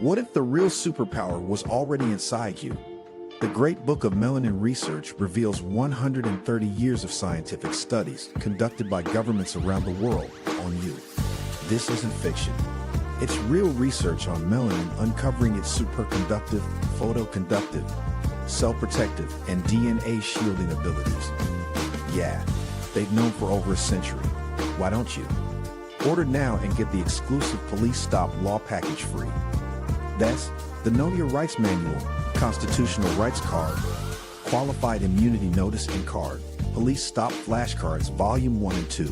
What if the real superpower was already inside you? The Great Book of Melanin Research reveals 130 years of scientific studies conducted by governments around the world on you. This isn't fiction. It's real research on melanin uncovering its superconductive, photoconductive, cell-protective, and DNA shielding abilities. Yeah, they've known for over a century. Why don't you? Order now and get the exclusive Police Stop Law Package free. That's the Know Your Rights Manual, Constitutional Rights Card, Qualified Immunity Notice and Card, Police Stop Flashcards Volume 1 and 2,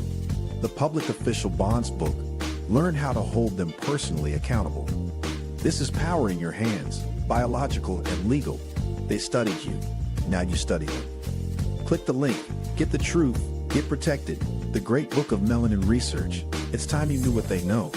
the Public Official Bonds Book. Learn how to hold them personally accountable. This is power in your hands, biological and legal. They studied you. Now you study them. Click the link. Get the truth. Get protected. The Great Book of Melanin Research. It's time you knew what they know.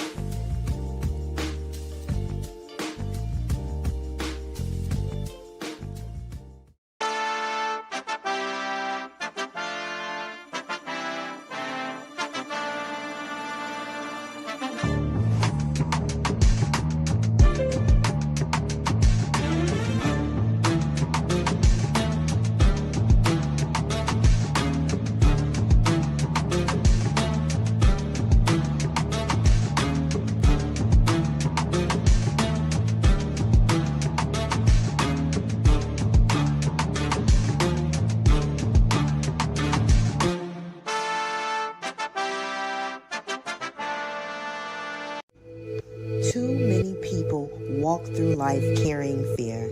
Too many people walk through life carrying fear,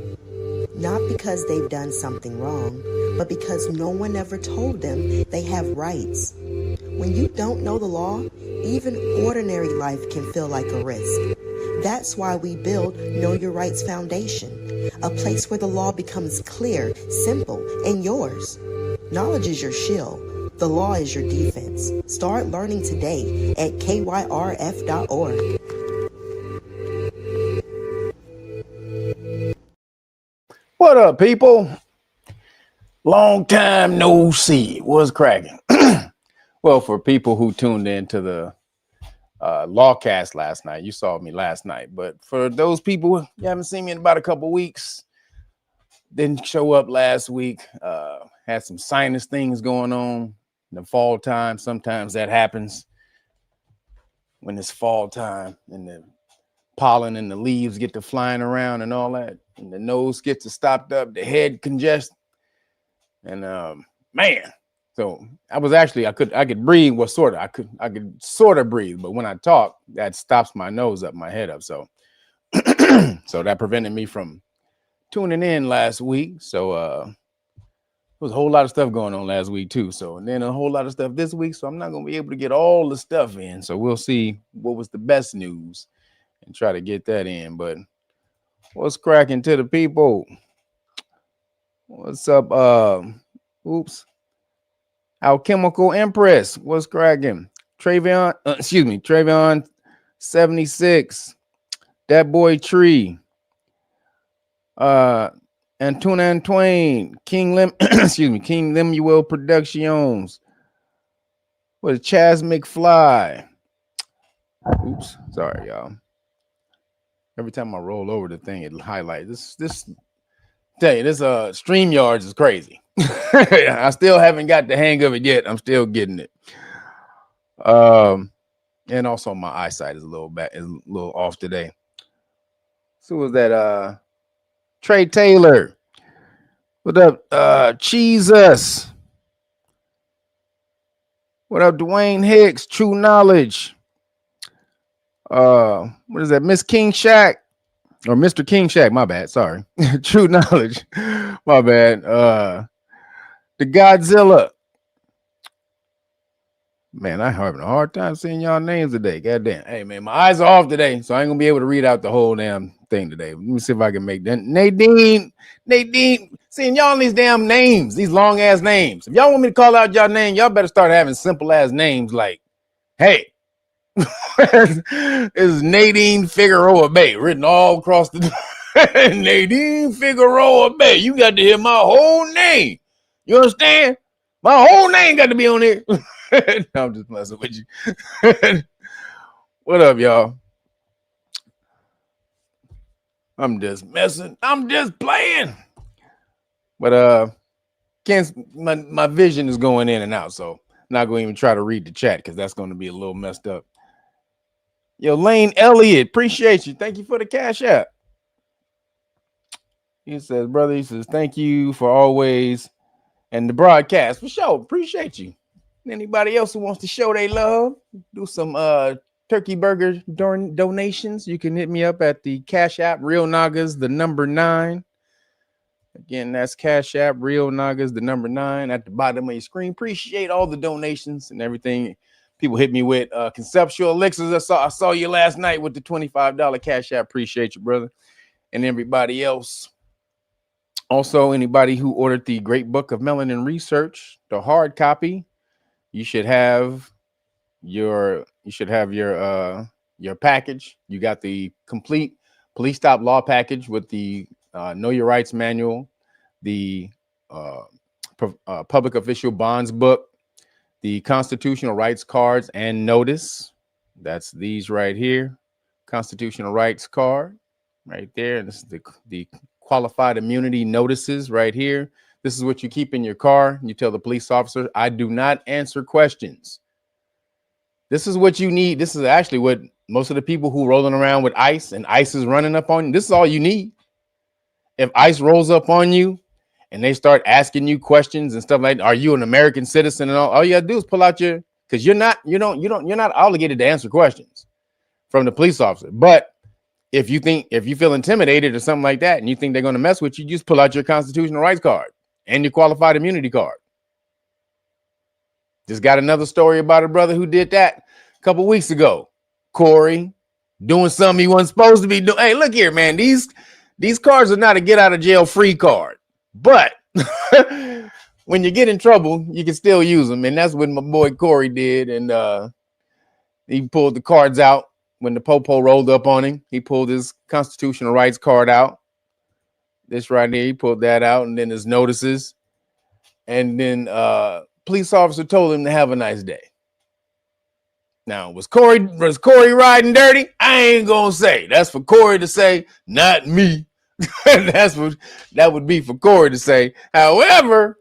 not because they've done something wrong, but because no one ever told them they have rights. When you don't know the law, even ordinary life can feel like a risk. That's why we build Know Your Rights Foundation, a place where the law becomes clear, simple, and yours. Knowledge is your shield. The law is your defense. Start learning today at KYRF.org. What up, people? Long time no see. What's cracking? Well, for people who tuned into the Lawcast last night, you saw me last night. But for those people you haven't seen me in about a couple weeks, didn't show up last week, had some sinus things going on in the fall time. Sometimes that happens when it's fall time and the pollen and the leaves get to flying around and all that, and the nose gets to stopped up, the head congested, and man, so I was actually I could breathe. Well, sort of I could sort of breathe, but when I talk, that stops my nose up, my head up. So so that prevented me from tuning in last week. So there was a whole lot of stuff going on last week too. So and then a whole lot of stuff this week. So I'm not gonna be able to get all the stuff in. So we'll see what was the best news and try to get that in. But what's cracking to the people? What's up? Alchemical Empress. What's cracking? Travion 76. That boy Tree. Antuna and Twain. King Lemuel Productions. What is Chaz McFly? Oops, sorry, y'all. Every time I roll over the thing, it highlights this. Tell you, this StreamYards is crazy. I still haven't got the hang of it yet. I'm still getting it. And also my eyesight is a little off today. So was that Trey Taylor? What up, Jesus? What up, Dwayne Hicks? True Knowledge. What is that? Miss King Shack or Mr. King Shack? My bad. Sorry. True Knowledge. My bad. The Godzilla. Man, I'm having a hard time seeing y'all names today. Goddamn. Hey, man, my eyes are off today, so I ain't gonna be able to read out the whole damn thing today. Let me see if I can make that. Nadine, seeing y'all these damn names, these long ass names. If y'all want me to call out y'all name, y'all better start having simple ass names like, hey. It's Nadine Figueroa Bay written all across the Nadine Figueroa Bay. You got to hear my whole name. You understand? My whole name got to be on there. No, I'm just messing with you. What up, y'all? I'm just messing. I'm just playing. But my vision is going in and out, so I'm not going to even try to read the chat because that's going to be a little messed up. Yo, Lane Elliott, appreciate you. Thank you for the Cash App. He says, brother, he says, thank you for always and the broadcast. For sure. Appreciate you. Anybody else who wants to show they love, do some turkey burger donations, you can hit me up at the Cash App, Real Nagas, the number 9. Again, that's Cash App, Real Nagas, the number 9 at the bottom of your screen. Appreciate all the donations and everything people hit me with. Conceptual Elixirs, I saw you last night with the $25 Cash App. Appreciate you, brother. And everybody else. Also, anybody who ordered the Great Book of Melanin Research, the hard copy, you should have your package. You got the complete police stop law package with the Know Your Rights manual, the public official bonds book, the constitutional rights cards and notice. That's these right here. Constitutional rights card right there. This is the qualified immunity notices right here. This is what you keep in your car. You tell the police officer, I do not answer questions. This is what you need. This is actually what most of the people who rolling around with ICE and ICE is running up on you. This is all you need. If ICE rolls up on you and they start asking you questions and stuff like that, are you an American citizen and all you gotta do is pull out your, because you're not obligated to answer questions from the police officer. But if you feel intimidated or something like that and you think they're going to mess with you, just pull out your constitutional rights card and your qualified immunity card. Just got another story about a brother who did that a couple weeks ago. Corey doing something he wasn't supposed to be doing. Hey, look here, man. These cards are not a get out of jail free card, but when you get in trouble, you can still use them. And that's what my boy Corey did. And he pulled the cards out. When the popo rolled up on him, he pulled his constitutional rights card out. This right here, he pulled that out, and then his notices. And then police officer told him to have a nice day. Now, was Corey riding dirty? I ain't gonna say. That's for Corey to say, not me. That would be for Corey to say. However,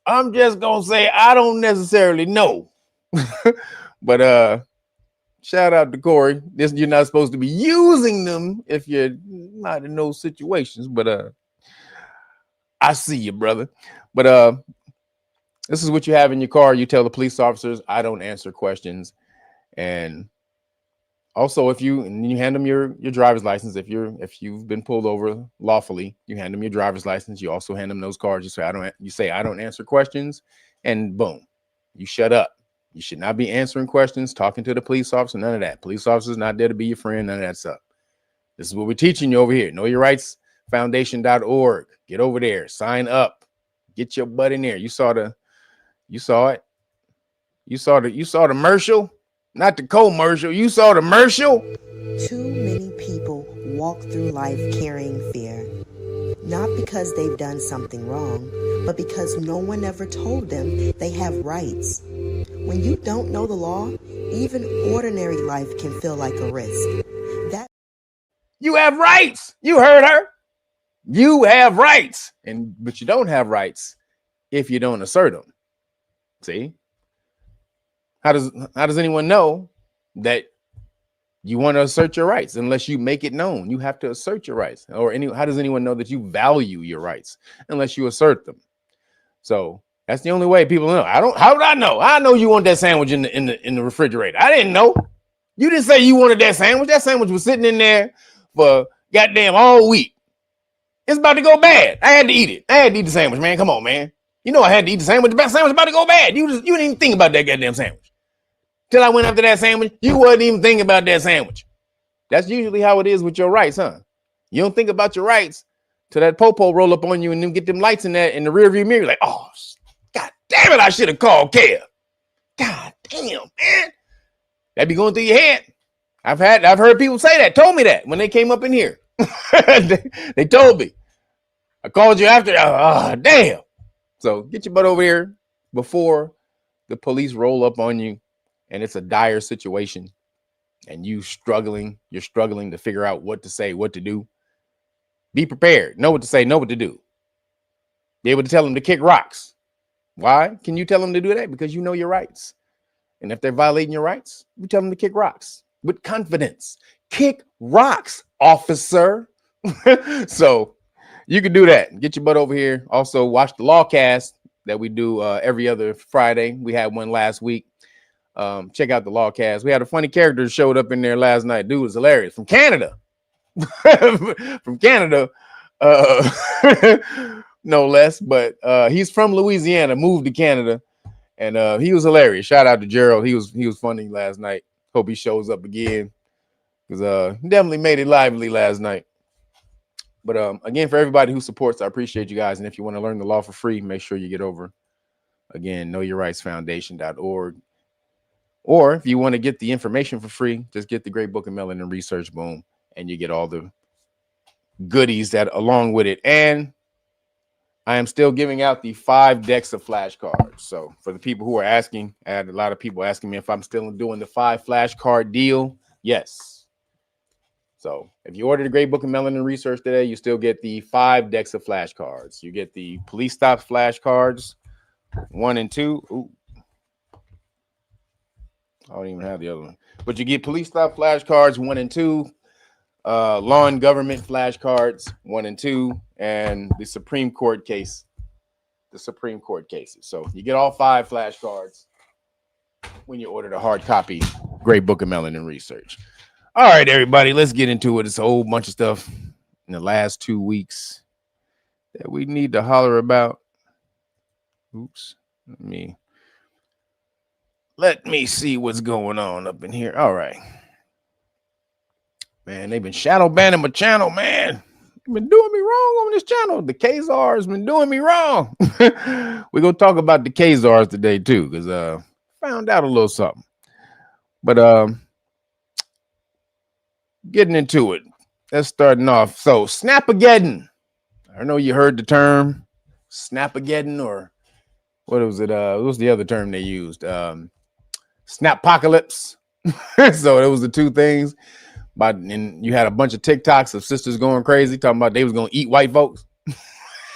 I'm just gonna say I don't necessarily know. But shout out to Corey. You're not supposed to be using them if you're not in those situations. But I see you, brother. But this is what you have in your car. You tell the police officers, I don't answer questions. And also, if you hand them your driver's license, if you've been pulled over lawfully, you hand them your driver's license. You also hand them those cards. You say I don't answer questions, and boom, you shut up. You should not be answering questions, talking to the police officer, none of that. Police officer's not there to be your friend, none of that stuff. This is what we're teaching you over here. Know Your Rights Foundation.org. Get over there, sign up, get your butt in there. You saw it. You saw the commercial, not the commercial. You saw the commercial. Too many people walk through life carrying fear, not because they've done something wrong, but because no one ever told them they have rights. When you don't know the law, even ordinary life can feel like a risk. You have rights. You heard her. You have rights, but you don't have rights if you don't assert them. See? How does anyone know that you want to assert your rights unless you make it known? You have to assert your rights. How does anyone know that you value your rights unless you assert them? So that's the only way people know. How would I know? I know you want that sandwich in the refrigerator. I didn't know. You didn't say you wanted that sandwich. That sandwich was sitting in there for goddamn all week. It's about to go bad. I had to eat it. I had to eat the sandwich, man. Come on, man. You know I had to eat the sandwich. The sandwich about to go bad. You didn't even think about that goddamn sandwich. Till I went after that sandwich, you wasn't even thinking about that sandwich. That's usually how it is with your rights, huh? You don't think about your rights till that popo roll up on you and then get them lights in the rear view mirror. Like, oh, God damn it, I should have called Care. God damn, man. That be going through your head. I've heard people say that, told me that when they came up in here. they told me. I called you after. Oh, damn. So get your butt over here before the police roll up on you and it's a dire situation and you're struggling to figure out what to say, what to do, be prepared. Know what to say, know what to do. Be able to tell them to kick rocks. Why can you tell them to do that? Because you know your rights. And if they're violating your rights, you tell them to kick rocks with confidence. Kick rocks, officer. So you can do that. Get your butt over here. Also, watch the Lawcast that we do every other Friday. We had one last week. Check out the Lawcast. We had a funny character that showed up in there last night. Dude was hilarious. From Canada. From Canada. No less. But he's from Louisiana, moved to Canada. And he was hilarious. Shout out to Gerald. He was funny last night. Hope he shows up again. Because he definitely made it lively last night. But again, for everybody who supports, I appreciate you guys. And if you want to learn the law for free, make sure you get over, again, knowyourrightsfoundation.org. Or if you want to get the information for free, just get the Great Book of Melanin Research, boom, and you get all the goodies that along with it. And I am still giving out the 5 decks of flashcards. So for the people who are asking, I had a lot of people asking me if I'm still doing the 5 flashcard deal. Yes. So if you order the Great Book of Melanin Research today, you still get the 5 decks of flashcards. You get the police stop flashcards 1 and 2. Ooh. I don't even have the other one. But you get police stop flashcards 1 and 2, law and government flashcards 1 and 2, and the Supreme Court cases. So you get all 5 flashcards when you order the hard copy Great Book of Melanin Research. All right, everybody, let's get into it. It's a whole bunch of stuff in the last 2 weeks that we need to holler about. Oops. Let me see what's going on up in here. All right. Man, they've been shadow banning my channel, man. They've been doing me wrong on this channel. The KZAR has been doing me wrong. We're going to talk about the KZARs today, too, because found out a little something. But getting into it. Let's starting off. So, Snapageddon. I know you heard the term Snapageddon, or what was it? What was the other term they used? Snappocalypse. So it was the two things. But and you had a bunch of TikToks of sisters going crazy, talking about they was gonna eat white folks.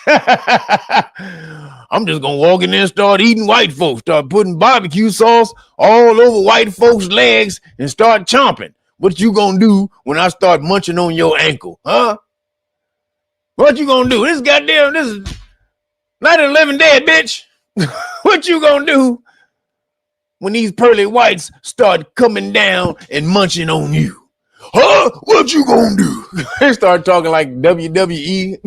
I'm just gonna walk in there and start eating white folks, start putting barbecue sauce all over white folks' legs and start chomping. What you gonna do when I start munching on your ankle, huh? What you gonna do? This is Night of the Living Dead, bitch. What you gonna do when these pearly whites start coming down and munching on you? Huh? What you gonna do? They start talking like WWE.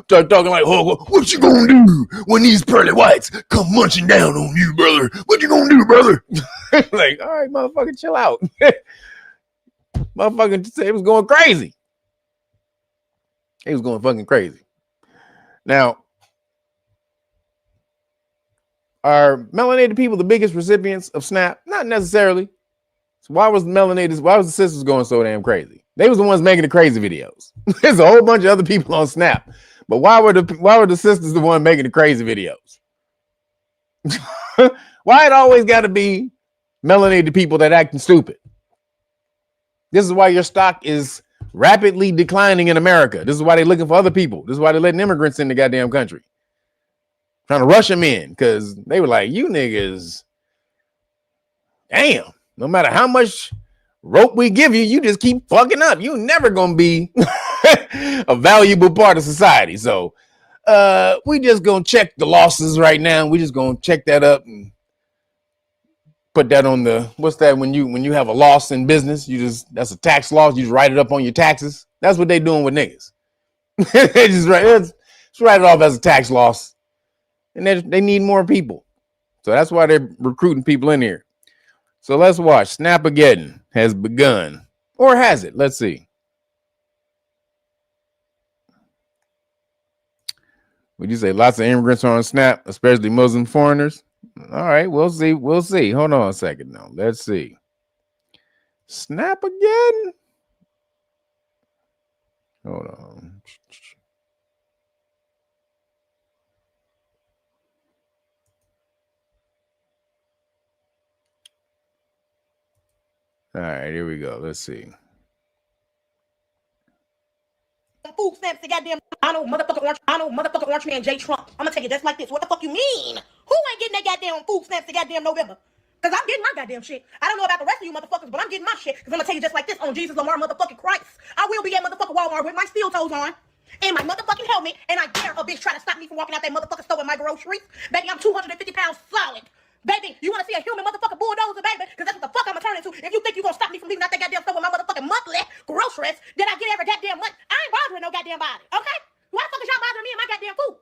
Start talking like, oh, what you gonna do when these pearly whites come munching down on you, brother? What you gonna do, brother? Like, all right, motherfucker, chill out. Motherfucker, it was going crazy. It was going fucking crazy. Now, are melanated people the biggest recipients of SNAP? Not necessarily. So why was the sisters going so damn crazy? They was the ones making the crazy videos. There's a whole bunch of other people on Snap. But why were the sisters the one making the crazy videos? Why it always got to be melanated people that acting stupid? This is why your stock is rapidly declining in America. This is why they're looking for other people. This is why they're letting immigrants in the goddamn country. Trying to rush them in because they were like, you niggas, damn, no matter how much rope we give you, you just keep fucking up. You never gonna be a valuable part of society. So we just gonna check the losses right now. We just gonna check that up and put that on the, what's that, when you have a loss in business, that's a tax loss, you just write it up on your taxes. That's what they doing with niggas. They just write it off as a tax loss. And they need more people. So that's why they're recruiting people in here. So let's watch. Snapageddon has begun. Or has it? Let's see. Would you say lots of immigrants are on Snap, especially Muslim foreigners? All right, we'll see. We'll see. Hold on a second now. Let's see. Snapageddon. Hold on. All right, here we go. Let's see. Food stamps, the goddamn motherfucker orange man J Trump. I'm gonna tell you just like this. What the fuck you mean? Who ain't getting that goddamn food stamps the goddamn November? Cause I'm getting my goddamn shit. I don't know about the rest of you motherfuckers, but I'm getting my shit. Cause I'm gonna tell you just like this on Jesus Lamar motherfucking Christ. I will be at motherfucking Walmart with my steel toes on and my motherfucking helmet, and I dare a bitch try to stop me from walking out that motherfucking store with my groceries. Baby, I'm 250 pounds solid. Baby, you wanna see a human motherfucking bulldozer, baby? Cause that's what the fuck I'm gonna turn into. If you think you gonna stop me from leaving out that goddamn store with my motherfucking monthly groceries that I get every goddamn month, I ain't bothering no goddamn body, okay? Why the fuck is y'all bothering me and my goddamn food?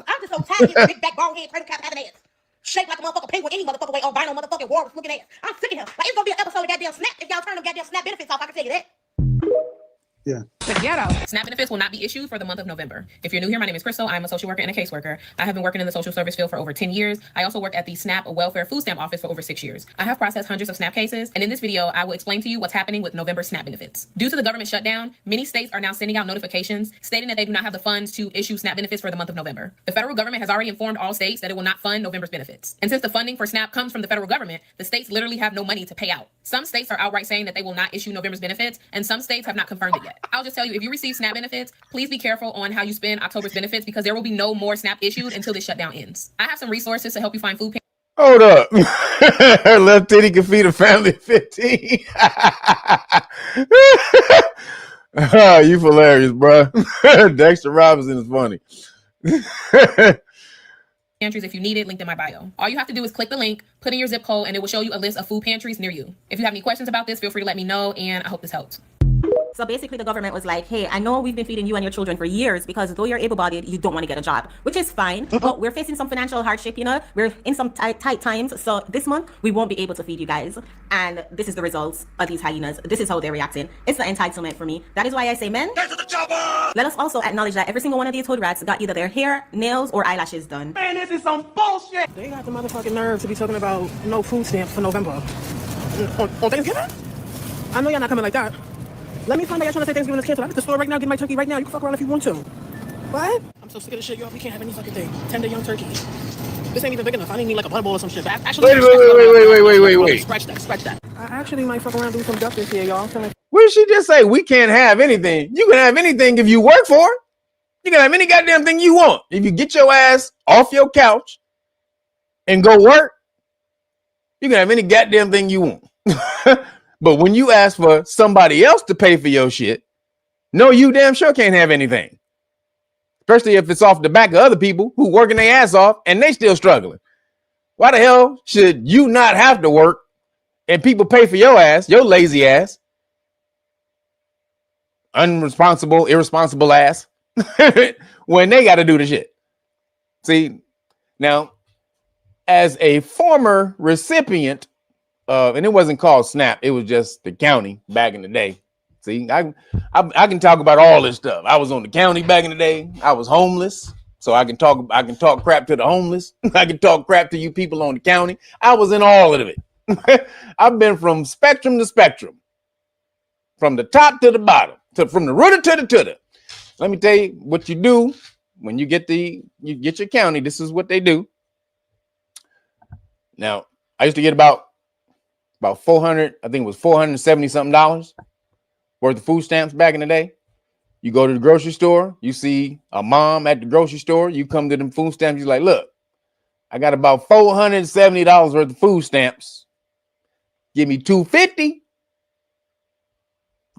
I'm just so tired of this big back bald head, turtle cap having ass. Shaped like a motherfucking penguin any motherfucking way, albino motherfucking walrus looking ass. I'm sick of him. Like, it's gonna be an episode of goddamn Snap if y'all turn them goddamn Snap benefits off, I can tell you that. Yeah. The ghetto. SNAP benefits will not be issued for the month of November. If you're new here, my name is Crystal. I'm a social worker and a caseworker. I have been working in the social service field for over 10 years. I also worked at the SNAP Welfare Food Stamp Office for over 6 years. I have processed hundreds of SNAP cases, and in this video, I will explain to you what's happening with November SNAP benefits. Due to the government shutdown, many states are now sending out notifications stating that they do not have the funds to issue SNAP benefits for the month of November. The federal government has already informed all states that it will not fund November's benefits. And since the funding for SNAP comes from the federal government, the states literally have no money to pay out. Some states are outright saying that they will not issue November's benefits, and some states have not confirmed it yet. I'll just tell you, if you receive SNAP benefits, please be careful on how you spend October's benefits because there will be no more SNAP issued until this shutdown ends. I have some resources to help you find food. Hold up. Her left titty can feed a family of 15. Oh, you hilarious, bro. Dexter Robinson is funny. Pantries if you need it, linked in my bio. All you have to do is click the link, put in your zip code, and it will show you a list of food pantries near you. If you have any questions about this, feel free to let me know, and I hope this helps. So basically the government was like, hey, I know we've been feeding you and your children for years because though you're able-bodied, you don't want to get a job, which is fine. But we're facing some financial hardship, you know, we're in some tight times. So this month we won't be able to feed you guys. And this is the results of these hyenas. This is how they're reacting. It's the entitlement for me. That is why I say, men, let us also acknowledge that every single one of these hood rats got either their hair, nails, or eyelashes done. Man, this is some bullshit. They got the motherfucking nerve to be talking about no food stamps for November. On Thanksgiving? I know y'all not coming like that. Let me find out y'all trying to say Thanksgiving is canceled. I'm at the store right now getting my turkey right now. You can fuck around if you want to. What? I'm so sick of this shit, y'all. We can't have any fucking thing. Tender young turkey. This ain't even big enough. I didn't need like a butter bowl or some shit. Actually, Wait. Scratch that. I actually might fuck around and do some duck this year, y'all. What did she just say? We can't have anything. You can have anything if you work for it. You can have any goddamn thing you want. If you get your ass off your couch and go work, you can have any goddamn thing you want. But when you ask for somebody else to pay for your shit, no, you damn sure can't have anything. Especially if it's off the back of other people who working their ass off and they still struggling. Why the hell should you not have to work and people pay for your ass, your lazy ass, irresponsible ass, when they got to do the shit? See, now, as a former recipient of, and it wasn't called SNAP, it was just the county back in the day. See, I can talk about all this stuff. I was on the county back in the day. I was homeless, so I can talk crap to the homeless. I can talk crap to you people on the county. I was in all of it. I've been from spectrum to spectrum, from the top to the bottom, from the rooter to the tutor. Let me tell you what you do when you get your county. This is what they do. Now, I used to get about 400, I think it was $470 something worth of food stamps back in the day. You go to the grocery store, you see a mom at the grocery store, you come to them food stamps, you're like, look, I got about $470 worth of food stamps. Give me $250.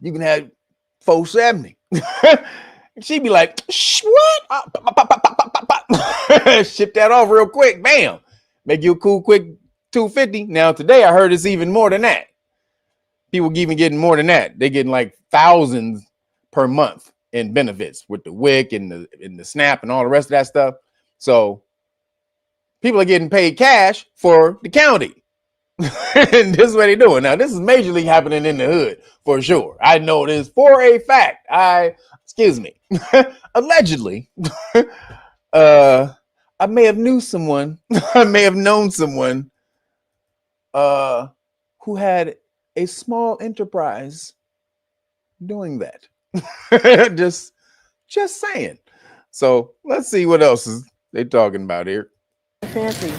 You can have $470. She'd be like, what? Ship that off real quick. Bam. Make you a cool, quick $250. Now, today I heard it's even more than that. People even getting more than that. They're getting like thousands per month in benefits with the WIC and the SNAP and all the rest of that stuff. So people are getting paid cash for the county. And this is what they're doing. Now, this is majorly happening in the hood for sure. I know this for a fact. Allegedly, I may have known someone who had a small enterprise doing that. just saying. So let's see what else is they talking about here. Fancy.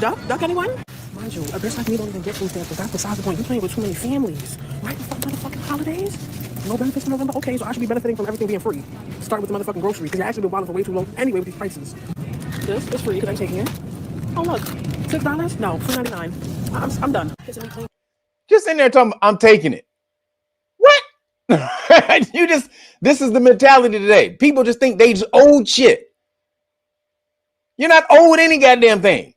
Duck anyone? Mind you, a bitch like me don't even get food stamps, but that's besides the point. You playing with too many families. Right before motherfucking holidays? No benefits in November? Okay, so I should be benefiting from everything being free. Start with the motherfucking grocery, because you actually been wilding for way too long anyway with these prices. This is free, because I'm taking it. Oh, look. $6? No, $3.99. I'm done. Just in there talking, I'm taking it. What? This is the mentality today. People just think they just owed shit. You're not owed any goddamn thing.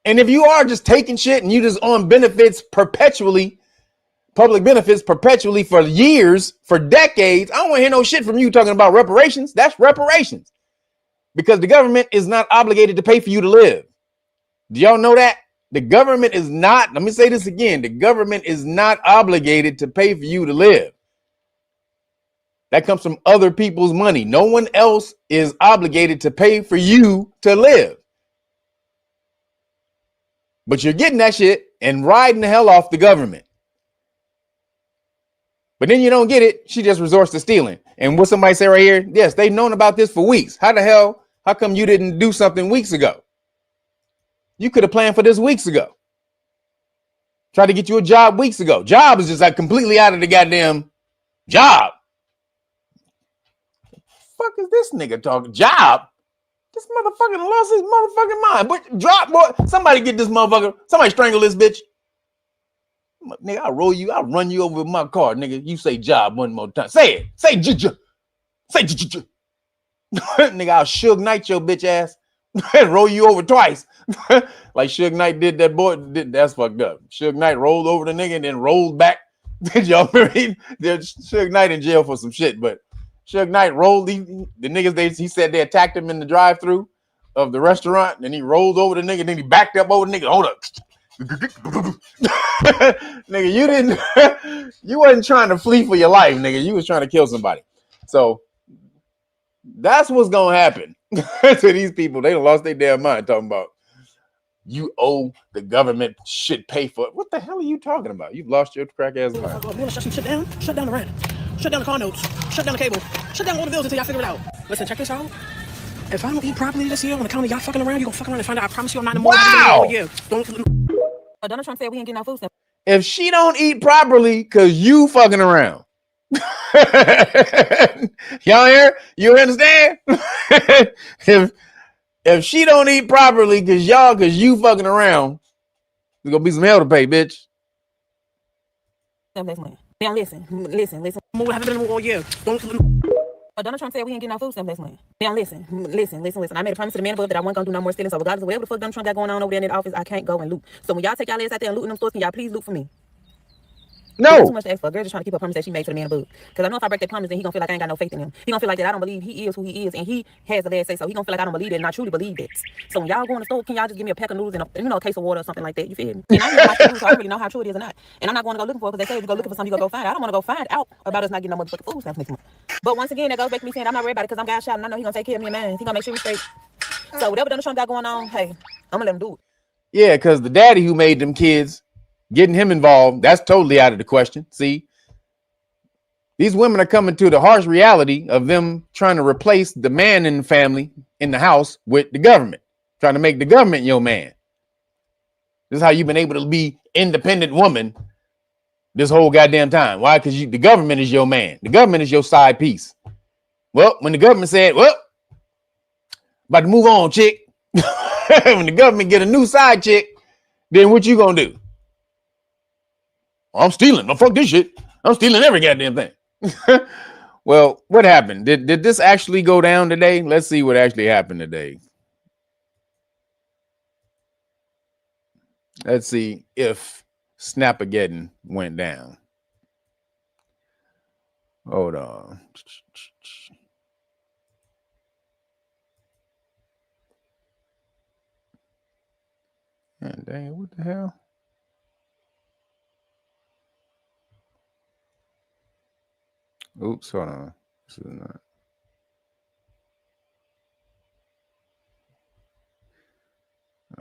And if you are just taking shit and you just on benefits perpetually, public benefits perpetually for years, for decades, I don't want to hear no shit from you talking about reparations. That's reparations. Because the government is not obligated to pay for you to live. Do y'all know that? The government is not, let me say this again, the government is not obligated to pay for you to live. That comes from other people's money. No one else is obligated to pay for you to live. But you're getting that shit and riding the hell off the government. But then you don't get it. She just resorts to stealing. And what somebody say right here? Yes, they've known about this for weeks. How come you didn't do something weeks ago? You could have planned for this weeks ago. Tried to get you a job weeks ago. Job is just like completely out of the goddamn job. Fuck is this nigga talking? Job? This motherfucker lost his motherfucking mind. But drop, boy. Somebody get this motherfucker. Somebody strangle this bitch. Nigga, I'll roll you. I'll run you over with my car, nigga. You say job one more time. Say it. Say j. Say j. Nigga, I'll Suge Knight your bitch ass. Roll you over twice. Like Suge Knight did that boy. That's fucked up. Suge Knight rolled over the nigga and then rolled back. Did y'all remember? There's Suge Knight in jail for some shit, but Suge Knight rolled the niggas. He said they attacked him in the drive-thru of the restaurant, and he rolled over the nigga, and then he backed up over the nigga. Hold up. Nigga, you wasn't trying to flee for your life, nigga. You was trying to kill somebody. So that's what's gonna happen to these people. They done lost their damn mind talking about you owe the government should pay for it. What the hell are you talking about? You've lost your crack ass mind. You want to shut some shit down? Shut down the rent. Shut down the car notes. Shut down the cable. Shut down all the bills until y'all figure it out. Listen, check this out. If I don't eat properly this year on the county y'all fucking around, you gonna fuck around and find out. I promise you I'm not in the mood. Wow. Donald Trump said we ain't getting no food stamps. If she don't eat properly, cause you fucking around. Y'all hear? You understand? if she don't eat properly, cause you fucking around, there's gonna be some hell to pay, bitch. Now listen. We haven't been in the mood all year. Donald Trump said we ain't getting no food stamps next month. Now listen. I made a promise to the man above that I wasn't gonna do no more stealing. So regardless of whatever the fuck Donald Trump got going on over there in the office, I can't go and loot. So when y'all take y'all ass out there and loot in them stores, can y'all please loot for me? No. Too much to ask for. A girl just trying to keep a promise that she made to the man above. Because I know if I break that promise, then he gonna feel like I ain't got no faith in him. He gonna feel like that I don't believe he is who he is, and he has the last say. So he gonna feel like I don't believe it, and I truly believe that. So when y'all go in the store, can y'all just give me a pack of noodles and a case of water or something like that? You feel me? And I don't know so I don't really know how true it is or not. And I'm not going to go looking for it because they say if you go looking for something, you go find it. I don't want to go find out about us not getting no motherfucking food stamps next month. But once again, that goes back to me saying I'm not worried about it because I'm God child and I know he gonna take care of me and mine. He gonna make sure we straight. So whatever Donald Trump got going on, hey, I'm gonna let him do it. Yeah, because the daddy who made them kids, getting him involved, that's totally out of the question. See, these women are coming to the harsh reality of them trying to replace the man in the family in the house with the government, trying to make the government your man. This is how you've been able to be independent woman this whole goddamn time. Why? Because the government is your man. The government is your side piece. Well, when the government said, well, about to move on, chick. When the government get a new side chick, then what you gonna do? I'm stealing. No, fuck this shit. I'm stealing every goddamn thing. Well, what happened? Did this actually go down today? Let's see what actually happened today. Let's see if Snapageddon went down. Hold on. Man, dang, what the hell? Oops, hold on. This is not.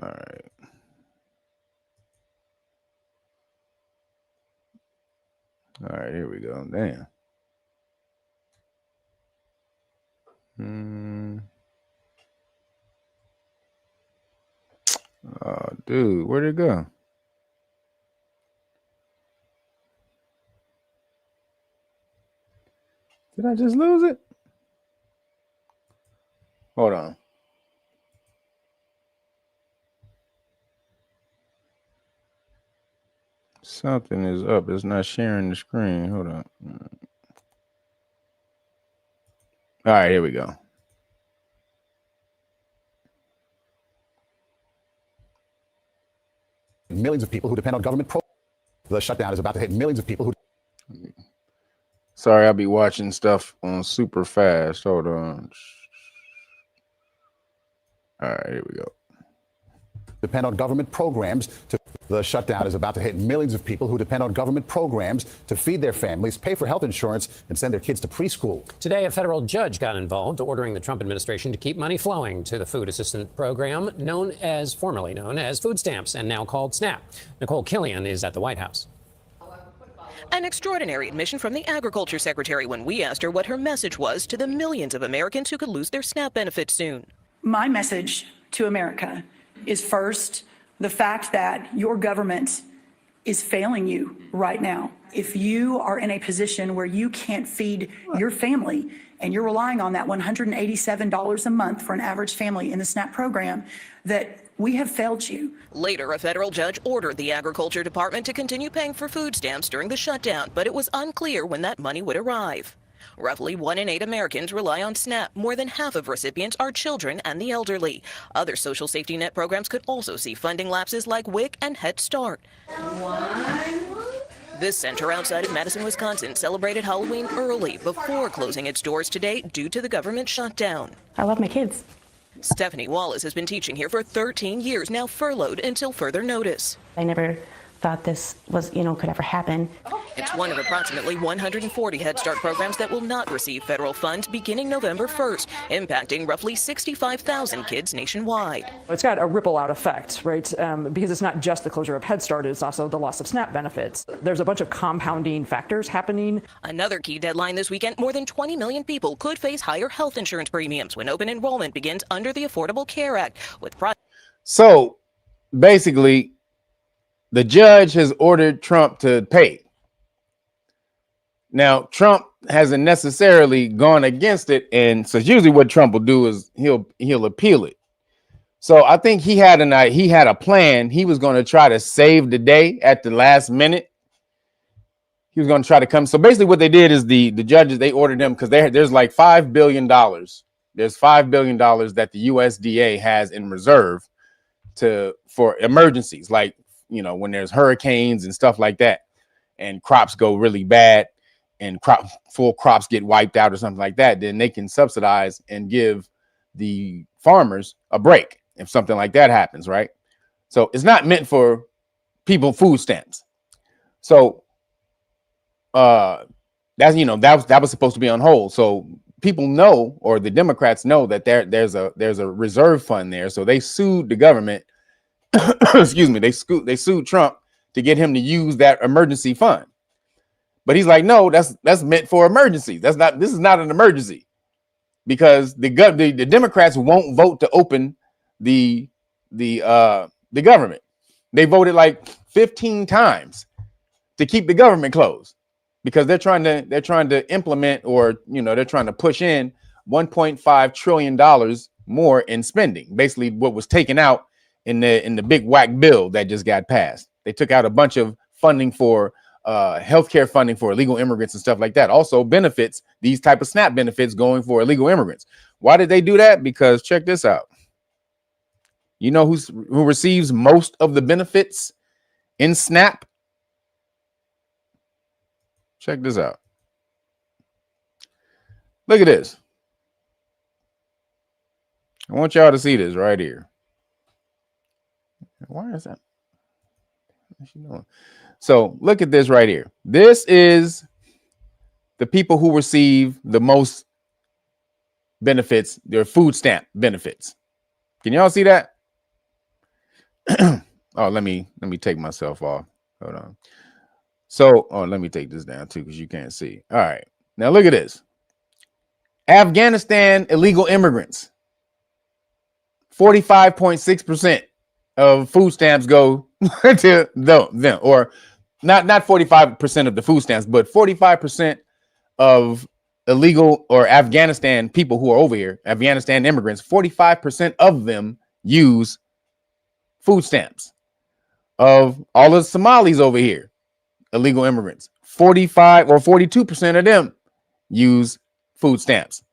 All right. All right, here we go. Damn. Oh, dude, where'd it go? Did I just lose it? Hold on. Something is up. It's not sharing the screen. Hold on. All right, here we go. Millions of people who depend on government programs. The shutdown is about to hit millions of people who... Sorry, I'll be watching stuff on super fast. Hold on. All right, here we go. Depend on government programs to... The shutdown is about to hit millions of people who depend on government programs to feed their families, pay for health insurance, and send their kids to preschool. Today, a federal judge got involved, ordering the Trump administration to keep money flowing to the food assistance program formerly known as food stamps and now called SNAP. Nicole Killian is at the White House. An extraordinary admission from the Agriculture Secretary when we asked her what her message was to the millions of Americans who could lose their SNAP benefits soon. My message to America is first, the fact that your government is failing you right now. If you are in a position where you can't feed your family and you're relying on that $187 a month for an average family in the SNAP program, that we have failed you. Later, a federal judge ordered the Agriculture Department to continue paying for food stamps during the shutdown, but it was unclear when that money would arrive. Roughly 1 in 8 Americans rely on SNAP. More than half of recipients are children and the elderly. Other social safety net programs could also see funding lapses like WIC and Head Start. This center outside of Madison, Wisconsin celebrated Halloween early before closing its doors today due to the government shutdown. I love my kids. Stephanie Wallace has been teaching here for 13 years, now furloughed until further notice. I never thought this was, could ever happen. It's one of approximately 140 Head Start programs that will not receive federal funds beginning November 1st, impacting roughly 65,000 kids nationwide. It's got a ripple out effect, right? Because it's not just the closure of Head Start, it's also the loss of SNAP benefits. There's a bunch of compounding factors happening. Another key deadline this weekend, more than 20 million people could face higher health insurance premiums when open enrollment begins under the Affordable Care Act. So basically, the judge has ordered Trump to pay. Now, Trump hasn't necessarily gone against it, and so usually what Trump will do is he'll appeal it. So I think he had a plan. He was going to try to save the day at the last minute. He was going to try to come. So basically, what they did is the judges, they ordered him because there's like $5 billion. There's $5 billion that the USDA has in reserve for emergencies, like when there's hurricanes and stuff like that, and crops go really bad. And full crops get wiped out or something like that, then they can subsidize and give the farmers a break if something like that happens, right? So it's not meant for people food stamps. So that was supposed to be on hold. So people know, or the Democrats know, that there's a reserve fund there. So they sued the government. Excuse me. They sued Trump to get him to use that emergency fund. But he's like, no, that's meant for emergencies. This is not an emergency, because the Democrats won't vote to open the government. They voted like 15 times to keep the government closed, because they're trying to implement, or they're trying to push in $1.5 trillion more in spending. Basically, what was taken out in the big whack bill that just got passed. They took out a bunch of funding for healthcare funding for illegal immigrants and stuff like that. Also benefits, these type of SNAP benefits going for illegal immigrants. Why did they do that? Because check this out. You know who receives most of the benefits in SNAP? Check this out. Look at this. I want y'all to see this right here. Why is that? What's she doing? So look at this right here. This is the people who receive the most benefits, their food stamp benefits. Can y'all see that? Oh, let me take myself off. Hold on. So, let me take this down too, because you can't see. All right. Now look at this. Afghanistan illegal immigrants. 45.6% of food stamps go to them, or not 45% of the food stamps, but 45% of illegal or Afghanistan people who are over here, Afghanistan immigrants, 45% of them use food stamps. Of all the Somalis over here, illegal immigrants, 45 or 42% of them use food stamps.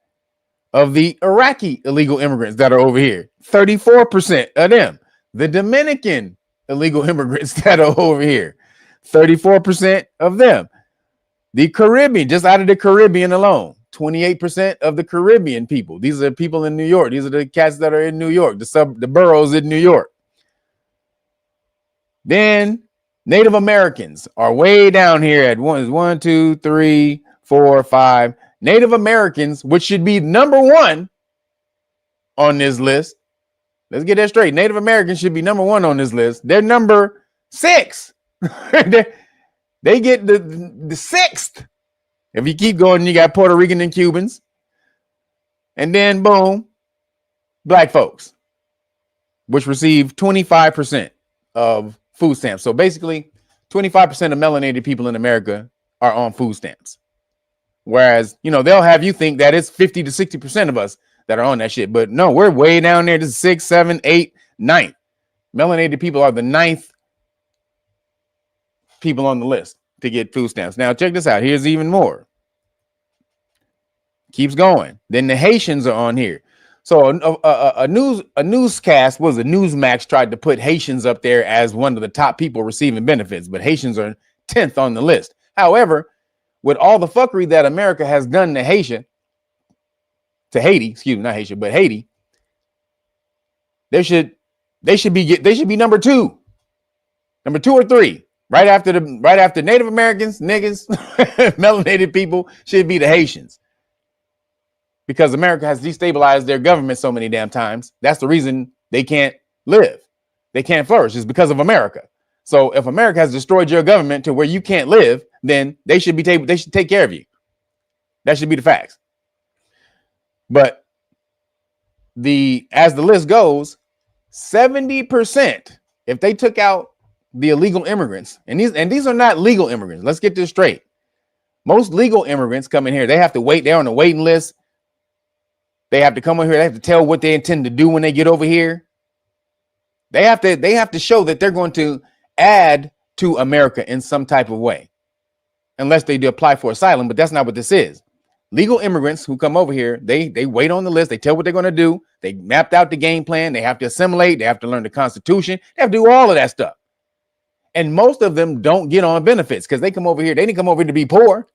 Of the Iraqi illegal immigrants that are over here, 34% of them. The Dominican illegal immigrants that are over here, 34% of them. The Caribbean, just out of the Caribbean alone, 28% of the Caribbean people. These are people in New York. These are the cats that are in New York, the boroughs in New York. Then Native Americans are way down here at 1, 2, 3, 4, 5. Native Americans, which should be number 1 on this list. Let's get that straight. Native Americans should be number 1 on this list. They're number 6. They get the 6th. If you keep going, you got Puerto Rican and Cubans. And then boom, black folks, which receive 25% of food stamps. So basically, 25% of melanated people in America are on food stamps. Whereas, they'll have you think that it's 50 to 60% of us that are on that shit. But no, we're way down there. This is 6, 7, 8, 9. Melanated people are the 9th people on the list to get food stamps. Now, check this out. Here's even more. Keeps going. Then the Haitians are on here. So a newscast was a Newsmax tried to put Haitians up there as one of the top people receiving benefits, but Haitians are 10th on the list. However, with all the fuckery that America has done to Haiti, not Haitian, but Haiti, they should be number 2 or 3, right after Native Americans, niggas, melanated people should be the Haitians. Because America has destabilized their government so many damn times. That's the reason they can't live. They can't flourish. It's because of America. So if America has destroyed your government to where you can't live, then they should take care of you. That should be the facts. But as the list goes, 70%, if they took out the illegal immigrants, and these are not legal immigrants. Let's get this straight. Most legal immigrants come in here. They have to wait. They're on a waiting list. They have to come over here. They have to tell what they intend to do when they get over here. They have to show that they're going to add to America in some type of way, unless they do apply for asylum. But that's not what this is. Legal immigrants who come over here, they wait on the list. They tell what they're going to do. They mapped out the game plan. They have to assimilate. They have to learn the Constitution. They have to do all of that stuff. And most of them don't get on benefits because they come over here. They didn't come over here to be poor.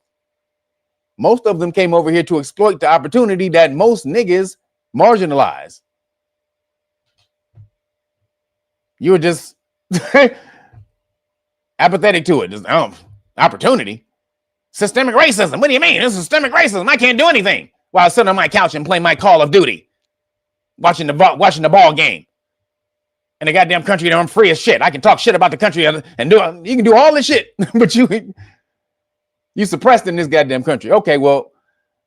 Most of them came over here to exploit the opportunity that most niggas marginalize. You were just apathetic to it. Just, opportunity. Systemic racism. What do you mean? It's systemic racism. I can't do anything while I sit on my couch and play my Call of Duty, watching the ball game. In the goddamn country, I'm free as shit. I can talk shit about the country and you can do all this shit, but you suppressed in this goddamn country. Okay, well,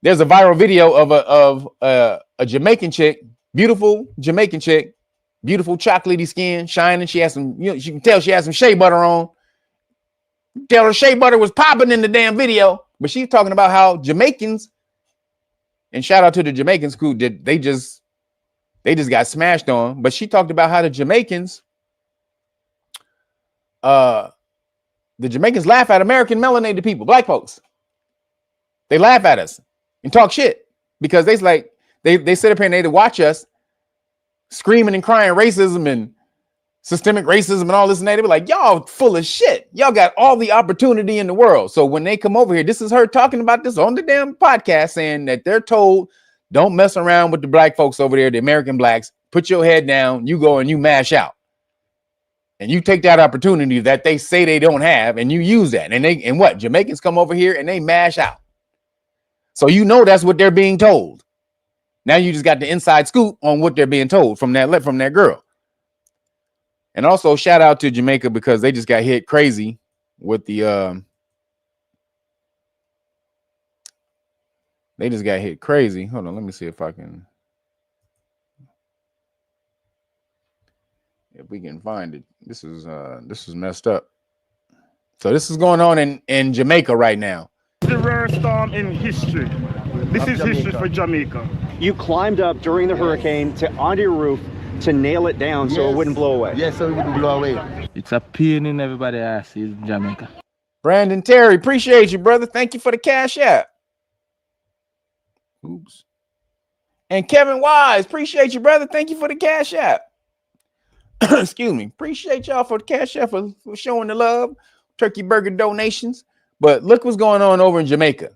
there's a viral video of a Jamaican chick, beautiful Jamaican chick, beautiful chocolatey skin, shining. She has some, you can tell she has some shea butter on. Tell her shea butter was popping in the damn video, but she's talking about how Jamaicans, and shout out to the Jamaicans who did, they just got smashed on. But she talked about how the Jamaicans laugh at American melanated people, black folks. They laugh at us and talk shit because they sit up here and they watch us screaming and crying racism and systemic racism and all this and that. They be like, y'all full of shit. Y'all got all the opportunity in the world. So when they come over here, this is her talking about this on the damn podcast, saying that they're told, don't mess around with the black folks over there, the American blacks. Put your head down. You go and you mash out. And you take that opportunity that they say they don't have, and you use that. And what? Jamaicans come over here and they mash out. So that's what they're being told. Now you just got the inside scoop on what they're being told from that girl. And also shout out to Jamaica because they just got hit crazy with the they just got hit crazy. Hold on, let me see if we can find it. This is messed up. So this is going on in Jamaica right now. The rare storm in history. This is history for Jamaica. You climbed up during the hurricane onto your roof to nail it down so it wouldn't blow away. Yes, so it wouldn't blow away. It's a pain in everybody's ass in Jamaica. Brandon Terry, appreciate you, brother. Thank you for the cash app. Oops. And Kevin Wise, appreciate you, brother. Thank you for the cash app. Excuse me. Appreciate y'all for the cash app for showing the love. Turkey burger donations. But look what's going on over in Jamaica.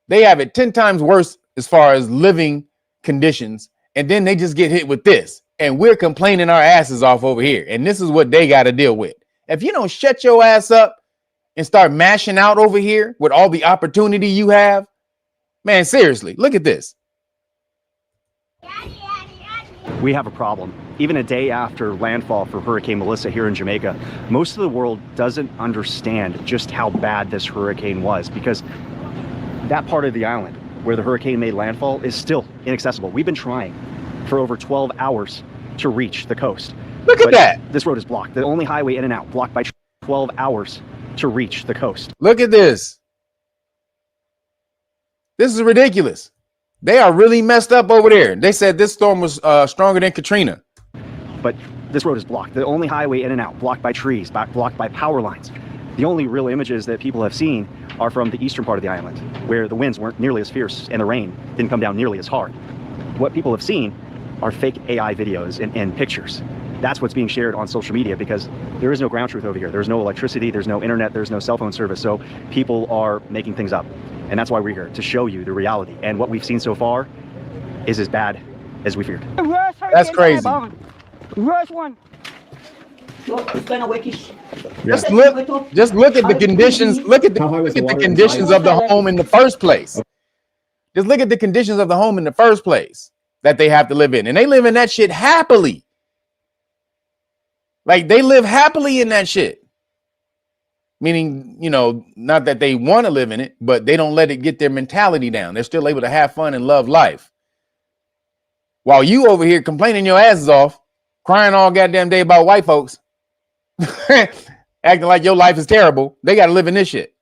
They have it 10 times worse as far as living conditions. And then they just get hit with this. And we're complaining our asses off over here. And this is what they got to deal with. If you don't shut your ass up and start mashing out over here with all the opportunity you have, man, seriously, look at this. We have a problem. Even a day after landfall for Hurricane Melissa here in Jamaica, most of the world doesn't understand just how bad this hurricane was, because that part of the island where the hurricane made landfall is still inaccessible. We've been trying for over 12 hours to reach the coast. Look at that. This road is blocked. The only highway in and out, blocked by 12 hours to reach the coast. Look at this. This is ridiculous. They are really messed up over there. They said this storm was stronger than Katrina. But this road is blocked. The only highway in and out, blocked by trees, blocked by power lines. The only real images that people have seen are from the eastern part of the island, where the winds weren't nearly as fierce and the rain didn't come down nearly as hard. What people have seen are fake AI videos and pictures. That's what's being shared on social media, because there is no ground truth over here. There's no electricity, there's no internet, there's no cell phone service. So people are making things up. And that's why we're here, to show you the reality. And what we've seen so far is as bad as we feared. That's crazy. Worst one. Just look at the conditions. Look at the conditions of the home in the first place. Just look at the conditions of the home in the first place that they have to live in. And they live in that shit happily. Like, they live happily in that shit. Meaning, you know, not that they want to live in it, but they don't let it get their mentality down. They're still able to have fun and love life. While you over here complaining your asses off, crying all goddamn day about white folks, acting like your life is terrible, they got to live in this shit.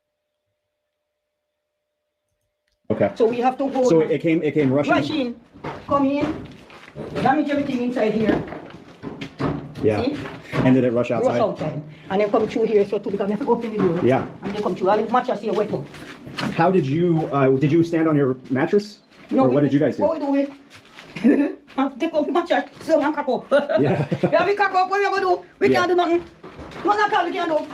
Okay. So we have to go. So it came rushing. Rushing. Come in. Damage everything inside here. Yeah. See? And did it rush outside? Rush outside. And then come through here, so too, because we have to open the door. Yeah. And then come through. And the mattress here wet up. How did you stand on your mattress? No, or what did you guys do? What we do it? Take off the mattress, so and crack up. Yeah. Yeah, we crack up, what we gonna do? We can't do nothing. Nothing at all we can't do.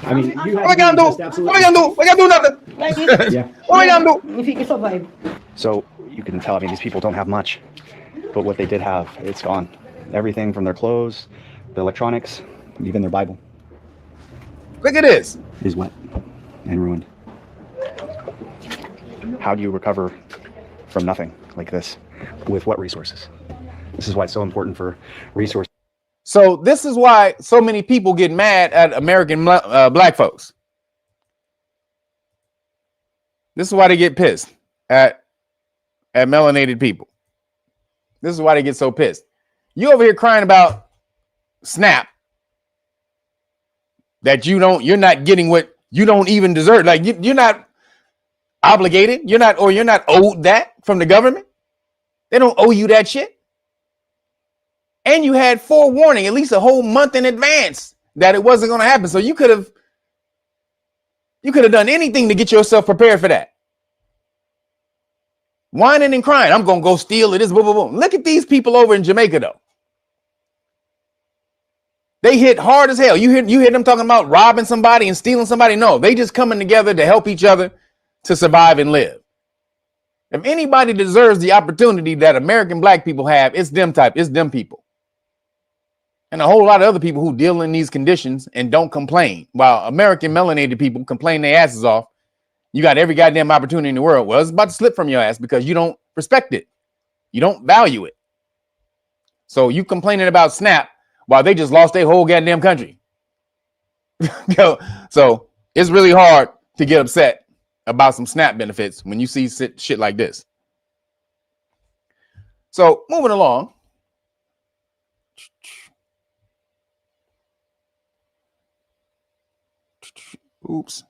I mean, you What we gonna do? What we gonna do? We gonna do nothing. Like this. Yeah. What we gonna do? If you can survive. So you can tell, I mean, these people don't have much, but what they did have, it's gone. Everything from their clothes, the electronics, even their Bible. Look at this. Is wet and ruined. How do you recover from nothing like this? With what resources? This is why it's so important for resources. So this is why so many people get mad at American black folks. This is why they get pissed at melanated people. This is why they get so pissed. You over here crying about SNAP, that you're not getting what you don't even deserve. Like you're not obligated. You're not owed that from the government. They don't owe you that shit. And you had forewarning at least a whole month in advance that it wasn't going to happen. So you could have done anything to get yourself prepared for that. Whining and crying. I'm going to go steal it. Boom, boom, boom. Look at these people over in Jamaica, though. They hit hard as hell. You hear them talking about robbing somebody and stealing somebody. No, they just coming together to help each other to survive and live. If anybody deserves the opportunity that American black people have, it's them people. And a whole lot of other people who deal in these conditions and don't complain. While American melanated people complain their asses off, you got every goddamn opportunity in the world. Well, it's about to slip from your ass because you don't respect it. You don't value it. So you complaining about SNAP while they just lost their whole goddamn country. So it's really hard to get upset about some SNAP benefits when you see shit like this. So moving along. Oops.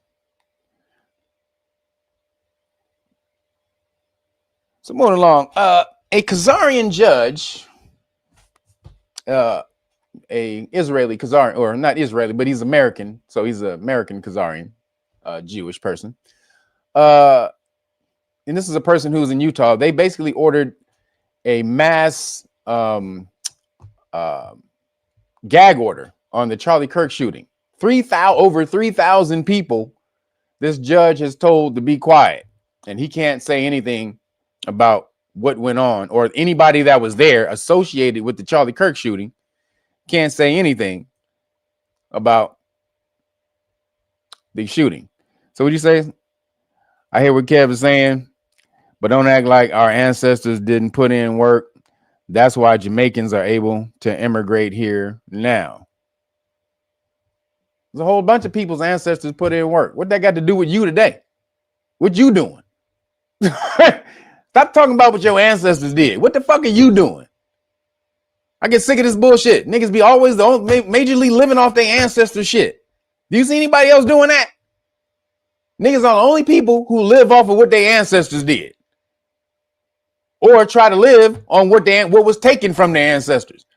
So moving along, a Khazarian judge, a Israeli Khazarian, or not Israeli, but he's American, so he's an American Khazarian, Jewish person. And this is a person who's in Utah. They basically ordered a mass gag order on the Charlie Kirk shooting. Over 3,000 people this judge has told to be quiet, and he can't say anything about what went on, or anybody that was there associated with the Charlie Kirk shooting can't say anything about the shooting. So what you say? I hear what Kev is saying, but don't act like our ancestors didn't put in work. That's why Jamaicans are able to immigrate here now. There's a whole bunch of people's ancestors put in work. What that got to do with you today? What you doing? Stop talking about what your ancestors did. What the fuck are you doing? I get sick of this bullshit. Niggas be always the only majorly living off their ancestor shit. Do you see anybody else doing that? Niggas are the only people who live off of what their ancestors did, or try to live on what was taken from their ancestors.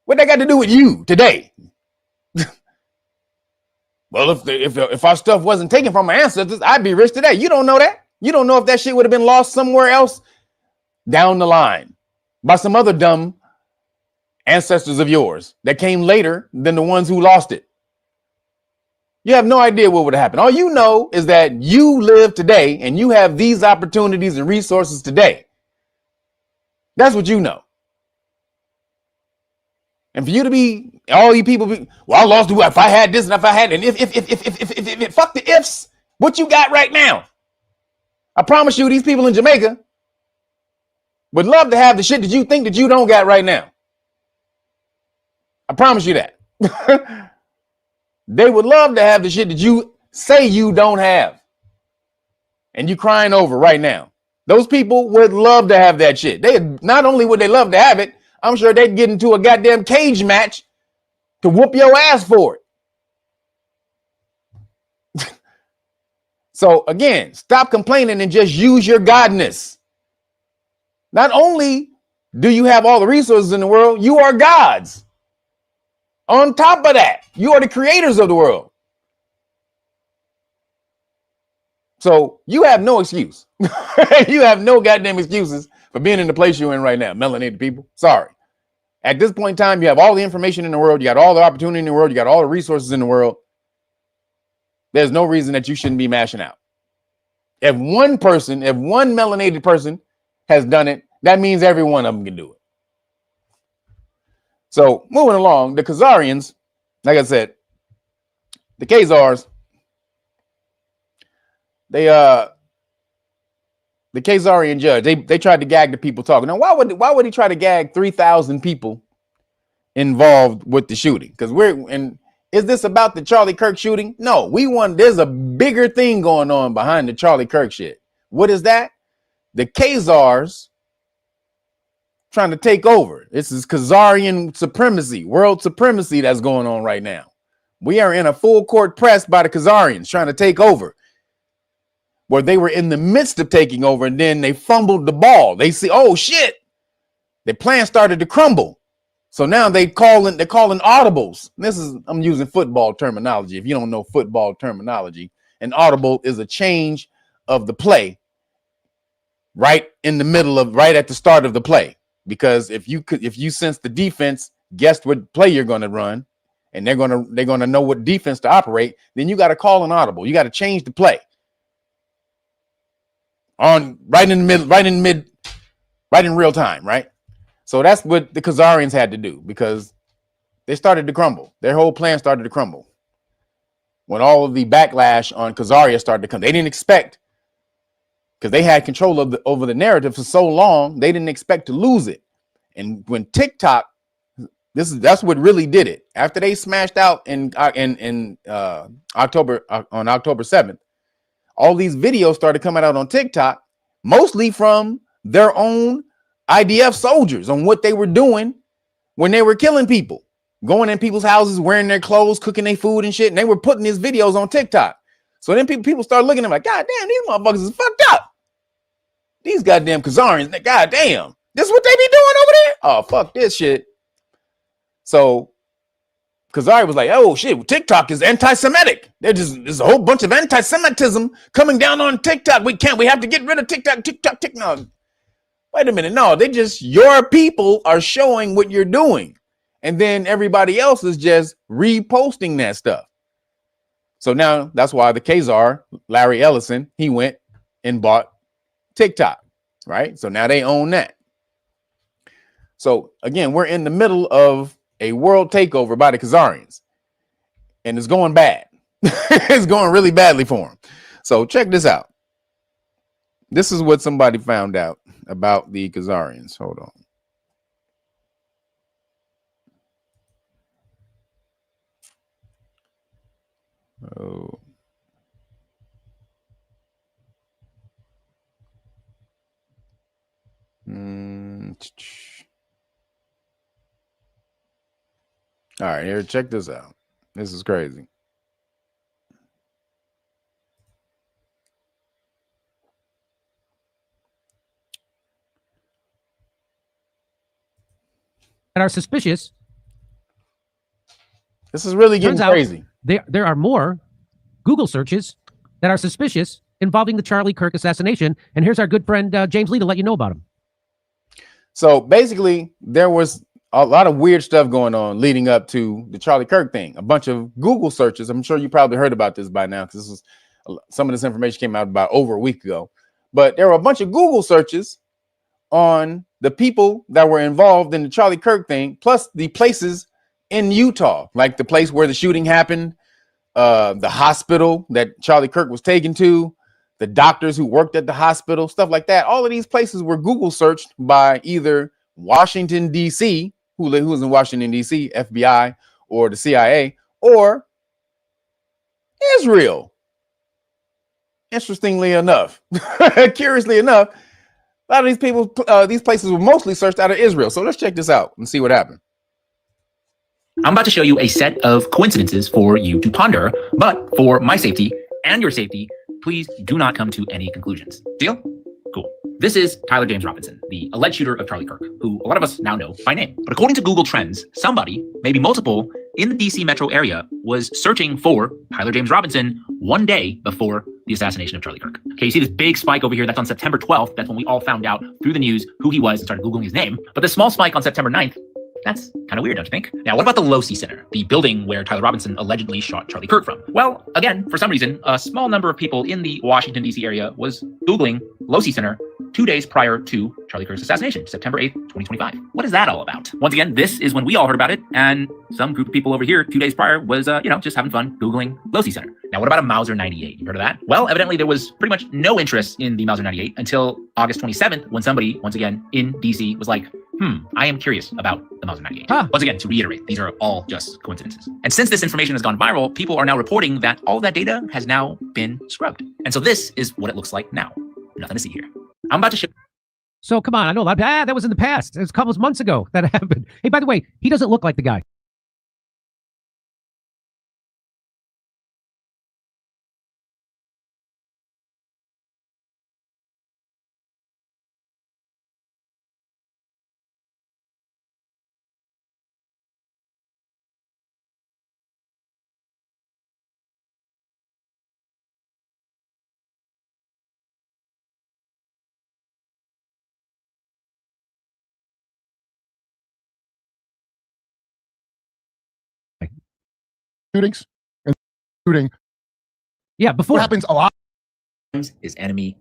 What that got to do with you today? Well, if our stuff wasn't taken from our ancestors, I'd be rich today. You don't know that. You don't know if that shit would have been lost somewhere else down the line by some other dumb ancestors of yours that came later than the ones who lost it. You have no idea what would have happened. All you know is that you live today and you have these opportunities and resources today. That's what you know. And for you to be, all you people be, well, I lost if I had this and if I had, and if fuck the ifs, what you got right now? I promise you, these people in Jamaica would love to have the shit that you think that you don't got right now. I promise you that. They would love to have the shit that you say you don't have and you crying over right now. Those people would love to have that shit. They not only would they love to have it, I'm sure they'd get into a goddamn cage match to whoop your ass for it. So again, stop complaining and just use your godness. Not only do you have all the resources in the world, you are gods. On top of that, you are the creators of the world. So you have no excuse. You have no goddamn excuses for being in the place you're in right now, melanated people. Sorry. At this point in time, you have all the information in the world. You got all the opportunity in the world. You got all the resources in the world. There's no reason that you shouldn't be mashing out. If one melanated person has done it, that means every one of them can do it. So moving along, the Khazarians, like I said, the Khazars, the Khazarian judge, they tried to gag the people talking. Now, why would he try to gag 3,000 people involved with the shooting? Because is this about the Charlie Kirk shooting? No, there's a bigger thing going on behind the Charlie Kirk shit. What is that? The Khazars trying to take over. This is Khazarian supremacy, world supremacy that's going on right now. We are in a full court press by the Khazarians trying to take over, where they were in the midst of taking over and then they fumbled the ball. They see, oh shit, the plan started to crumble. So now they're calling audibles. I'm using football terminology. If you don't know football terminology, an audible is a change of the play right at the start of the play. Because if you sense the defense guessed what play you're going to run, and they're going to know what defense to operate, then you got to call an audible. You got to change the play right in real time, right? So that's what the Khazarians had to do, because they started to crumble. Their whole plan started to crumble when all of the backlash on Khazaria started to come. They didn't expect, because they had control over the narrative for so long, they didn't expect to lose it. And when TikTok, that's what really did it. After they smashed out in October, on October 7th, all these videos started coming out on TikTok, mostly from their own IDF soldiers on what they were doing when they were killing people, going in people's houses, wearing their clothes, cooking their food and shit. And they were putting these videos on TikTok. So then people started looking at them like, God damn, these motherfuckers is fucked up. these goddamn Khazarians, goddamn, this is what they be doing over there? Oh, fuck this shit. So Khazari was like, oh shit, TikTok is anti-Semitic. There's a whole bunch of anti-Semitism coming down on TikTok. We have to get rid of TikTok. Wait a minute. No, your people are showing what you're doing. And then everybody else is just reposting that stuff. So now that's why the Khazar, Larry Ellison, he went and bought TikTok, right? So now they own that. So again, we're in the middle of a world takeover by the Khazarians, and it's going bad. It's going really badly for them. So check this out. This is what somebody found out about the Khazarians. Hold on. Oh. All right, here, check this out. This is crazy. That are suspicious. This is really getting crazy. There are more Google searches that are suspicious involving the Charlie Kirk assassination. And here's our good friend James Lee to let you know about him. So basically, there was a lot of weird stuff going on leading up to the Charlie Kirk thing. A bunch of Google searches. I'm sure you probably heard about this by now, because some of this information came out about over a week ago. But there were a bunch of Google searches on the people that were involved in the Charlie Kirk thing, plus the places in Utah, like the place where the shooting happened, the hospital that Charlie Kirk was taken to, the doctors who worked at the hospital, stuff like that. All of these places were Google searched by either Washington, D.C., who was in Washington, D.C., FBI, or the CIA, or Israel. Interestingly enough, curiously enough, a lot of these people, these places were mostly searched out of Israel. So let's check this out and see what happened. I'm about to show you a set of coincidences for you to ponder, but for my safety and your safety, please do not come to any conclusions. Deal? Cool. This is Tyler James Robinson, the alleged shooter of Charlie Kirk, who a lot of us now know by name. But according to Google Trends, somebody, maybe multiple, in the DC metro area was searching for Tyler James Robinson one day before the assassination of Charlie Kirk. Okay, you see this big spike over here. That's on September 12th. That's when we all found out through the news who he was and started Googling his name. But the small spike on September 9th, that's kind of weird, don't you think? Now, what about the Losey Center, the building where Tyler Robinson allegedly shot Charlie Kirk from? Well, again, for some reason, a small number of people in the Washington, D.C. area was Googling Losey Center 2 days prior to Charlie Kirk's assassination, September 8th, 2025. What is that all about? Once again, this is when we all heard about it, and some group of people over here 2 days prior was, just having fun Googling Losey Center. Now, what about a Mauser 98? You heard of that? Well, evidently there was pretty much no interest in the Mauser 98 until August 27th, when somebody, once again, in D.C. was like, I am curious about the Mauser 98. Once again, to reiterate, these are all just coincidences. And since this information has gone viral, people are now reporting that all of that data has now been scrubbed. And so this is what it looks like now. Nothing to see here. I'm about to show. So come on, I know that was in the past. It was a couple of months ago that happened. Hey, by the way, he doesn't look like the guy. Shootings and shooting. Yeah, before what happens a lot is enemy.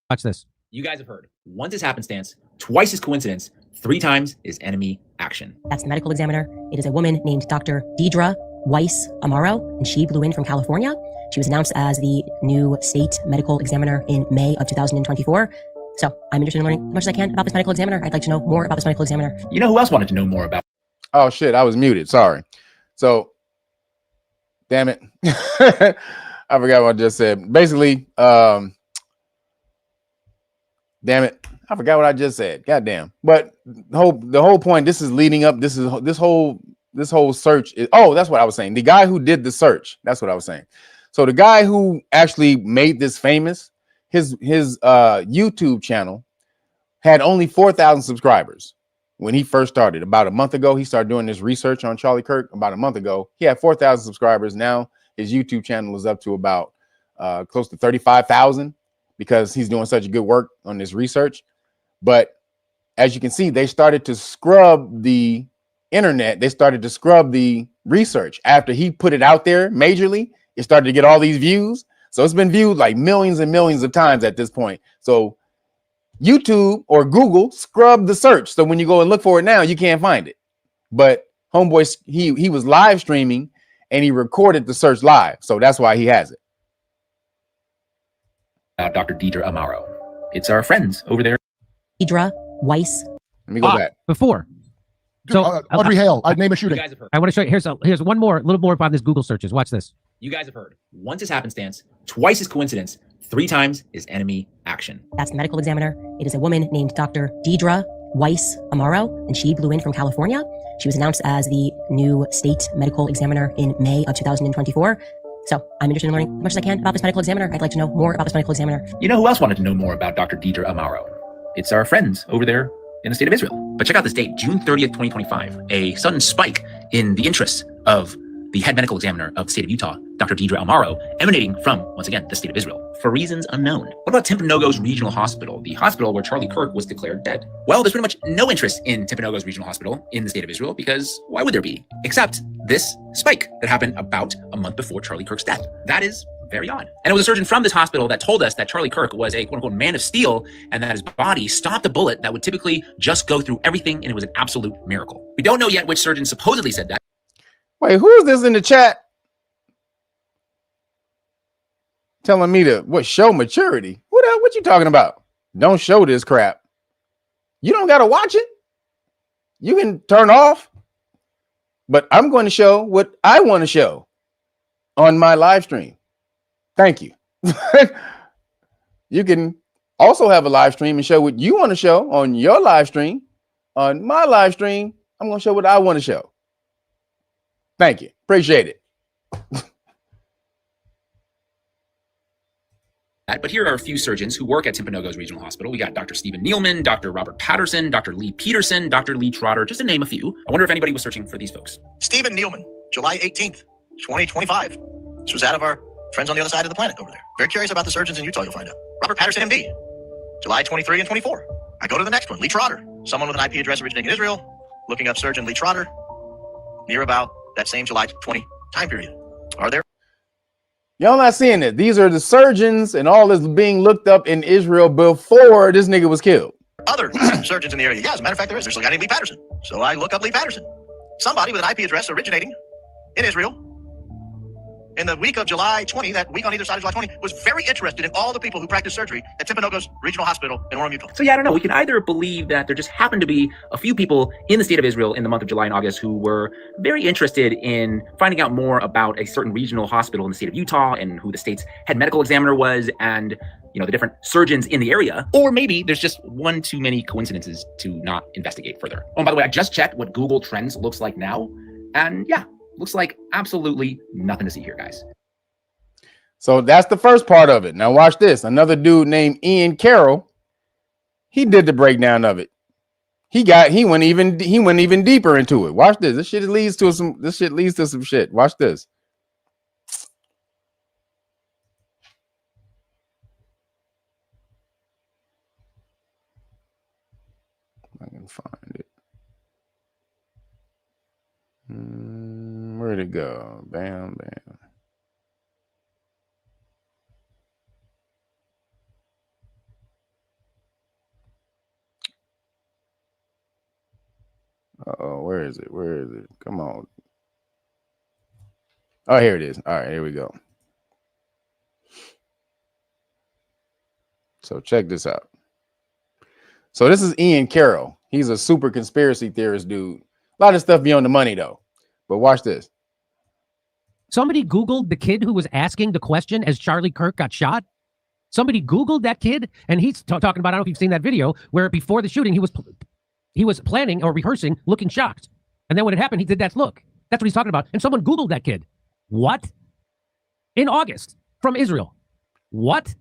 Watch this. You guys have heard. Once is happenstance, twice is coincidence, 3 times is enemy action. That's the medical examiner. It is a woman named Dr. Deidre Weiss Amaro, and she blew in from California. She was announced as the new state medical examiner in May of 2024. So I'm interested in learning as much as I can about this medical examiner. I'd like to know more about this medical examiner. You know who else wanted to know more about? Oh shit, I was muted. Sorry. So damn it. I forgot what I just said. Basically, damn it. I forgot what I just said. Goddamn. But the whole point, this is leading up. This whole search is, that's what I was saying. The guy who did the search, that's what I was saying. So the guy who actually made this famous, his YouTube channel had only 4,000 subscribers when he first started. About a month ago, he started doing this research on Charlie Kirk. About a month ago, he had 4,000 subscribers. Now his YouTube channel is up to about close to 35,000 because he's doing such good work on this research. But as you can see, they started to scrub the internet. They started to scrub the research after he put it out there majorly. It started to get all these views. So it's been viewed like millions and millions of times at this point. So YouTube or Google scrubbed the search. So when you go and look for it now, you can't find it. But homeboy, he was live streaming and he recorded the search live. So that's why he has it. Dr. Deidre Amaro. It's our friends over there. Deidre Weiss. Let me go back. Before. So Audrey Hale, I'd name a shooting. I want to show you. Here's one more, a little more about this Google searches. Watch this. You guys have heard. Once is happenstance, twice is coincidence, 3 times is enemy action. That's the medical examiner. It is a woman named Dr. Deidre Weiss Amaro, and she blew in from California. She was announced as the new state medical examiner in May of 2024. So I'm interested in learning as much as I can about this medical examiner. I'd like to know more about this medical examiner. You know who else wanted to know more about Dr. Deidre Amaro? It's our friends over there in the state of Israel. But check out this date, June 30th, 2025. A sudden spike in the interests of the head medical examiner of the state of Utah, Dr. Deidre Amaro, emanating from, once again, the state of Israel, for reasons unknown. What about Timpanogos Regional Hospital, the hospital where Charlie Kirk was declared dead? Well, there's pretty much no interest in Timpanogos Regional Hospital in the state of Israel because why would there be? Except this spike that happened about a month before Charlie Kirk's death. That is very odd. And it was a surgeon from this hospital that told us that Charlie Kirk was a quote-unquote man of steel and that his body stopped a bullet that would typically just go through everything, and it was an absolute miracle. We don't know yet which surgeon supposedly said that. Wait, who is this in the chat telling me to show maturity? What you talking about? Don't show this crap. You don't got to watch it. You can turn off. But I'm going to show what I want to show on my live stream. Thank you. You can also have a live stream and show what you want to show on your live stream. On my live stream, I'm going to show what I want to show. Thank you. Appreciate it. But here are a few surgeons who work at Timpanogos Regional Hospital. We got Dr. Stephen Nealman, Dr. Robert Patterson, Dr. Lee Peterson, Dr. Lee Trotter, just to name a few. I wonder if anybody was searching for these folks. Stephen Nealman, July 18th, 2025. This was out of our friends on the other side of the planet over there. Very curious about the surgeons in Utah, you'll find out. Robert Patterson, MD, July 23 and 24. I go to the next one, Lee Trotter, someone with an IP address originating in Israel, looking up surgeon Lee Trotter, near about that same July 20 time period. Are there? Y'all not seeing it. These are the surgeons and all this being looked up in Israel before this nigga was killed. Other surgeons in the area? Yeah, as a matter of fact, there is. There's a guy named Lee Patterson. So I look up Lee Patterson. Somebody with an IP address originating in Israel in the week of July 20, that week on either side of July 20, was very interested in all the people who practice surgery at Timpanogos Regional Hospital in Orem, Utah. So yeah, I don't know. We can either believe that there just happened to be a few people in the state of Israel in the month of July and August who were very interested in finding out more about a certain regional hospital in the state of Utah and who the state's head medical examiner was and, you know, the different surgeons in the area. Or maybe there's just one too many coincidences to not investigate further. Oh, and by the way, I just checked what Google Trends looks like now. And yeah, looks like absolutely nothing to see here, guys. So that's the first part of it. Now watch this. Another dude named Ian Carroll, he did the breakdown of it. He went even deeper into it. Watch this. This shit leads to some shit. Watch this. I can find it. Where'd it go? Bam, bam. Uh-oh, where is it? Where is it? Come on. Oh, here it is. All right, here we go. So check this out. So this is Ian Carroll. He's a super conspiracy theorist dude. A lot of stuff be on the money, though. But watch this. Somebody Googled the kid who was asking the question as Charlie Kirk got shot. Somebody Googled that kid, and he's talking about, I don't know if you've seen that video, where before the shooting, he was planning or rehearsing, looking shocked. And then when it happened, he did that look. That's what he's talking about. And someone Googled that kid. What? In August, from Israel. What?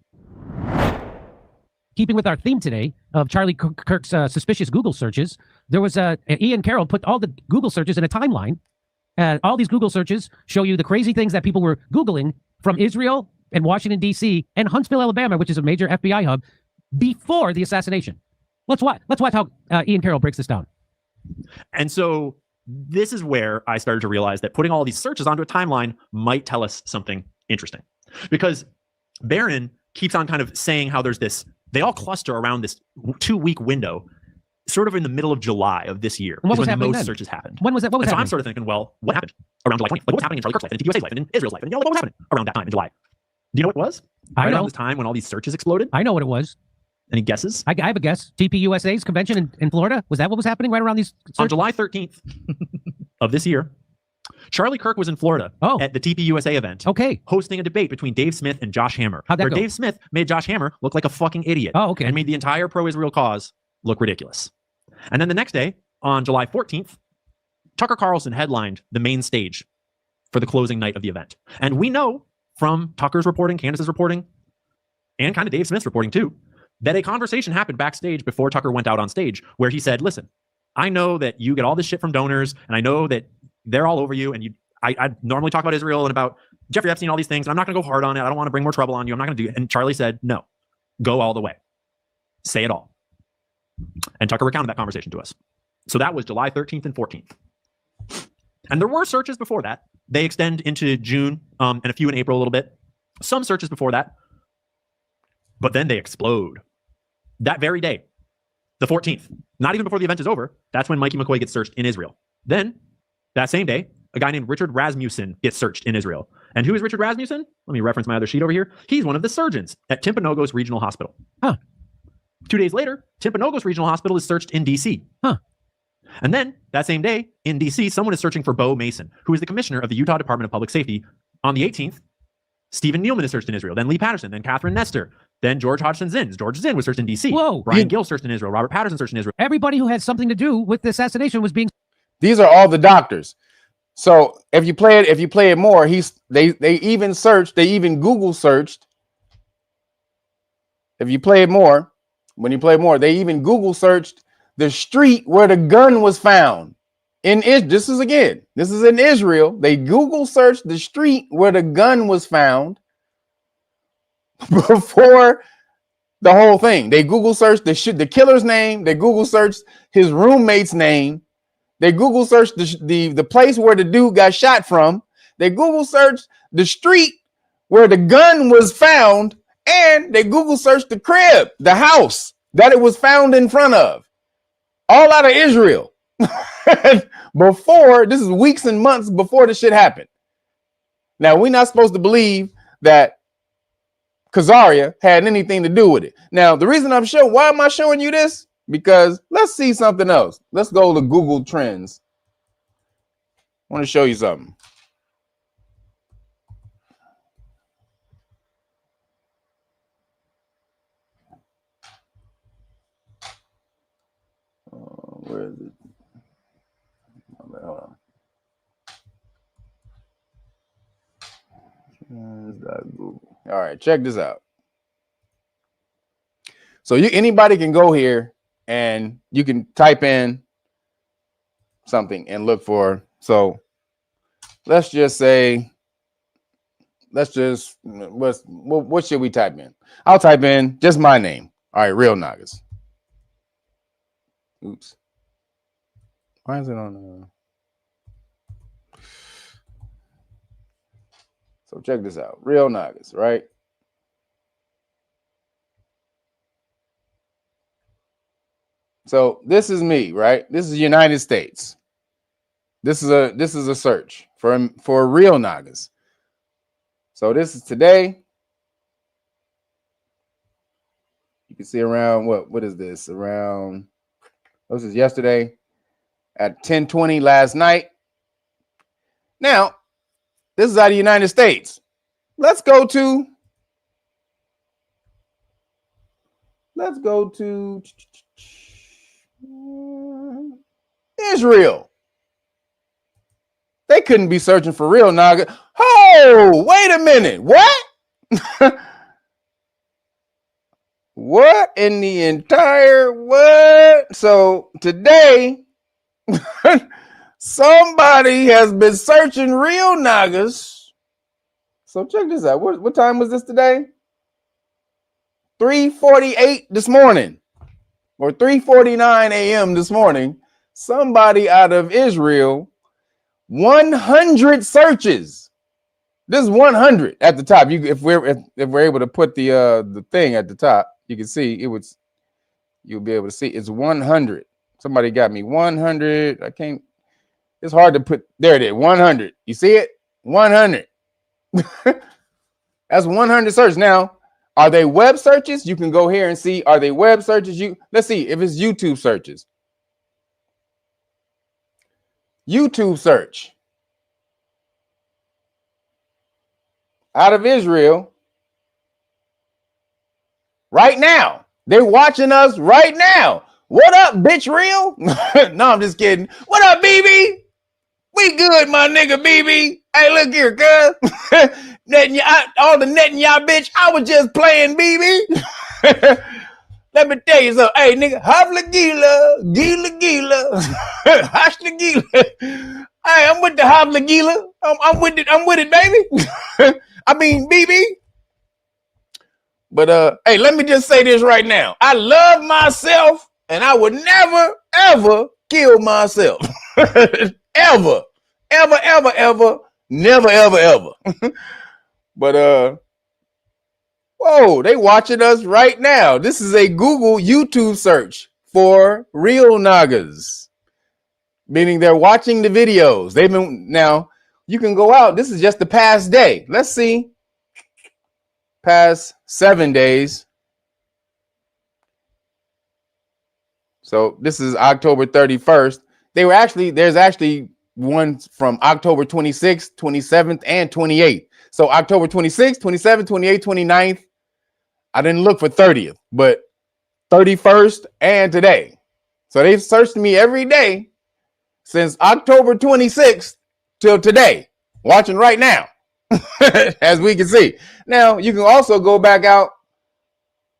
keeping with our theme today of Charlie Kirk's suspicious Google searches, there was Ian Carroll put all the Google searches in a timeline. All these Google searches show you the crazy things that people were Googling from Israel and Washington, D.C. and Huntsville, Alabama, which is a major FBI hub, before the assassination. Let's watch how Ian Carroll breaks this down. And so this is where I started to realize that putting all these searches onto a timeline might tell us something interesting. Because Barron keeps on kind of saying how there's this, they all cluster around this 2-week window, sort of in the middle of July of this year. And what was when happening most then? searches happened. When was that? What was and so happening? I'm sort of thinking, well, what happened around July 20th? Like, what was happening in Charlie Kirk's life, and in TPUSA's life, and in Israel's life, and what was happening around that time in July? Do you know what it was? I know. Around this time when all these searches exploded? I know what it was. Any guesses? I have a guess. TPUSA's convention in Florida? Was that what was happening right around these searches? On July 13th of this year, Charlie Kirk was in Florida at the TPUSA event, hosting a debate between Dave Smith and Josh Hammer, How'd that where go? Dave Smith made Josh Hammer look like a fucking idiot and made the entire pro-Israel cause look ridiculous. And then the next day, on July 14th, Tucker Carlson headlined the main stage for the closing night of the event. And we know from Tucker's reporting, Candace's reporting, and kind of Dave Smith's reporting too, that a conversation happened backstage before Tucker went out on stage where he said, listen, I know that you get all this shit from donors, and I know that they're all over you, and I normally talk about Israel and about Jeffrey Epstein, all these things, and I'm not going to go hard on it. I don't want to bring more trouble on you. I'm not going to do it. And Charlie said, no, go all the way. Say it all. And Tucker recounted that conversation to us. So that was July 13th and 14th. And there were searches before that. They extend into June and a few in April a little bit. Some searches before that. But then they explode. That very day, the 14th, not even before the event is over, that's when Mikey McCoy gets searched in Israel. Then, that same day, a guy named Richard Rasmussen gets searched in Israel. And who is Richard Rasmussen? Let me reference my other sheet over here. He's one of the surgeons at Timpanogos Regional Hospital. 2 days later, Timpanogos Regional Hospital is searched in D.C. And then, that same day, in D.C., someone is searching for Bo Mason, who is the commissioner of the Utah Department of Public Safety. On the 18th, Stephen Nealman is searched in Israel, then Lee Patterson, then Catherine Nestor, then George Hodgson Zinn. George Zinn was searched in D.C. Whoa. Brian Gill searched in Israel. Robert Patterson searched in Israel. Everybody who had something to do with the assassination was being... These are all the doctors. So if you play it more, they even searched, they even Google searched. If you play it more, when you play more, they even Google searched the street where the gun was found. This is in Israel. They Google searched the street where the gun was found before the whole thing. They Google searched the killer's name. They Google searched his roommate's name. They Google searched the place where the dude got shot from. They Google searched the street where the gun was found, and they Google searched the crib, the house that it was found in front of. All out of Israel. This is weeks and months before this shit happened. Now, we're not supposed to believe that Khazaria had anything to do with it. Now, the reason why am I showing you this? Because let's see something else. Let's go to Google Trends. I want to show you something. Where is it? Hold on. Google. All right, check this out. So anybody can go here and you can type in something and look for. So let's just say, what should we type in? I'll type in just my name. All right, Real Nagas. Oops. Why is it on? So check this out. Real Nagas, right? So this is me, right? This is United States. This is a search for Real Nagas. So this is today. You can see around what is this? Around, this is yesterday at 10:20 last night. Now, this is out of the United States. Let's go to Israel. They couldn't be searching for Real Naga. Oh, wait a minute. What? What in the entire what? So today, somebody has been searching real Nagas. So check this out. What time was this today? 3:48 this morning, or 3:49 a.m. this morning. Somebody out of Israel, 100 searches. This is 100 at the top. If we're able to put the thing at the top, you can see it was. You'll be able to see it's 100. Somebody got me 100. I can't. It's hard to put. There it is. 100. You see it? 100. That's 100 searches. Now, are they web searches? You can go here and see. Are they web searches? Let's see if it's YouTube searches. YouTube search. Out of Israel. Right now. They're watching us right now. What up, bitch real? No, I'm just kidding. What up, BB? We good, my nigga, BB. Hey, look here, cuz. All the netting y'all, bitch. I was just playing, BB. Let me tell you something. Hey, nigga, Havla Gila, Gila Gila, Hashla Gila. Hey, I'm with the Havla Gila. I'm with it, baby. I mean, BB. But hey, let me just say this right now. I love myself, and I would never, ever kill myself. Ever. Ever, ever, ever. Never, ever, ever. But whoa, they watching us right now. This is a Google YouTube search for real Nagas. Meaning they're watching the videos. They've been now, you can go out. This is just the past day. Let's see. Past 7 days. So this is October 31st. There's actually one from October 26th, 27th, and 28th. So October 26th, 27th, 28th, 29th. I didn't look for 30th, but 31st and today. So they've searched me every day since October 26th till today. Watching right now. As we can see. Now, you can also go back out.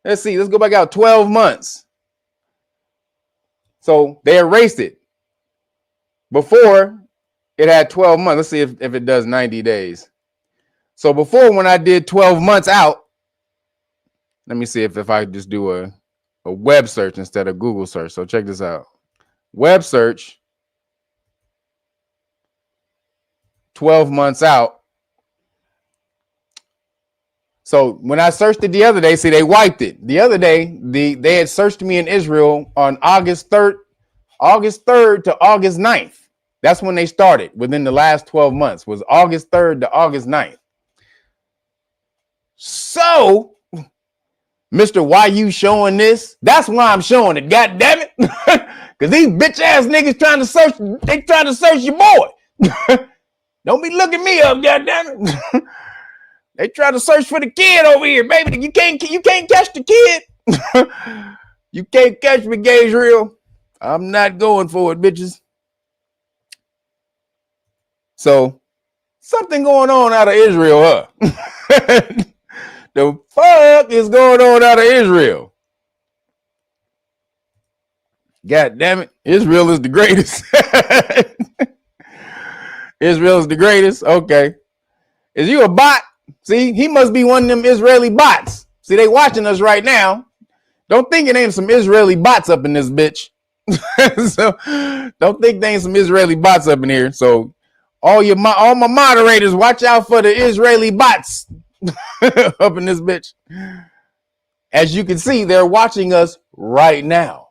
Let's see. Let's go back out 12 months. So they erased it. Before, it had 12 months. Let's see if it does 90 days. So before, when I did 12 months out, let me see if I just do a web search instead of Google search. So check this out. Web search. 12 months out. So when I searched it the other day, see, they wiped it. The other day, they had searched me in Israel on August 3rd to August 9th. That's when they started within the last 12 months, was August 3rd to August 9th. So, Mr. Why you showing this? That's why I'm showing it, God damn it. Because these bitch ass niggas trying to search your boy. Don't be looking me up, God damn it. They try to search for the kid over here, baby. You can't catch the kid. You can't catch me, Gabriel. I'm not going for it, bitches. So, something going on out of Israel, huh? The fuck is going on out of Israel? God damn it. Israel is the greatest. Israel is the greatest. Okay. Is you a bot? See, he must be one of them Israeli bots. See, they watching us right now. Don't think it ain't some Israeli bots up in this bitch. So don't think there ain't some Israeli bots up in here. So all my moderators, watch out for the Israeli bots up in this bitch. As you can see, they're watching us right now.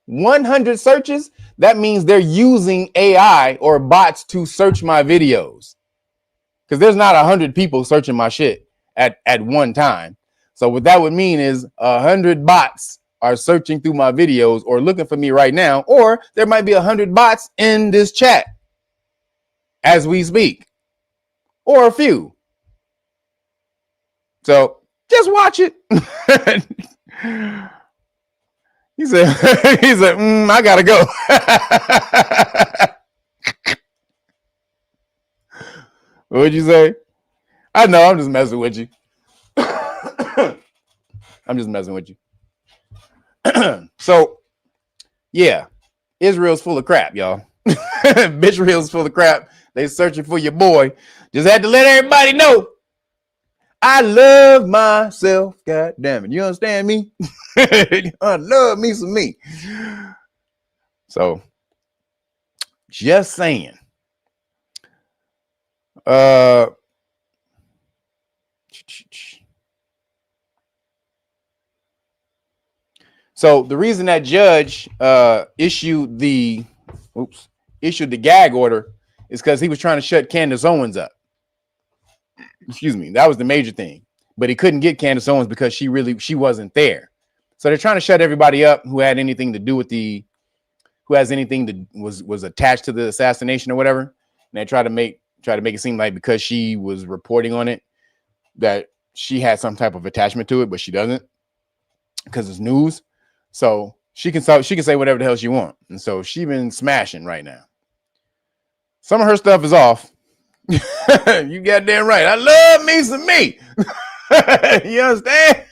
100 searches. That means they're using AI or bots to search my videos. Because there's not 100 people searching my shit at one time. So what that would mean is 100 bots are searching through my videos or looking for me right now. Or there might be 100 bots in this chat as we speak. Or a few. So just watch it. He said, I gotta go. What'd you say? I know, I'm just messing with you. I'm just messing with you. So, yeah, Israel's full of crap, y'all. Israel's full of crap. They searching for your boy. Just had to let everybody know. I love myself. God damn it. You understand me? I love me some me. So, just saying. So the reason that judge issued the gag order is because he was trying to shut Candace Owens up. Excuse me. That was the major thing. But he couldn't get Candace Owens because she wasn't there. So they're trying to shut everybody up who had anything to do with was attached to the assassination or whatever. And they try to make it seem like because she was reporting on it that she had some type of attachment to it, but she doesn't because it's news. So she can say whatever the hell she wants. And so she been smashing right now. Some of her stuff is off. You goddamn right. I love me some me. You understand?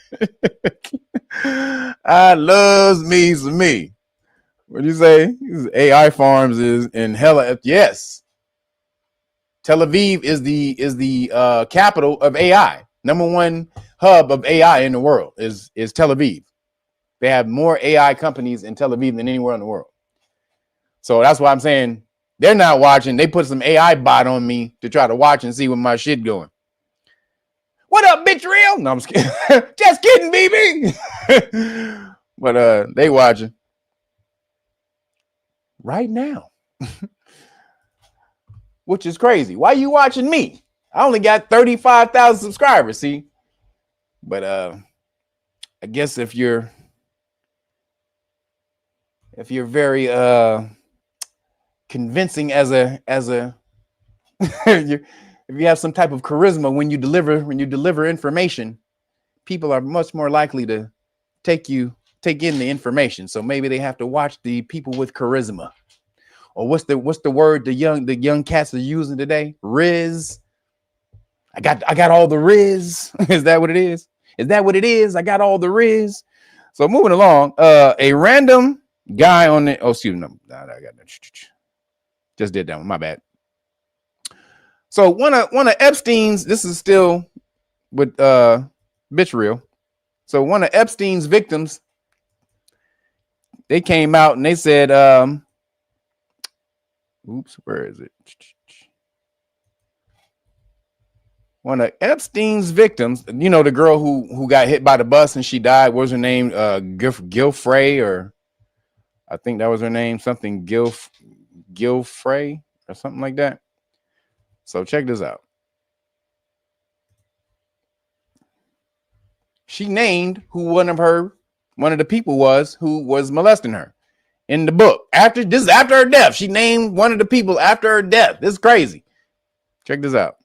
I loves me some me. What do you say? AI farms is in hella. Yes. Tel Aviv is the capital of AI. Number one hub of AI in the world is Tel Aviv. They have more AI companies in Tel Aviv than anywhere in the world. So that's why I'm saying they're not watching. They put some AI bot on me to try to watch and see what my shit going. What up, bitch real? No, I'm just kidding. Just kidding, BB. But they watching right now. Which is crazy. Why you watching me? I only got 35,000 subscribers, see? But I guess if you're very convincing as a if you have some type of charisma when you deliver information, people are much more likely to take in the information. So maybe they have to watch the people with charisma. Or what's the word the young cats are using today? Riz. I got all the riz. Is that what it is? Is that what it is? I got all the riz. So moving along, a random guy on the excuse me, no, I got that. Just did that one. My bad. So one of Epstein's, this is still with bitch real. So one of Epstein's victims, they came out and they said, oops, where is it? One of Epstein's victims, you know, the girl who got hit by the bus and she died. What was her name? Gilfrey, or I think that was her name, something Gilfrey or something like that. So check this out. She named who one of the people was who was molesting her in the book. After her death, she named one of the people after her death. This is crazy. Check this out.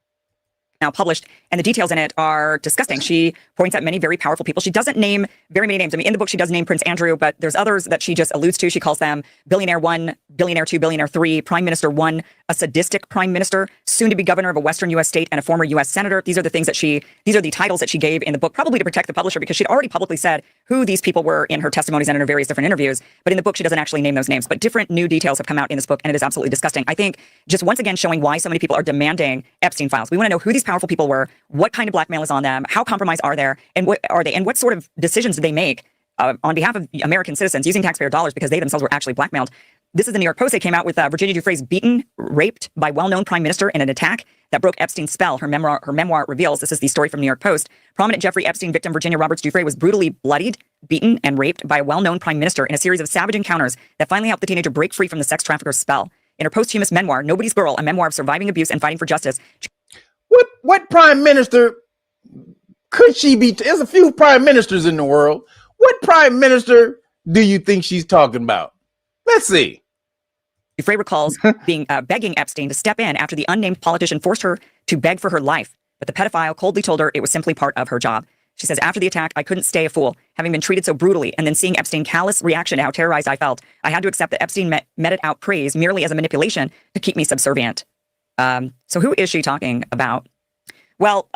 Now published, and the details in it are disgusting. She points at many very powerful people. She doesn't name very many names. I mean, in the book, she does name Prince Andrew, but there's others that she just alludes to. She calls them billionaire 1, billionaire 2, billionaire 3, prime minister 1, a sadistic prime minister, soon to be governor of a Western U.S. state, and a former U.S. senator. These are the titles that she gave in the book, probably to protect the publisher, because she'd already publicly said who these people were in her testimonies and in her various different interviews. But in the book, she doesn't actually name those names. But different new details have come out in this book, and it is absolutely disgusting. I think just once again showing why so many people are demanding Epstein files. We want to know who these powerful people were, what kind of blackmail is on them, how compromised are they, and what are they, and what sort of decisions did they make on behalf of American citizens using taxpayer dollars, because they themselves were actually blackmailed. This is the New York Post. They came out with Virginia Giuffre's beaten, raped by well-known prime minister in an attack that broke Epstein's spell. Her memoir reveals, this is the story from New York Post, prominent Jeffrey Epstein victim Virginia Roberts Giuffre was brutally bloodied, beaten, and raped by a well-known prime minister in a series of savage encounters that finally helped the teenager break free from the sex trafficker's spell. In her posthumous memoir, Nobody's Girl, a memoir of surviving abuse and fighting for justice. What prime minister could she be? There's a few prime ministers in the world. What prime minister do you think she's talking about? Let's see. Giuffre recalls begging Epstein to step in after the unnamed politician forced her to beg for her life, but the pedophile coldly told her it was simply part of her job. She says, after the attack, I couldn't stay a fool, having been treated so brutally, and then seeing Epstein's callous reaction to how terrorized I felt. I had to accept that Epstein meted out praise merely as a manipulation to keep me subservient. So who is she talking about? Well,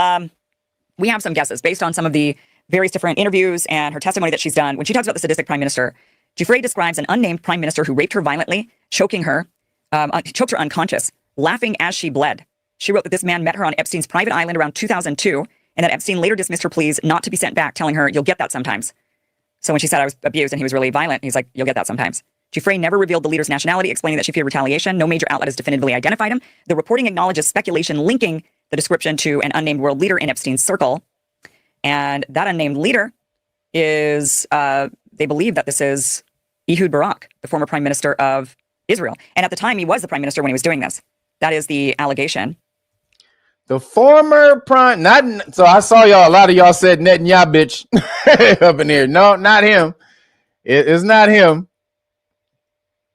we have some guesses based on some of the various different interviews and her testimony that she's done, when she talks about the sadistic prime minister, Giuffre describes an unnamed prime minister who raped her violently, choked her unconscious, laughing as she bled. She wrote that this man met her on Epstein's private island around 2002, and that Epstein later dismissed her pleas not to be sent back, telling her, "You'll get that sometimes." So when she said I was abused and he was really violent, he's like, "You'll get that sometimes." Giuffre never revealed the leader's nationality, explaining that she feared retaliation. No major outlet has definitively identified him. The reporting acknowledges speculation linking the description to an unnamed world leader in Epstein's circle. And that unnamed leader is, they believe that this is Ehud Barak, the former prime minister of Israel. And at the time, he was the prime minister when he was doing this. That is the allegation. The former prime, not so I saw y'all. A lot of y'all said Netanyahu bitch up in here. No, not him. It's not him.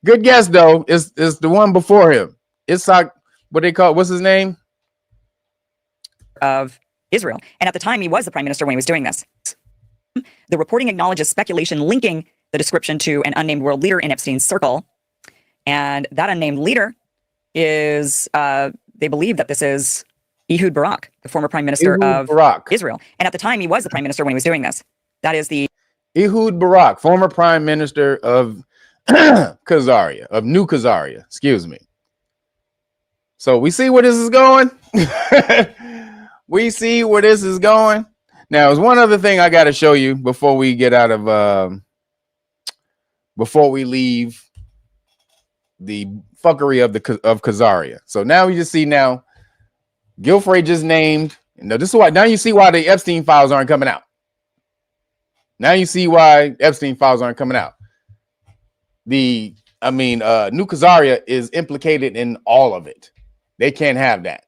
Good guess though. It's the one before him. It's like what they call. What's his name? Of Israel. And at the time, he was the prime minister when he was doing this. The reporting acknowledges speculation linking the description to an unnamed world leader in Epstein's circle. And that unnamed leader is, they believe that this is Ehud Barak, the former prime minister of Israel. And at the time, he was the prime minister when he was doing this. That is the Ehud Barak, former prime minister of Khazaria, of New Khazaria, excuse me. So we see where this is going. We see where this is going. Now, there's one other thing I got to show you before we get out of, before we leave the fuckery of Khazaria. So now we just see now, Giuffre just named. Now this is why. Now you see why the Epstein files aren't coming out. Now you see why Epstein files aren't coming out. New Khazaria is implicated in all of it. They can't have that.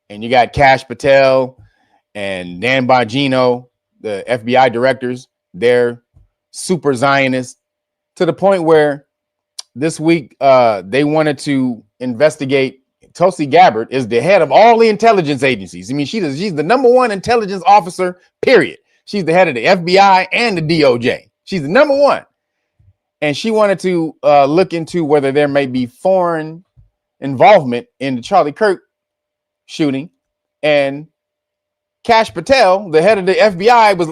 And you got Kash Patel and Dan Bongino, the FBI directors. They're super Zionists to the point where this week they wanted to investigate. Tulsi Gabbard is the head of all the intelligence agencies. I mean, she's the number one intelligence officer, period. She's the head of the FBI and the DOJ. She's the number one. And she wanted to look into whether there may be foreign involvement in the Charlie Kirk shooting. And Kash Patel, the head of the FBI, was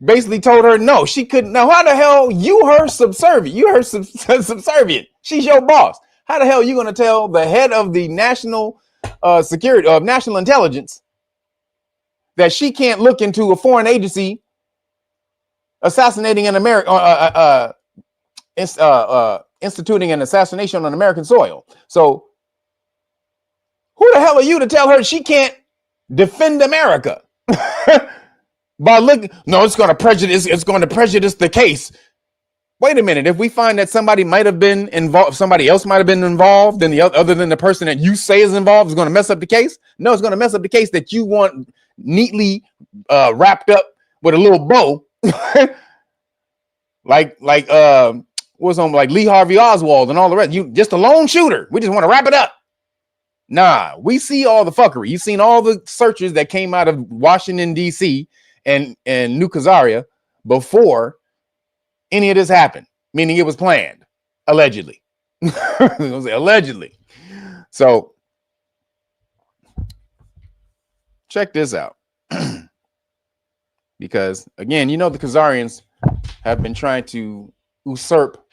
basically told her no, she couldn't. Now, how the hell you her subservient? You her subservient. She's your boss. How the hell are you going to tell the head of the national security of national intelligence that she can't look into a foreign agency assassinating an American, instituting an assassination on American soil? So who the hell are you to tell her she can't defend America? By looking, no, it's going to prejudice the case. Wait a minute. If we find that somebody might have been involved, somebody else might have been involved, then other than the person that you say is involved is going to mess up the case. No, it's going to mess up the case that you want neatly wrapped up with a little bow, like what's on like Lee Harvey Oswald and all the rest. You just a lone shooter. We just want to wrap it up. Nah, we see all the fuckery. You've seen all the searches that came out of Washington D.C. and New Khazaria before any of this happened, meaning it was planned, allegedly. Allegedly. So check this out. Because again, the Khazarians have been trying to usurp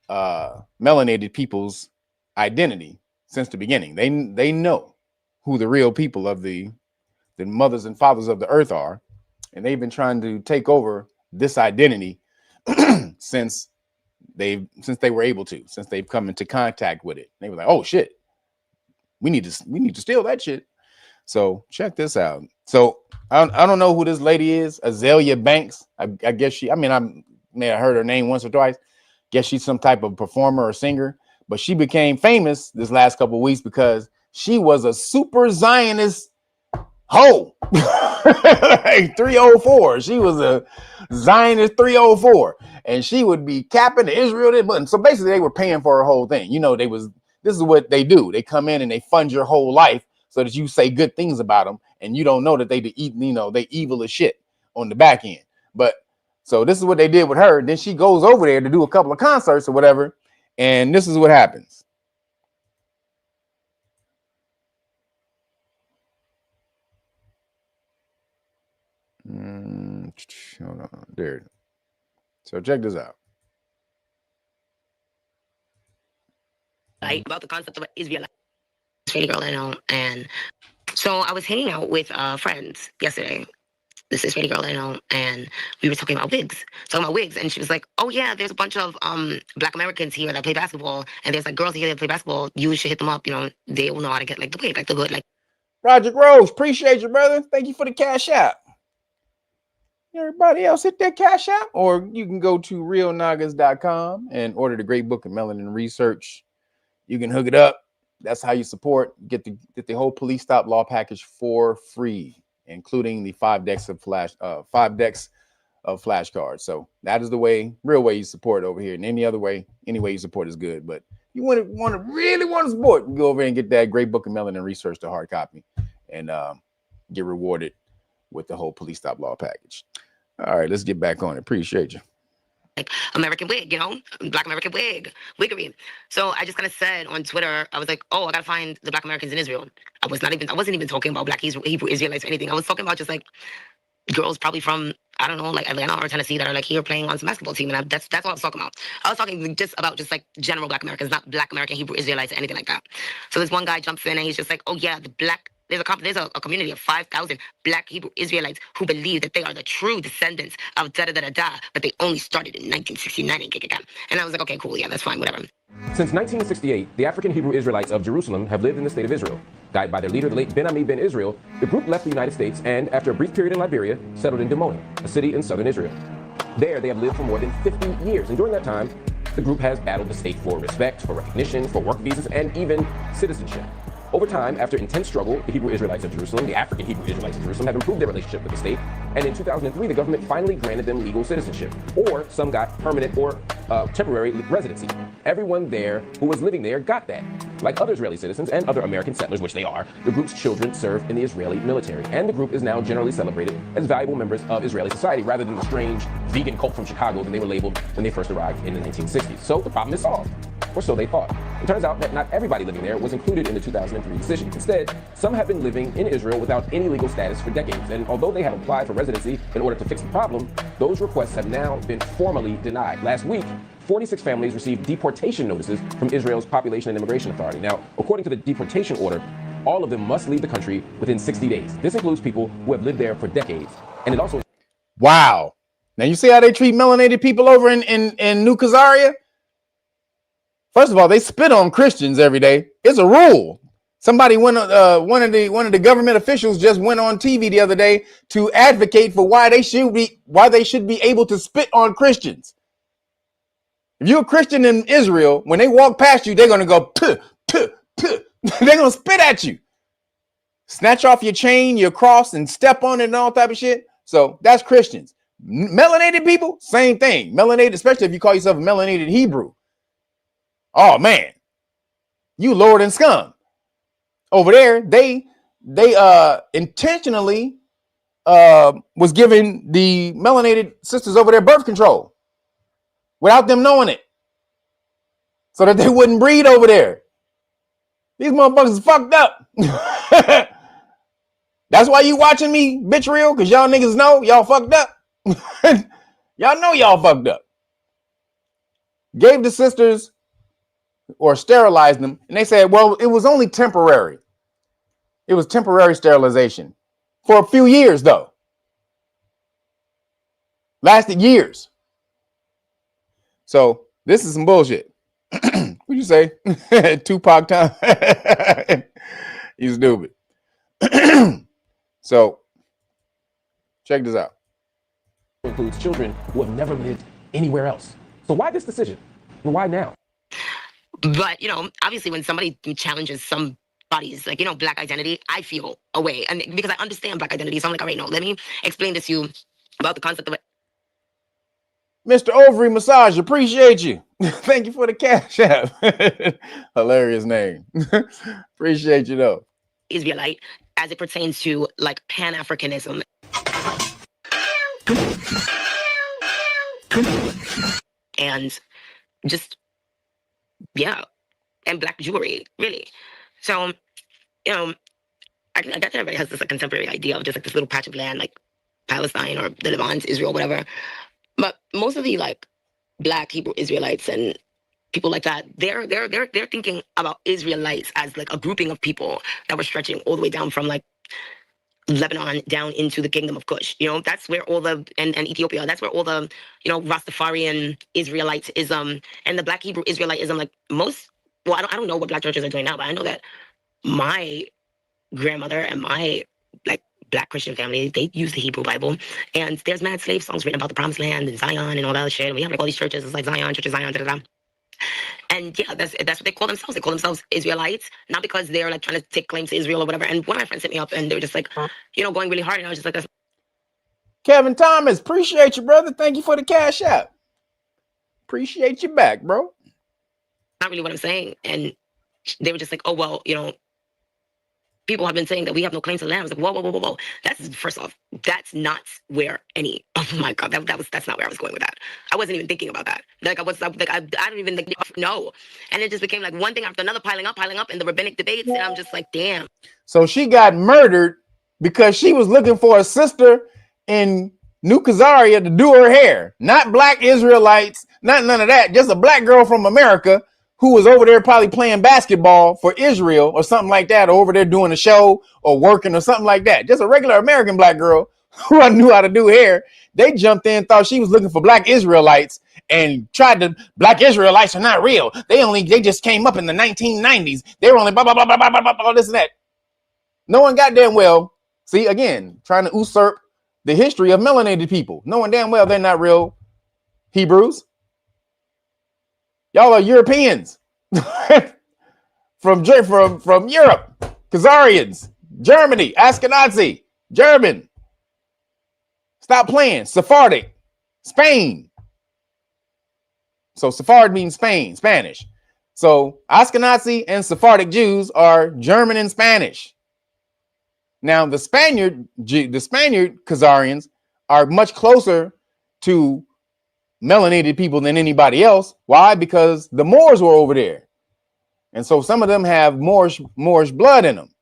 melanated people's identity since the beginning. They know who the real people of the mothers and fathers of the earth are, and they've been trying to take over this identity since they were able to, since they've come into contact with it. They were like, oh shit, we need to steal that shit. So check this out. So I don't know who this lady is, Azalea Banks. I guess I may have heard her name once or twice. Guess she's some type of performer or singer, but she became famous this last couple of weeks because she was a super Zionist hoe. Like 304. She was a Zionist 304, and she would be capping the Israel button. So basically, they were paying for her whole thing. This is what they do. They come in and they fund your whole life so that you say good things about them, and you don't know that they evil as shit on the back end. But so this is what they did with her. Then she goes over there to do a couple of concerts or whatever, and this is what happens. Hold on. There. So check this out. About the concept of an Israelite. Straight girl I know, and so I was hanging out with friends yesterday. This is straight girl I know, and we were talking about wigs. And she was like, "Oh yeah, there's a bunch of Black Americans here that play basketball, and there's like girls here that play basketball. You should hit them up. You know, they will know how to get like the wig, like the good, like." Roger Rose, appreciate you, brother. Thank you for the cash app. Everybody else hit that cash app, or you can go to realnagas.com and order the great book of Melanin Research. You can hook it up. That's how you support. Get the whole police stop law package for free, including the 5 decks of flashcards. So that is the real way you support over here. And any way you support is good. But you really want to support, go over and get that great book of Melanin Research, the hard copy, and get rewarded with the whole police stop law package. All right, let's get back on it. Appreciate you. Like American wig, you know, Black American wiggery. So I just kind of said on Twitter, I was like, oh, I gotta find the Black Americans in Israel. I wasn't even talking about Black Hebrew Israelites or anything. I was talking about just like girls probably from, I don't know, like Atlanta or Tennessee that are like here playing on some basketball team. And that's what I was talking about. I was talking just about like general Black Americans, not Black American Hebrew Israelites or anything like that. So this one guy jumps in and he's just like, oh yeah, there's a community of 5,000 Black Hebrew Israelites who believe that they are the true descendants of da-da-da-da-da, but they only started in 1969. And I was like, okay, cool, yeah, that's fine, whatever. Since 1968, the African Hebrew Israelites of Jerusalem have lived in the state of Israel. Guided by their leader, the late Ben-Ami Ben Israel, the group left the United States and, after a brief period in Liberia, settled in Dimona, a city in southern Israel. There, they have lived for more than 50 years, and during that time, the group has battled the state for respect, for recognition, for work visas, and even citizenship. Over time, after intense struggle, the Hebrew Israelites of Jerusalem, the African Hebrew Israelites of Jerusalem, have improved their relationship with the state, and in 2003, the government finally granted them legal citizenship, or some got permanent or temporary residency. Everyone there who was living there got that. Like other Israeli citizens and other American settlers, which they are, the group's children serve in the Israeli military, and the group is now generally celebrated as valuable members of Israeli society, rather than the strange vegan cult from Chicago that they were labeled when they first arrived in the 1960s. So the problem is solved, or so they thought. It turns out that not everybody living there was included in the 2003 decision. Instead, some have been living in Israel without any legal status for decades, and although they have applied for residency in order to fix the problem, those requests have now been formally denied. Last week, 46 families received deportation notices from Israel's Population and Immigration Authority. Now, according to the deportation order, all of them must leave the country within 60 days. This includes people who have lived there for decades, and it also... Wow. Now, you see how they treat melanated people over in New Khazaria? First of all, they spit on Christians every day. It's a rule. Somebody one of the government officials just went on TV the other day to advocate for why they should be able to spit on Christians. If you're a Christian in Israel, when they walk past you, they're gonna go puh, puh, puh. They're gonna spit at you, snatch off your chain, your cross, and step on it and all type of shit. So that's Christians. Melanated people, same thing. Melanated, especially if you call yourself a melanated Hebrew. Oh man, you lower than scum. Over there, they intentionally was giving the melanated sisters over there birth control without them knowing it, so that they wouldn't breed over there. These motherfuckers is fucked up. That's why you watching me, bitch real, because y'all niggas know y'all fucked up. Y'all know y'all fucked up. Gave the sisters or sterilized them, and they said, well, it was only temporary. It was temporary sterilization for a few years, though. Lasted years. So this is some bullshit. What'd you say? Tupac time. You stupid. So check this out. Includes children who have never lived anywhere else. So why this decision? And why now? But, you know, obviously when somebody challenges somebody's, like, you know, Black identity, I feel a way. And because I understand Black identity, so I'm like, all right, no, let me explain this to you about the concept of it. Mr. Ovary Massage, appreciate you. Thank you for the cash app. Hilarious name. Appreciate you, though. Israelite, as it pertains to, like, Pan-Africanism. And just, yeah, and Black jewelry, really. So, you know, I guess everybody has this like, contemporary idea of just like this little patch of land, like Palestine or the Levant, Israel, whatever. But most of the like Black Hebrew Israelites and people like that, they're thinking about Israelites as like a grouping of people that were stretching all the way down from like Lebanon down into the kingdom of Kush. You know, that's where all the and Ethiopia, that's where all the, you know, Rastafarian Israelitism and the Black Hebrew Israelitism, like most, well, I don't know what Black churches are doing now, but I know that my grandmother and my like Black Christian family, they use the Hebrew Bible, and there's mad slave songs written about the Promised Land and Zion and all that other shit. And we have like all these churches, it's like Zion, Church of Zion, da da da. And yeah, that's what they call themselves. They call themselves Israelites, not because they're like trying to take claim to Israel or whatever. And one of my friends hit me up, and they were just like, you know, going really hard, and I was just like, that's Kevin Thomas, appreciate you, brother. Thank you for the cash app. Appreciate you back, bro. not really what I'm saying. And they were just like, oh well, you know, people have been saying that we have no claim to the land. I was like, whoa, whoa, whoa, whoa, whoa. That's, first off, that's not where any, oh my God, that's not where I was going with that. I wasn't even thinking about that. Like, I don't even think, no. And it just became like one thing after another piling up in the rabbinic debates. And I'm just like, damn. So she got murdered because she was looking for a sister in New Khazaria to do her hair. Not black Israelites, not none of that. Just a black girl from America who was over there probably playing basketball for Israel or something like that, or over there doing a show or working or something like that. Just a regular American black girl who knew how to do hair. They jumped in, thought she was looking for black Israelites and tried to, black Israelites are not real. They just came up in the 1990s. They were only blah, blah, blah, blah, blah, blah, blah, this and that. Knowing goddamn well, see, again, trying to usurp the history of melanated people. Knowing damn well they're not real Hebrews. Y'all are Europeans from Europe, Khazarians, Germany, Ashkenazi, German. Stop playing. Sephardic, Spain. So Sephard means Spain, Spanish. So Ashkenazi and Sephardic Jews are German and Spanish. Now the Spaniard Khazarians are much closer to melanated people than anybody else. Why? Because the Moors were over there. And so some of them have Moorish blood in them.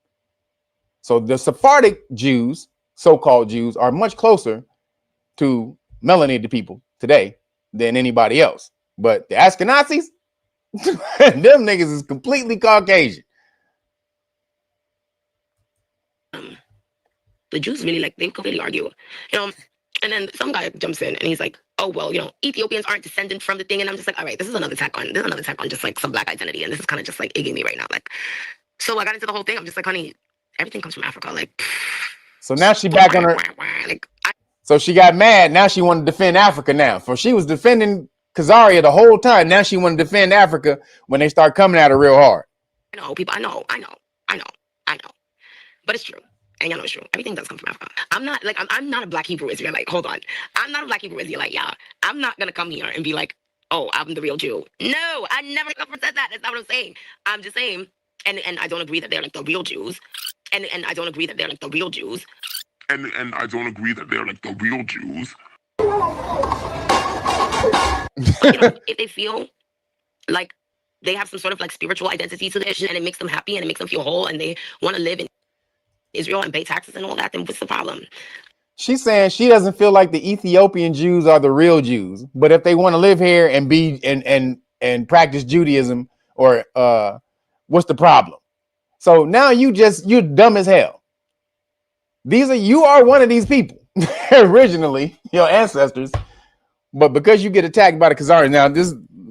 So the Sephardic Jews, so-called Jews, are much closer to melanated people today than anybody else. But the Ashkenazis, them niggas is completely Caucasian. The Jews really, like, they completely argue, you know. And then some guy jumps in and he's like, oh, well, you know, Ethiopians aren't descendant from the thing. And I'm just like, all right, this is another attack on just like some black identity. And this is kind of just like egging me right now. Like, so I got into the whole thing. I'm just like, honey, everything comes from Africa. Like, so now she back on her. Like, so she got mad. Now she wanted to defend Africa now. For she was defending Khazaria the whole time. Now she wanted to defend Africa when they start coming at her real hard. I know, people, I know. But it's true. And y'all know it's true. Everything does come from Africa. I'm not a black Hebrew Israelite. Hold on. I'm not a black Hebrew Israelite, y'all. I'm not going to come here and be like, oh, I'm the real Jew. No, I never said that. That's not what I'm saying. I'm just saying, and I don't agree that they're like the real Jews. And I don't agree that they're like the real Jews. And I don't agree that they're like the real Jews. But, you know, if they feel like they have some sort of like spiritual identity to this and it makes them happy and it makes them feel whole and they want to live in Israel and pay taxes and all that, then what's the problem? She's saying she doesn't feel like the Ethiopian Jews are the real Jews, but if they want to live here and be and practice Judaism, or what's the problem? So now you're dumb as hell. You are one of these people originally, your ancestors, but because you get attacked by the Khazarians. Now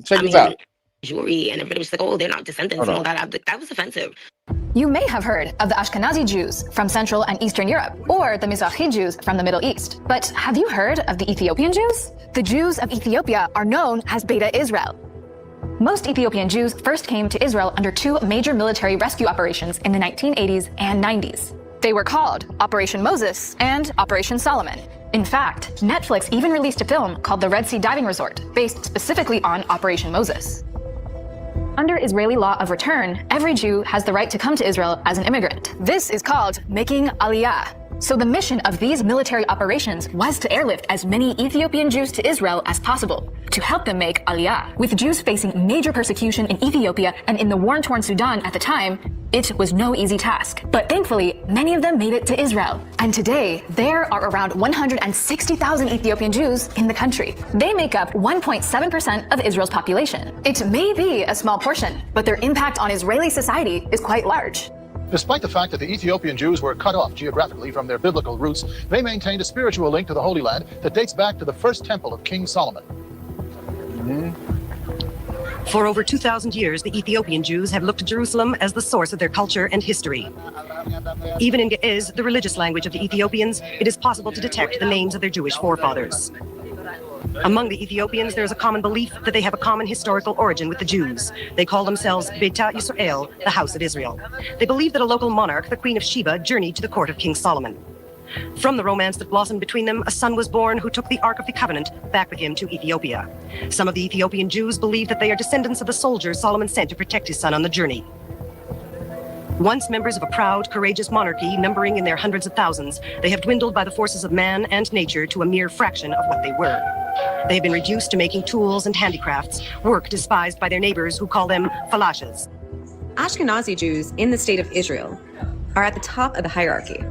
check this out. Jewelry and everybody was like, oh, they're not descendants and all that. That was offensive. You may have heard of the Ashkenazi Jews from Central and Eastern Europe, or the Mizrahi Jews from the Middle East. But have you heard of the Ethiopian Jews? The Jews of Ethiopia are known as Beta Israel. Most Ethiopian Jews first came to Israel under two major military rescue operations in the 1980s and 90s. They were called Operation Moses and Operation Solomon. In fact, Netflix even released a film called The Red Sea Diving Resort, based specifically on Operation Moses. Under Israeli law of return, every Jew has the right to come to Israel as an immigrant. This is called making aliyah. So the mission of these military operations was to airlift as many Ethiopian Jews to Israel as possible, to help them make Aliyah. With Jews facing major persecution in Ethiopia and in the war-torn Sudan at the time, it was no easy task. But thankfully, many of them made it to Israel. And today, there are around 160,000 Ethiopian Jews in the country. They make up 1.7% of Israel's population. It may be a small portion, but their impact on Israeli society is quite large. Despite the fact that the Ethiopian Jews were cut off geographically from their biblical roots, they maintained a spiritual link to the Holy Land that dates back to the first temple of King Solomon. For over 2,000 years, the Ethiopian Jews have looked to Jerusalem as the source of their culture and history. Even in Ge'ez, the religious language of the Ethiopians, it is possible to detect the names of their Jewish forefathers. Among the Ethiopians, there is a common belief that they have a common historical origin with the Jews. They call themselves Beta Yisrael, the House of Israel. They believe that a local monarch, the Queen of Sheba, journeyed to the court of King Solomon. From the romance that blossomed between them, a son was born who took the Ark of the Covenant back with him to Ethiopia. Some of the Ethiopian Jews believe that they are descendants of the soldiers Solomon sent to protect his son on the journey. Once members of a proud, courageous monarchy numbering in their hundreds of thousands, they have dwindled by the forces of man and nature to a mere fraction of what they were. They have been reduced to making tools and handicrafts, work despised by their neighbors who call them falashas. Ashkenazi Jews in the state of Israel are at the top of the hierarchy.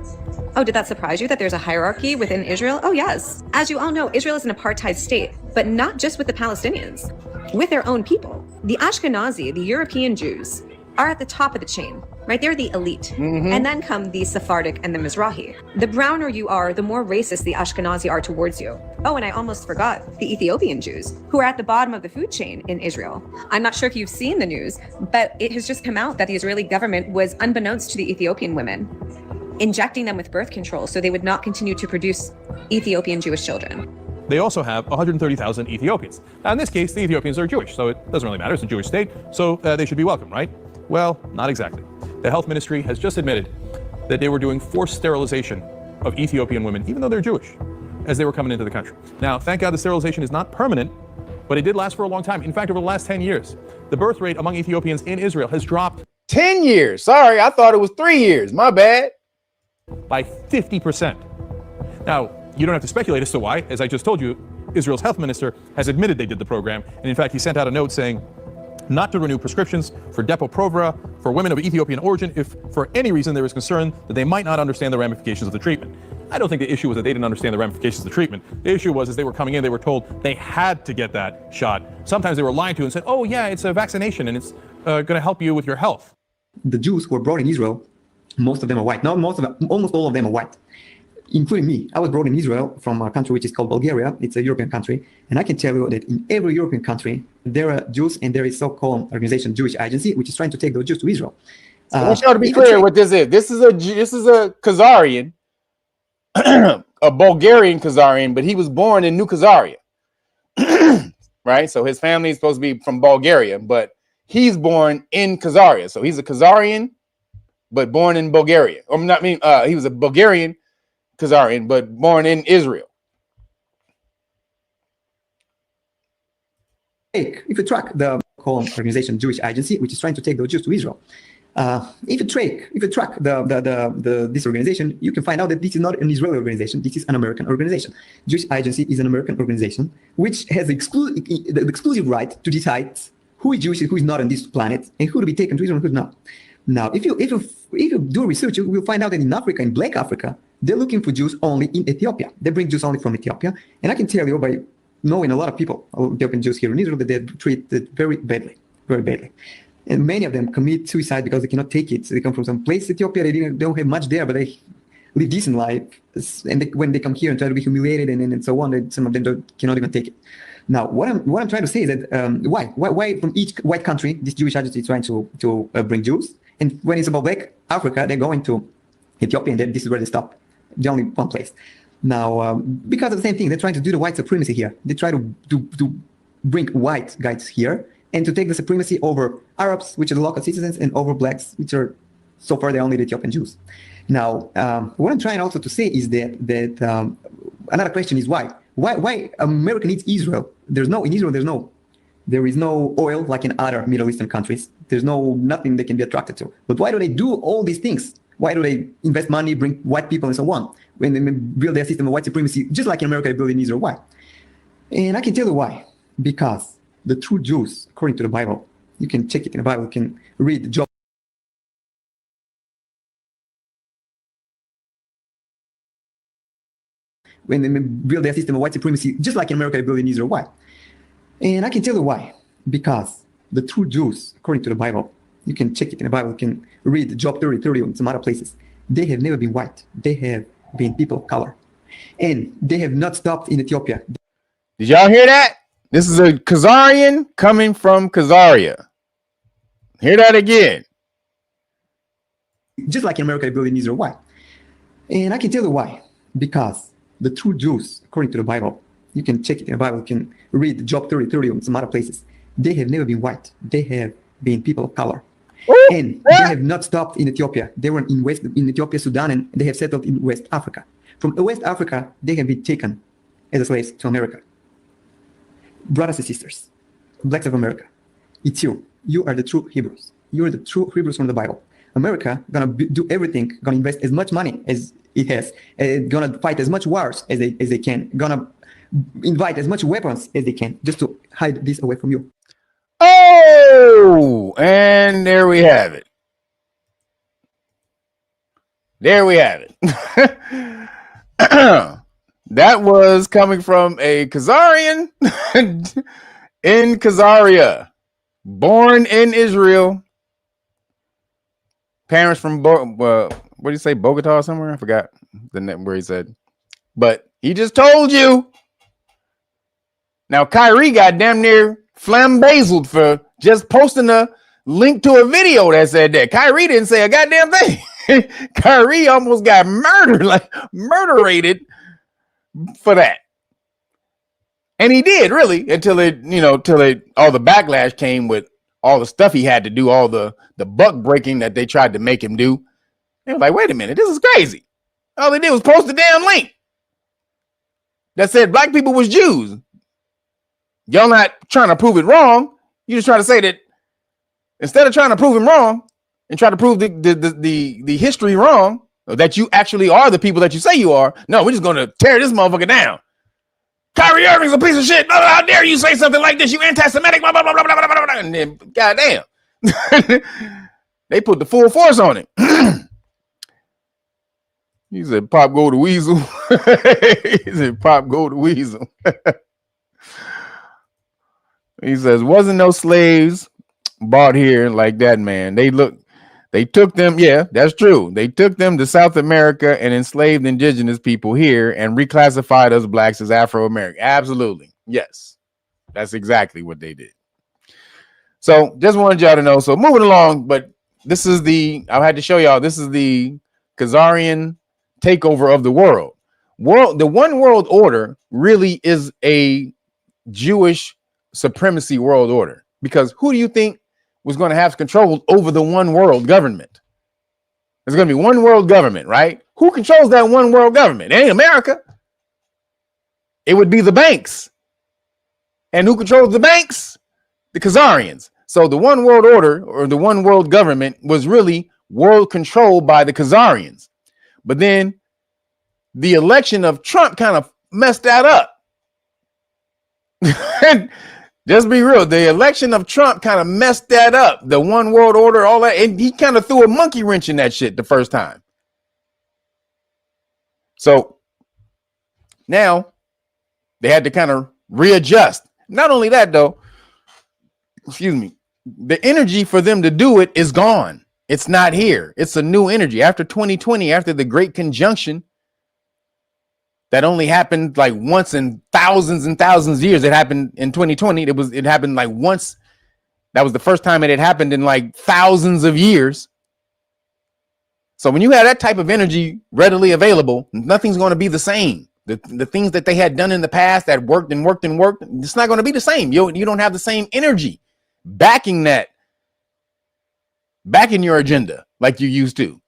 Oh, did that surprise you that there's a hierarchy within Israel? Oh, yes. As you all know, Israel is an apartheid state, but not just with the Palestinians, with their own people. The Ashkenazi, the European Jews, are at the top of the chain, right? They're the elite. And then come the Sephardic and the Mizrahi. The browner you are, the more racist the Ashkenazi are towards you. Oh, and I almost forgot the Ethiopian Jews, who are at the bottom of the food chain in Israel. I'm not sure if you've seen the news, but it has just come out that the Israeli government was, unbeknownst to the Ethiopian women, injecting them with birth control so they would not continue to produce Ethiopian Jewish children. They also have 130,000 Ethiopians. Now, in this case, the Ethiopians are Jewish, so it doesn't really matter. It's a Jewish state, so they should be welcome, right? Well, not exactly. The health ministry has just admitted that they were doing forced sterilization of Ethiopian women, even though they're Jewish, as they were coming into the country. Now, thank God the sterilization is not permanent, but it did last for a long time. In fact, over the last 10 years, the birth rate among Ethiopians in Israel has dropped 10 years. Sorry, I thought it was 3 years. My bad. By 50%. Now, you don't have to speculate as to why. As I just told you, Israel's health minister has admitted they did the program. And in fact, he sent out a note saying not to renew prescriptions for Depo-Provera for women of Ethiopian origin if for any reason there is concern that they might not understand the ramifications of the treatment. I don't think the issue was that they didn't understand the ramifications of the treatment. The issue was as they were coming in, they were told they had to get that shot. Sometimes they were lied to and said, oh yeah, it's a vaccination and it's going to help you with your health. The Jews who were brought in Israel, most of them are white. Not most of them, almost all of them are white, including me. I was brought in Israel from a country which is called Bulgaria. It's a European country. And I can tell you that in every European country, there are Jews and there is so-called organization, Jewish Agency, which is trying to take those Jews to Israel. I want y'all to be clear what this is. This is a Khazarian, a Bulgarian Khazarian, but he was born in New Khazaria, right? So his family is supposed to be from Bulgaria, but he's born in Khazaria. So he's a Khazarian, but born in Bulgaria. Or not mean he was a Bulgarian Khazarian, but born in Israel. If you track the organization Jewish Agency, which is trying to take those Jews to Israel, if you track this organization, you can find out that this is not an Israeli organization. This is an American organization. Jewish Agency is an American organization which has the exclusive right to decide who is Jewish and who is not on this planet, and who to be taken to Israel and who's not. Now, if you do research, you will find out that in Africa, in Black Africa, they're looking for Jews only in Ethiopia. They bring Jews only from Ethiopia, and I can tell you by knowing a lot of people, Ethiopian Jews here in Israel, that they're treated very badly, very badly. And many of them commit suicide because they cannot take it. So they come from some place in Ethiopia, they don't have much there, but they live decent life. And when they come here and try to be humiliated and so on, some of them cannot even take it. Now, what I'm trying to say is that why from each white country this Jewish agency is trying to bring Jews, and when it's about Black Africa, they're going to Ethiopia, and then this is where they stop. The only one place. Now, because of the same thing, they're trying to do the white supremacy here. They try to bring white guys here and to take the supremacy over Arabs, which are the local citizens, and over Blacks, which are so far the only Ethiopian Jews. Now, what I'm trying also to say is that another question is why America needs Israel. In Israel there is no oil like in other Middle Eastern countries. There's nothing they can be attracted to. But why do they do all these things? Why do they invest money, bring white people and so on, when they build their system of white supremacy, just like in America, they build in Israel? Why? And I can tell you why. Because the true Jews, according to the Bible, you can check it in the Bible, you can read Job. When they build their system of white supremacy, just like in America, they build in Israel. Why? And I can tell you why. Because the true Jews, according to the Bible, you can check it in the Bible, you can read Job 30 and some other places. They have never been white. They have been people of color. And they have not stopped in Ethiopia. Did y'all hear that? This is a Khazarian coming from Khazaria. Hear that again. Just like in America, they build in Israel. Why? And I can tell you why. Because the true Jews, according to the Bible, you can check it in the Bible, you can read Job 30 and some other places. They have never been white. They have been people of color. And they have not stopped in Ethiopia. They were in Ethiopia, Sudan, and they have settled in West Africa. From West Africa, they have been taken as slaves to America. Brothers and sisters, blacks of America, it's you. You are the true Hebrews. You are the true Hebrews from the Bible. America gonna do everything, gonna invest as much money as it has, gonna fight as much wars as they can, gonna invite as much weapons as they can, just to hide this away from you. Oh, and there we have it. There we have it. That was coming from a Khazarian in Khazaria, born in Israel. Parents from what do you say, Bogota or somewhere? I forgot the name where he said. But he just told you. Now Kyrie got damn near flambazled for just posting a link to a video that said that. Kyrie didn't say a goddamn thing. Kyrie almost got murdered, like murderated for that. And he did really until all the backlash came with all the stuff he had to do, all the buck breaking that they tried to make him do. They were like, wait a minute, this is crazy. All they did was post a damn link that said black people was Jews. Y'all not trying to prove it wrong. You just try to say that instead of trying to prove him wrong and try to prove the history wrong, or that you actually are the people that you say you are. No, we're just going to tear this motherfucker down. Kyrie Irving's a piece of shit. How dare you say something like this? You anti-Semitic. Blah, blah, blah, blah, blah, blah, blah. And then, goddamn, they put the full force on it. He said, "Pop, go to Weasel." He said, "Pop, go to Weasel." He says, "Wasn't no slaves bought here like that, man. They took them. Yeah, that's true. They took them to South America and enslaved indigenous people here and reclassified us blacks as Afro-American." Absolutely. Yes, that's exactly what they did. So just wanted y'all to know. So moving along, but this is I had to show y'all, this is the Khazarian takeover of the world. The one world order really is a Jewish supremacy world order, because who do you think was going to have control over the one world government? There's going to be one world government, right? Who controls that one world government? It ain't America. It would be the banks. And who controls the banks? The Khazarians. So the one world order, or the one world government, was really world controlled by the Khazarians. But then the election of Trump kind of messed that up. Just be real. The election of Trump kind of messed that up. The one world order, all that. And he kind of threw a monkey wrench in that shit the first time. So now they had to kind of readjust. Not only that, though, excuse me, the energy for them to do it is gone. It's not here. It's a new energy. After 2020, after the Great Conjunction, that only happened like once in thousands and thousands of years. It happened in 2020. It happened like once. That was the first time it had happened in like thousands of years. So when you have that type of energy readily available, nothing's going to be the same. The things that they had done in the past that worked and worked and worked, it's not going to be the same. You don't have the same energy backing your agenda like you used to.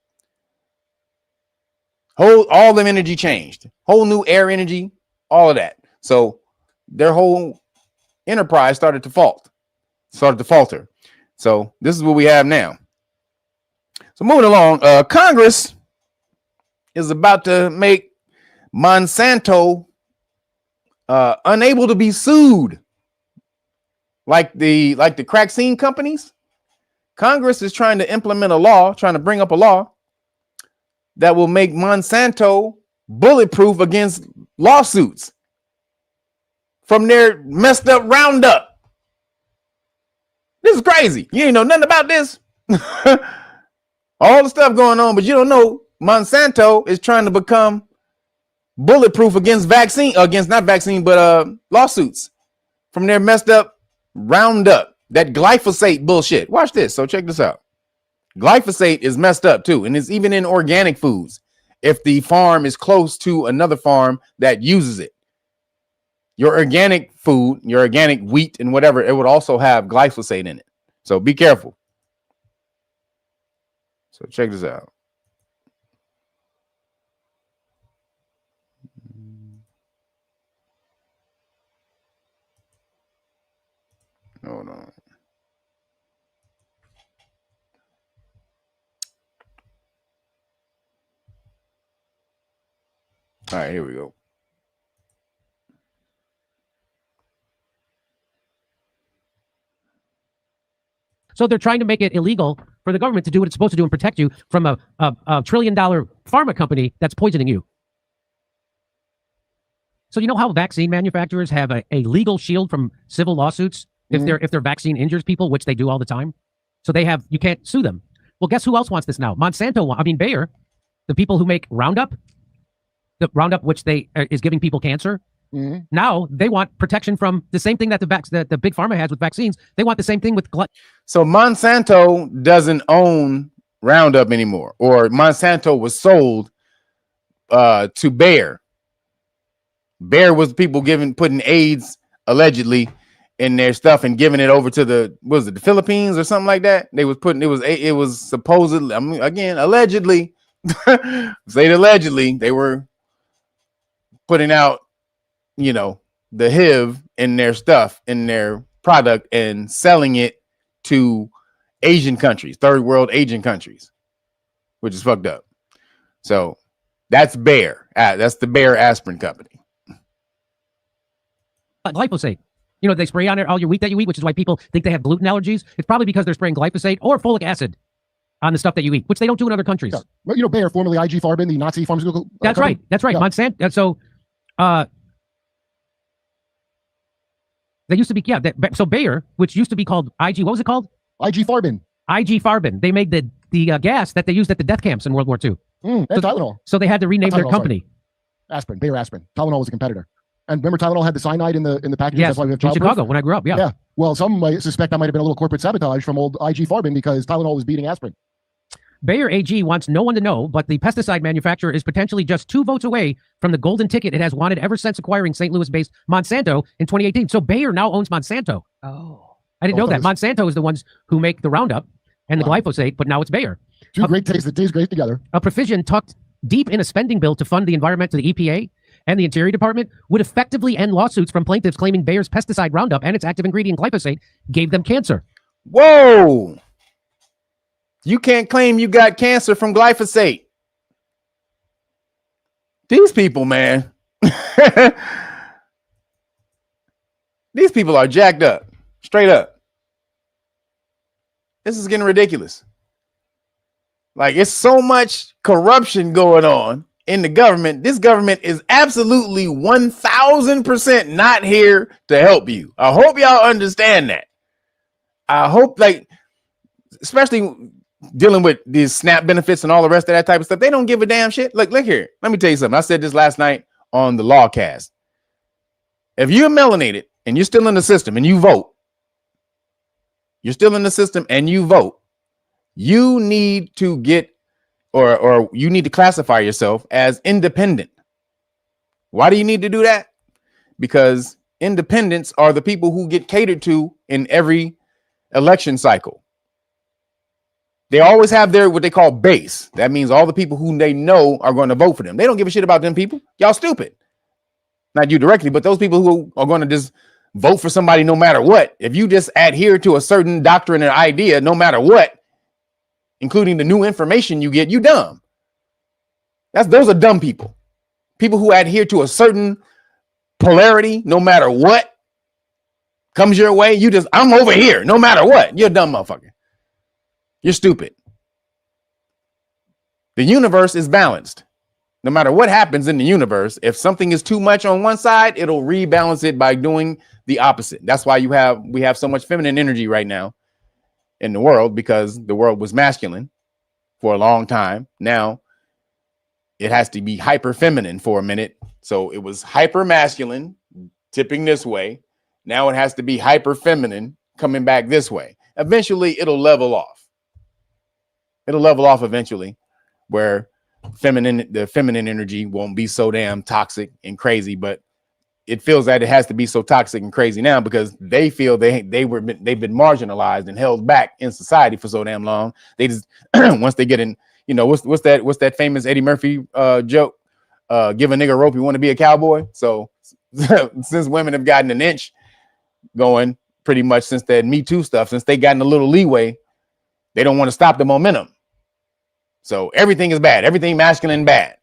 All the energy changed. Whole new air energy, all of that. So their whole enterprise started to falter. So this is what we have now. So moving along, Congress is about to make Monsanto unable to be sued like the vaccine companies. Congress is trying to implement a law, trying to bring up a law that will make Monsanto bulletproof against lawsuits from their messed up Roundup. This is crazy. You ain't know nothing about this. All the stuff going on, but you don't know Monsanto is trying to become bulletproof against lawsuits from their messed up Roundup, that glyphosate bullshit. Watch this. So check this out. Glyphosate is messed up too, and it's even in organic foods. If the farm is close to another farm that uses it, your organic food, your organic wheat and whatever, it would also have glyphosate in it. So be careful. So check this out. Hold on. All right, here we go. So they're trying to make it illegal for the government to do what it's supposed to do and protect you from a $1 trillion pharma company that's poisoning you. So you know how vaccine manufacturers have a legal shield from civil lawsuits if their vaccine injures people, which they do all the time. So you can't sue them. Well, guess who else wants this now? Bayer, the people who make Roundup, the Roundup which is giving people cancer. Now they want protection from the same thing that the big pharma has with vaccines. They want the same thing with. So Monsanto doesn't own Roundup anymore, or Monsanto was sold to Bayer. Bayer was people putting AIDS allegedly in their stuff and giving it over to the Philippines or something like that. They was it was supposedly, allegedly, say allegedly, they were putting out, the HIV in their stuff, in their product, and selling it to Asian countries, third world Asian countries, which is fucked up. So that's Bayer. That's the Bayer aspirin company. Glyphosate. They spray on all your wheat that you eat, which is why people think they have gluten allergies. It's probably because they're spraying glyphosate or folic acid on the stuff that you eat, which they don't do in other countries. Yeah. Well, Bayer, formerly IG Farben, the Nazi pharmaceutical That's company. right. That's right. Yeah. Monsanto. So they used to be, so Bayer, which used to be called IG, what was it called? IG Farben. IG Farben. They made the gas that they used at the death camps in World War II. And Tylenol. So they had to rename their company. Sorry. Aspirin, Bayer aspirin. Tylenol was a competitor. And remember, Tylenol had the cyanide in the packages. Yes, that's why we have in childproof? Chicago when I grew up. Yeah. Well, some might suspect that might have been a little corporate sabotage from old IG Farben because Tylenol was beating aspirin. Bayer AG wants no one to know, but the pesticide manufacturer is potentially just 2 votes away from the golden ticket it has wanted ever since acquiring St. Louis-based Monsanto in 2018. So Bayer now owns Monsanto. Oh. I didn't know that. Monsanto is the ones who make the Roundup and the glyphosate, but now it's Bayer. Two great tastes that taste great together. A provision tucked deep in a spending bill to fund the environment to the EPA and the Interior Department would effectively end lawsuits from plaintiffs claiming Bayer's pesticide Roundup and its active ingredient glyphosate gave them cancer. Whoa! You can't claim you got cancer from glyphosate. These people, man. These people are jacked up. Straight up. This is getting ridiculous. Like, it's so much corruption going on in the government. This government is absolutely 1000% not here to help you. I hope y'all understand that. I hope, especially dealing with these SNAP benefits and all the rest of that type of stuff, they don't give a damn shit. Look here. Let me tell you something. I said this last night on the Lawcast. If you're melanated and you're still in the system and you vote, you need to get or you need to classify yourself as independent. Why do you need to do that? Because independents are the people who get catered to in every election cycle. They always have their what they call base. That means all the people who they know are going to vote for them. They don't give a shit about them people. Y'all stupid. Not you directly, but those people who are going to just vote for somebody no matter what. If you just adhere to a certain doctrine or idea, no matter what, including the new information you get, you dumb. Those are dumb people. People who adhere to a certain polarity, no matter what comes your way. I'm over here, no matter what. You're a dumb motherfucker. You're stupid. The universe is balanced. No matter what happens in the universe, if something is too much on one side, it'll rebalance it by doing the opposite. That's why we have so much feminine energy right now in the world, because the world was masculine for a long time. Now it has to be hyper feminine for a minute. So it was hyper masculine tipping this way. Now it has to be hyper feminine coming back this way. Eventually it'll level off. It'll level off eventually, where the feminine energy won't be so damn toxic and crazy. But it feels that it has to be so toxic and crazy now because they feel they've been marginalized and held back in society for so damn long. They just once they get in, what's that famous Eddie Murphy joke? Give a nigga a rope, you want to be a cowboy. So since women have gotten an inch going pretty much since that Me Too stuff, since they gotten a little leeway, they don't want to stop the momentum. So everything is bad, everything masculine bad,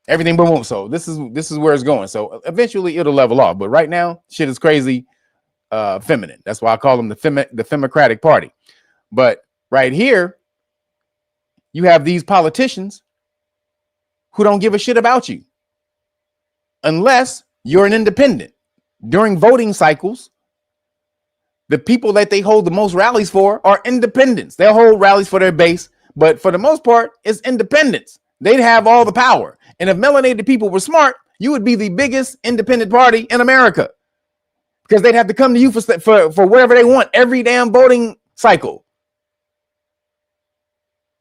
everything boom. So this is where it's going. So eventually it'll level off. But right now, shit is crazy feminine. That's why I call them the Femocratic Party. But right here, you have these politicians who don't give a shit about you unless you're an independent. During voting cycles, the people that they hold the most rallies for are independents. They'll hold rallies for their base, but for the most part, it's independents. They'd have all the power. And if melanated people were smart, you would be the biggest independent party in America, because they'd have to come to you for wherever they want every damn voting cycle.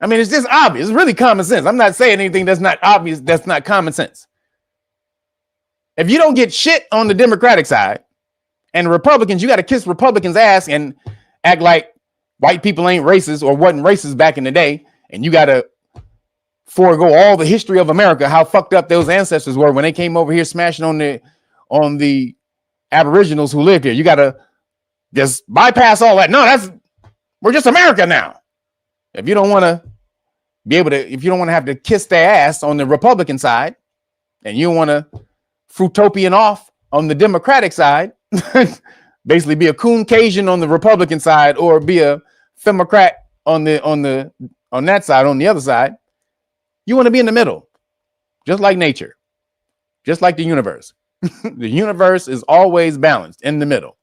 I mean, it's just obvious. It's really common sense. I'm not saying anything that's not obvious. That's not common sense. If you don't get shit on the Democratic side and Republicans, you got to kiss Republicans' ass and act like white people ain't racist or wasn't racist back in the day. And you got to forego all the history of America, how fucked up those ancestors were when they came over here smashing on the Aboriginals who lived here. You got to just bypass all that. No, we're just America now. If you don't want to be able to, if you don't want to have to kiss their ass on the Republican side, and you want to fruitopian off on the Democratic side, basically be a coon Cajun on the Republican side or be a Femocrat on that side, on the other side, you want to be in the middle, just like nature, just like the universe. The universe is always balanced in the middle,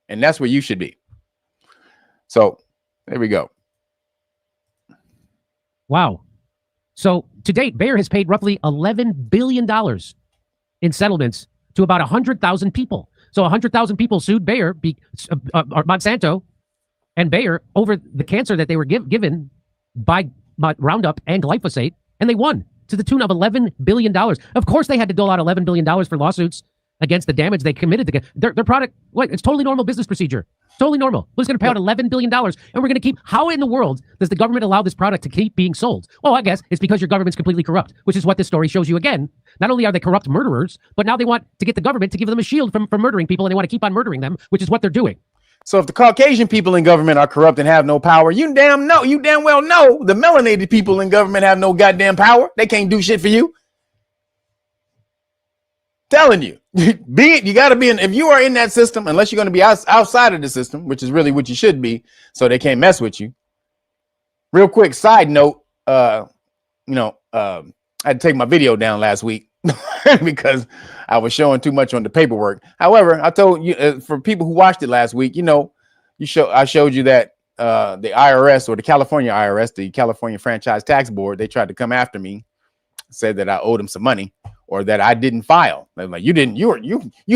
and that's where you should be. So there we go. Wow. So to date, Bayer has paid roughly $11 billion in settlements to about 100,000 people. So 100,000 people sued Bayer, Monsanto and Bayer, over the cancer that they were given by Roundup and glyphosate, and they won to the tune of $11 billion. Of course, they had to dole out $11 billion for lawsuits against the damage they committed to their product. What? It's totally normal business procedure. Totally normal. We're just going to pay out $11 billion, and we're going to keep. How in the world does the government allow this product to keep being sold? Well, I guess it's because your government's completely corrupt, which is what this story shows you again. Not only are they corrupt murderers, but now they want to get the government to give them a shield from murdering people, and they want to keep on murdering them, which is what they're doing. So if the Caucasian people in government are corrupt and have no power, you damn well know the melanated people in government have no goddamn power. They can't do shit for you. Telling you, you got to be in. If you are in that system, unless you're going to be outside of the system, which is really what you should be, so they can't mess with you. Real quick side note, I had to take my video down last week because I was showing too much on the paperwork. However, I told you, for people who watched it last week, I showed you that the IRS, or the California IRS, the California Franchise Tax Board, they tried to come after me, said that I owed them some money, or that I didn't file. They're like, you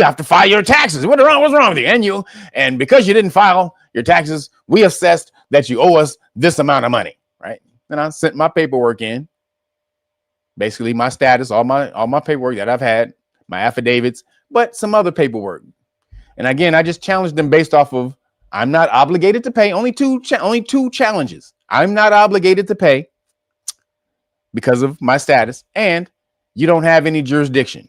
have to file your taxes. What's wrong with you? And because you didn't file your taxes, we assessed that you owe us this amount of money, right? And I sent my paperwork in, basically my status, all my paperwork that I've had, my affidavits, but some other paperwork. And again, I just challenged them based off of, I'm not obligated to pay. Only two challenges. I'm not obligated to pay because of my status, and you don't have any jurisdiction.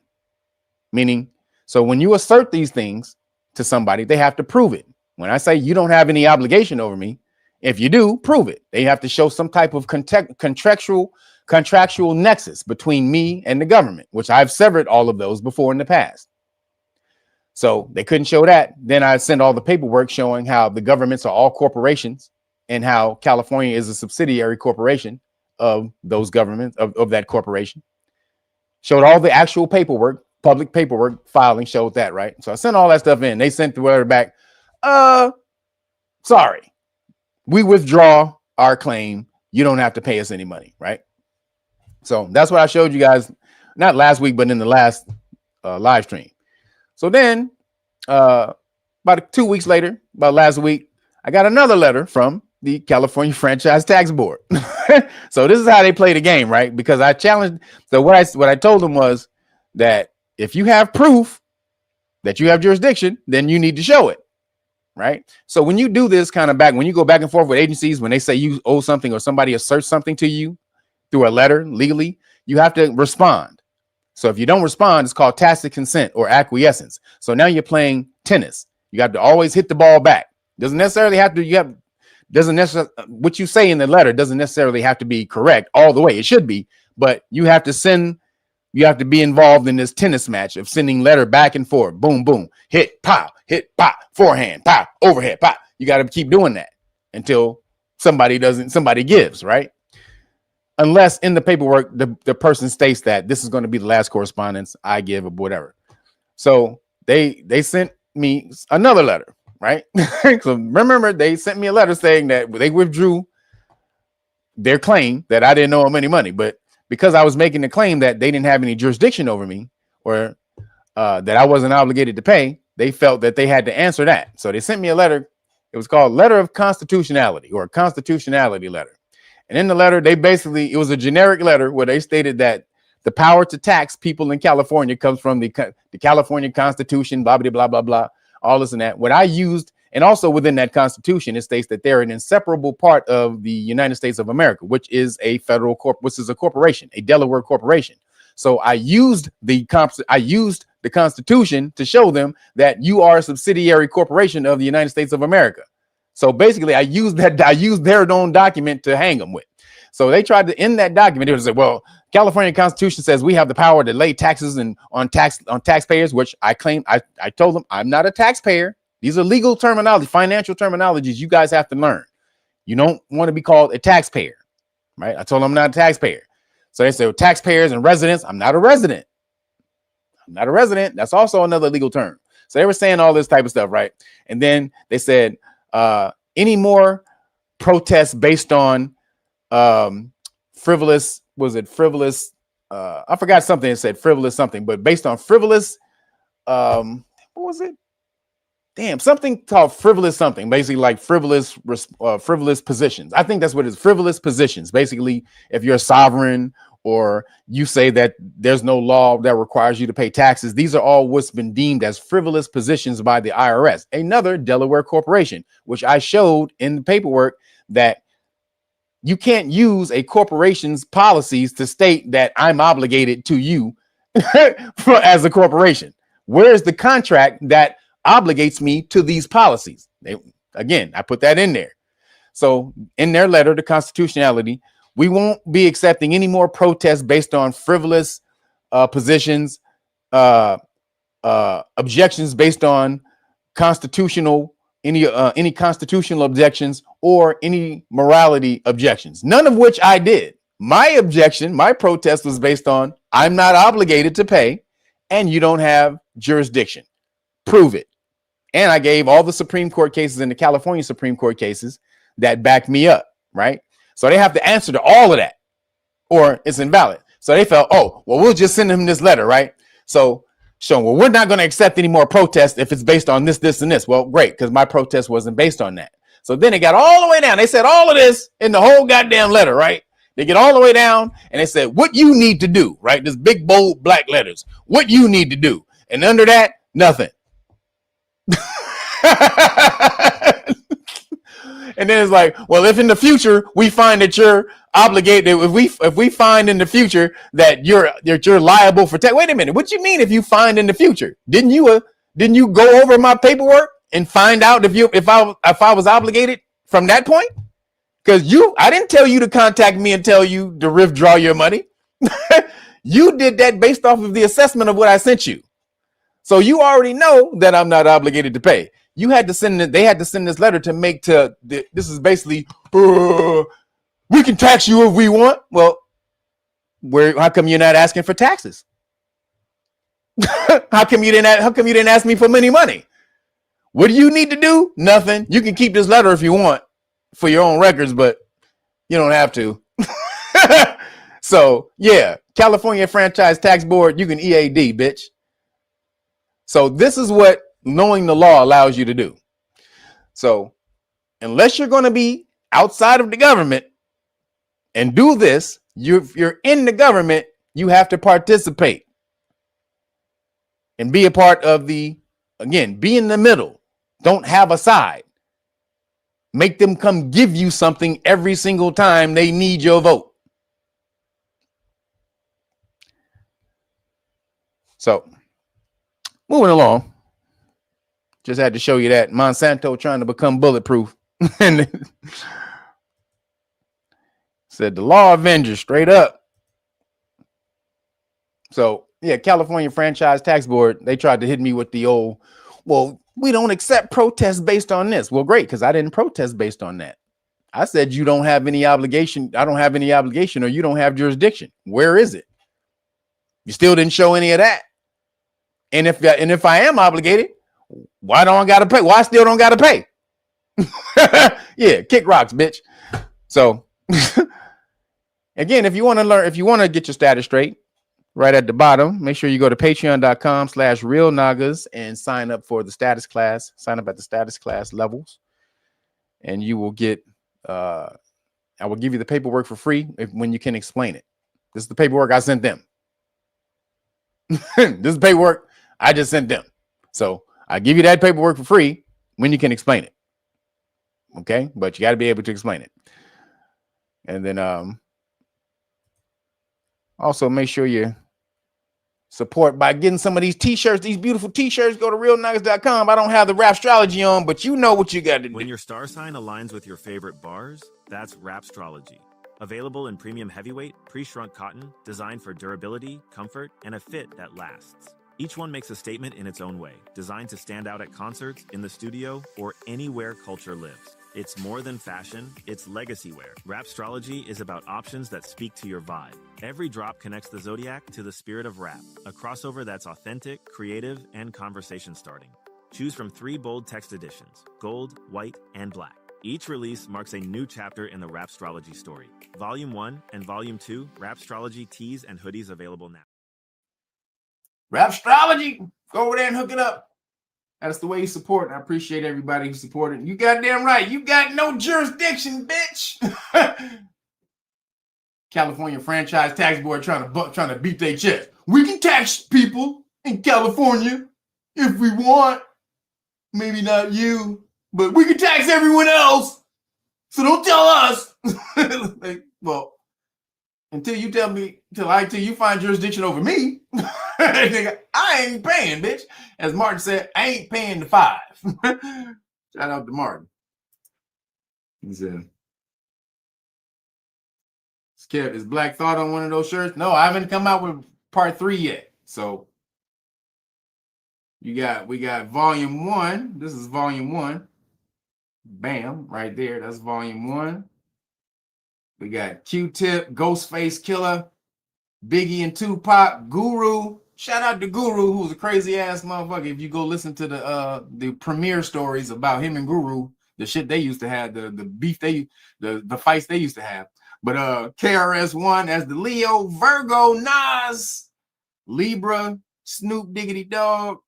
Meaning, so when you assert these things to somebody, they have to prove it. When I say you don't have any obligation over me, If you do, prove it. They have to show some type of contractual nexus between me and the government, which I've severed all of those before in the past. So they couldn't show that. Then I sent all the paperwork showing how the governments are all corporations and how California is a subsidiary corporation of those governments, of that corporation. Showed all the actual paperwork, public paperwork filing showed that, right? So I sent all that stuff in. They sent the letter back. Sorry, we withdraw our claim. You don't have to pay us any money, right? So that's what I showed you guys, not last week, but in the last live stream. So then about 2 weeks later, about last week, I got another letter from the California Franchise Tax Board. So this is how they play the game, right? Because I challenged. So what I told them was that if you have proof that you have jurisdiction, then you need to show it, right? So when you do this kind of when you go back and forth with agencies, when they say you owe something or somebody asserts something to you through a letter legally, you have to respond. So if you don't respond, it's called tacit consent or acquiescence. So now you're playing tennis. You got to always hit the ball back. Doesn't necessarily have to. What you say in the letter doesn't necessarily have to be correct all the way. It should be, but you have to be involved in this tennis match of sending letter back and forth. Boom, boom, hit, pop, forehand, pop, overhead, pop. You got to keep doing that until somebody gives, right? Unless in the paperwork, the person states that this is going to be the last correspondence I give or whatever. So they sent me another letter, right? So remember, they sent me a letter saying that they withdrew their claim that I didn't owe them any money. But because I was making the claim that they didn't have any jurisdiction over me or that I wasn't obligated to pay, they felt that they had to answer that. So they sent me a letter. It was called Letter of Constitutionality or a Constitutionality Letter. And in the letter, it was a generic letter where they stated that the power to tax people in California comes from the California Constitution, blah, blah, blah, blah, blah, all this and that. What I used, and also within that Constitution, it states that they're an inseparable part of the United States of America, which is a federal which is a corporation, a Delaware corporation. So I used the Constitution to show them that you are a subsidiary corporation of the United States of America. So basically, I used their own document to hang them with. So they tried to, in that document, it was like, well, California Constitution says we have the power to lay taxes on taxpayers, which I claim. I told them I'm not a taxpayer. These are legal terminology, financial terminologies you guys have to learn. You don't want to be called a taxpayer, right? I told them I'm not a taxpayer. So they said, well, taxpayers and residents. I'm not a resident. I'm not a resident. That's also another legal term. So they were saying all this type of stuff, right? And then they said, any more protests based on frivolous, I forgot something. It said frivolous something, but based on frivolous, what was it? Damn, something called frivolous something, basically like frivolous positions. I think that's what it is, frivolous positions. Basically, if you're a sovereign or you say that there's no law that requires you to pay taxes, these are all what's been deemed as frivolous positions by the IRS, another Delaware corporation, which I showed in the paperwork that you can't use a corporation's policies to state that I'm obligated to you as a corporation. Where's the contract that obligates me to these policies? I put that in there. So in their letter to constitutionality, we won't be accepting any more protests based on frivolous positions, objections based on any constitutional objections or any morality objections, none of which I did. My protest was based on I'm not obligated to pay and you don't have jurisdiction. Prove it. And I gave all the Supreme Court cases and the California Supreme Court cases that back me up, right? So they have to answer to all of that or it's invalid. So they felt, oh, well, we'll just send them this letter, right? So well, we're not going to accept any more protests if it's based on this, this, and this. Well, great, because my protest wasn't based on that. So then it got all the way down. They said all of this in the whole goddamn letter, right? They get all the way down and they said, what you need to do, right? This big, bold black letters, what you need to do. And under that, nothing. And then it's like, well, if in the future we find that you're obligated, if we find in the future that you're liable for tax. Wait a minute, what you mean if you find in the future? Didn't you go over my paperwork and find out if I was obligated from that point? Because I didn't tell you to contact me and tell you to withdraw your money. You did that based off of the assessment of what I sent you. So you already know that I'm not obligated to pay. You had to send it. They had to send this letter to make this is basically, we can tax you if we want. Well, how come you're not asking for taxes? How come you didn't ask me for any money? What do you need to do? Nothing. You can keep this letter if you want for your own records, but you don't have to. So yeah, California Franchise Tax Board, you can EAD, bitch. So this is what knowing the law allows you to do. So unless you're going to be outside of the government and do this, if you're in the government, you have to participate and be a part of be in the middle. Don't have a side. Make them come give you something every single time they need your vote. So moving along, just had to show you that Monsanto trying to become bulletproof. And said the law avenger straight up. So yeah, California Franchise Tax Board, they tried to hit me with the old, well, we don't accept protests based on this. Well, great, because I didn't protest based on that. I said you don't have any obligation. I don't have any obligation, or you don't have jurisdiction. Where is it? You still didn't show any of that. And if I am obligated, why don't I gotta pay? Why I still don't gotta pay? Yeah, kick rocks, bitch. So again, if you want to get your status straight, right at the bottom, make sure you go to patreon.com/realnagas and sign up for the status class. Sign up at the status class levels, and you will get I will give you the paperwork for free when you can explain it. This is the paperwork I sent them. This is paperwork I just sent them. So I give you that paperwork for free when you can explain it. Okay, but you got to be able to explain it. And then also make sure you support by getting some of these t-shirts, these beautiful t-shirts. Go to realnagas.com. I don't have the Rapstrology on, but you know what you got to do. When your star sign aligns with your favorite bars, that's Rapstrology. Available in premium heavyweight, pre-shrunk cotton, designed for durability, comfort, and a fit that lasts. Each one makes a statement in its own way, designed to stand out at concerts, in the studio, or anywhere culture lives. It's more than fashion, it's legacy wear. Rapstrology is about options that speak to your vibe. Every drop connects the zodiac to the spirit of rap, a crossover that's authentic, creative, and conversation starting. Choose from 3 bold text editions, gold, white, and black. Each release marks a new chapter in the Rapstrology story. Volume 1 and Volume 2, Rapstrology tees and hoodies available now. Rapstrology, go over there and hook it up. That's the way you support. I appreciate everybody who supported. You goddamn right. You got no jurisdiction, bitch. California Franchise Tax Board trying to beat their chest. We can tax people in California if we want. Maybe not you, but we can tax everyone else. So don't tell us. Like, well, until you tell me, till you find jurisdiction over me, nigga, I ain't paying, bitch. As Martin said, I ain't paying the 5. Shout out to Martin. He said, Kev, is Black Thought on one of those shirts? No, I haven't come out with part 3 yet. So we got volume 1. This is volume 1. Bam, right there. That's volume 1. We got Q-Tip, Ghostface Killer, Biggie and Tupac, Guru. Shout out to Guru, who's a crazy ass motherfucker. If you go listen to the premiere stories about him and Guru, the shit they used to have, the beef the fights they used to have. But KRS-One as the Leo, Virgo, Nas, Libra, Snoop Diggity Dog,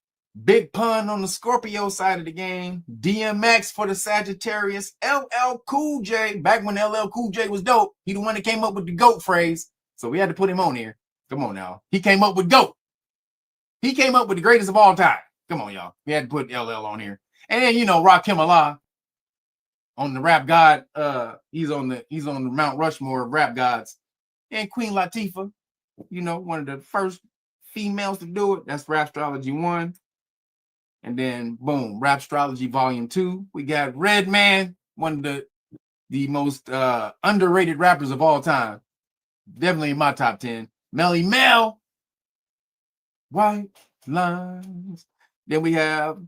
Big Pun on the Scorpio side of the game, DMX for the Sagittarius, LL Cool J, back when LL Cool J was dope. He the one that came up with the GOAT phrase. So we had to put him on here. Come on now. He came up with GOAT. He came up with the greatest of all time. Come on, y'all. We had to put LL on here. And you know, Rakim Allah on the Rap God. He's on the Mount Rushmore of rap gods. And Queen Latifah, you know, one of the first females to do it. That's Rapstrology 1. And then boom, Rapstrology Volume 2. We got Redman, one of the most underrated rappers of all time. Definitely in my top 10. Melly Mel. White Lines. Then we have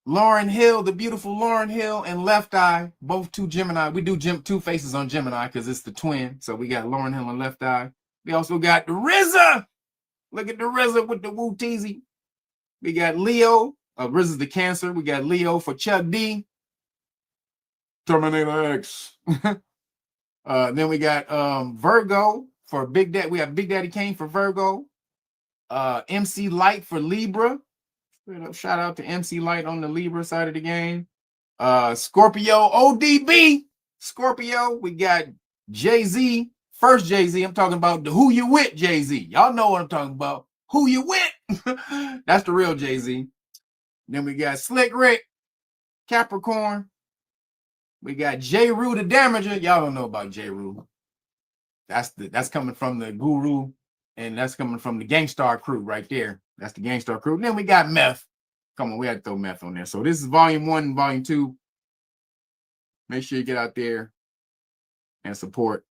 Lauryn Hill, the beautiful Lauryn Hill, and Left Eye, both two Gemini. We do two faces on Gemini because it's the twin. So we got Lauryn Hill and Left Eye. We also got the RZA. Look at the RZA with the Woo Teasy. We got Leo. RZA's the Cancer. We got Leo for Chuck D. Terminator X. Then we got Virgo for Big Daddy. We have Big Daddy Kane for Virgo. MC Light for Libra. Shout out to MC Light on the Libra side of the game. Scorpio ODB. Scorpio. We got Jay-Z. First Jay-Z. I'm talking about the Who You With Jay-Z. Y'all know what I'm talking about. Who You With. That's the real Jay-Z. Then we got Slick Rick. Capricorn. We got J. Rue the Damager. Y'all don't know about J. Rue. That's coming from the Guru, and that's coming from the Gangstar crew right there. That's the Gangstar crew. And then we got Meth. Come on, we had to throw Meth on there. So this is volume 1 and volume 2. Make sure you get out there and support.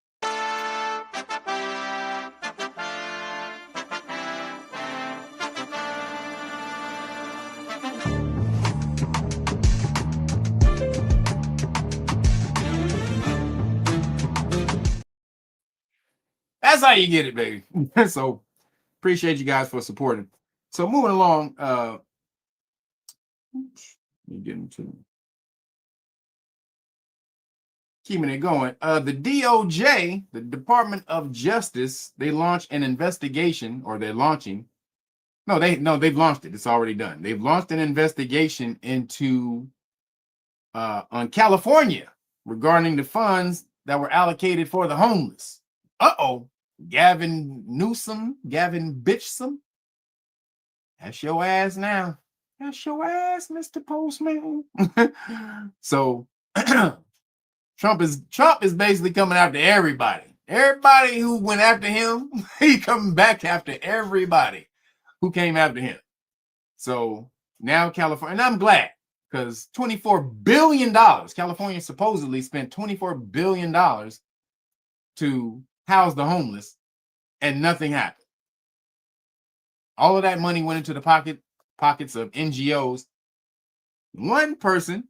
That's how you get it, baby. So appreciate you guys for supporting. So moving along, keeping it going. The DOJ, the Department of Justice, they launched an investigation, or they're launching. They've launched it. It's already done. They've launched an investigation into on California regarding the funds that were allocated for the homeless. Gavin Bitchsome. That's your ass now. That's your ass, Mr. Postman. So Trump is basically coming after everybody. Everybody who went after him, he coming back after everybody who came after him. So now California, and I'm glad, because $24 billion, California supposedly spent $24 billion to house the homeless, and nothing happened. All of that money went into the pockets of NGOs. One person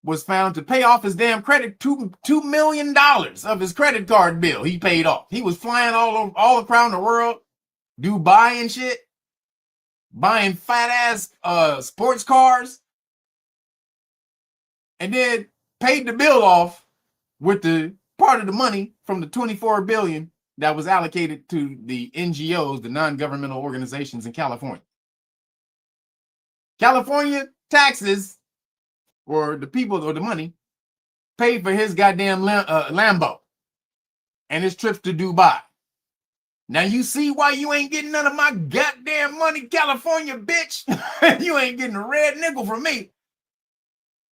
was found to pay off his damn credit, $2 million of his credit card bill he paid off. He was flying all around the world, Dubai and shit, buying fat ass sports cars, and then paid the bill off with the part of the money from the $24 billion that was allocated to the NGOs, the non-governmental organizations in California. California taxes, or the people or the money, paid for his goddamn Lambo and his trips to Dubai. Now you see why you ain't getting none of my goddamn money, California, bitch. You ain't getting a red nickel from me.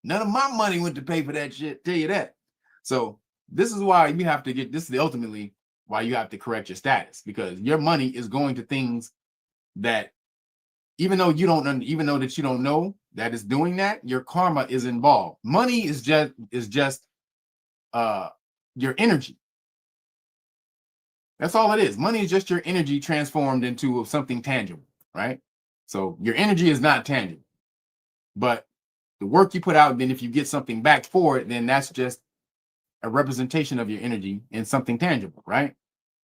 None of my money went to pay for that shit, tell you that. So this is why you have to this is ultimately why you have to correct your status, because your money is going to things that, even though you don't know that it's doing that, your karma is involved. Money is just your energy. That's all it is. Money is just your energy transformed into something tangible, right? So your energy is not tangible, but the work you put out, then if you get something back for it, then that's just a representation of your energy in something tangible, right?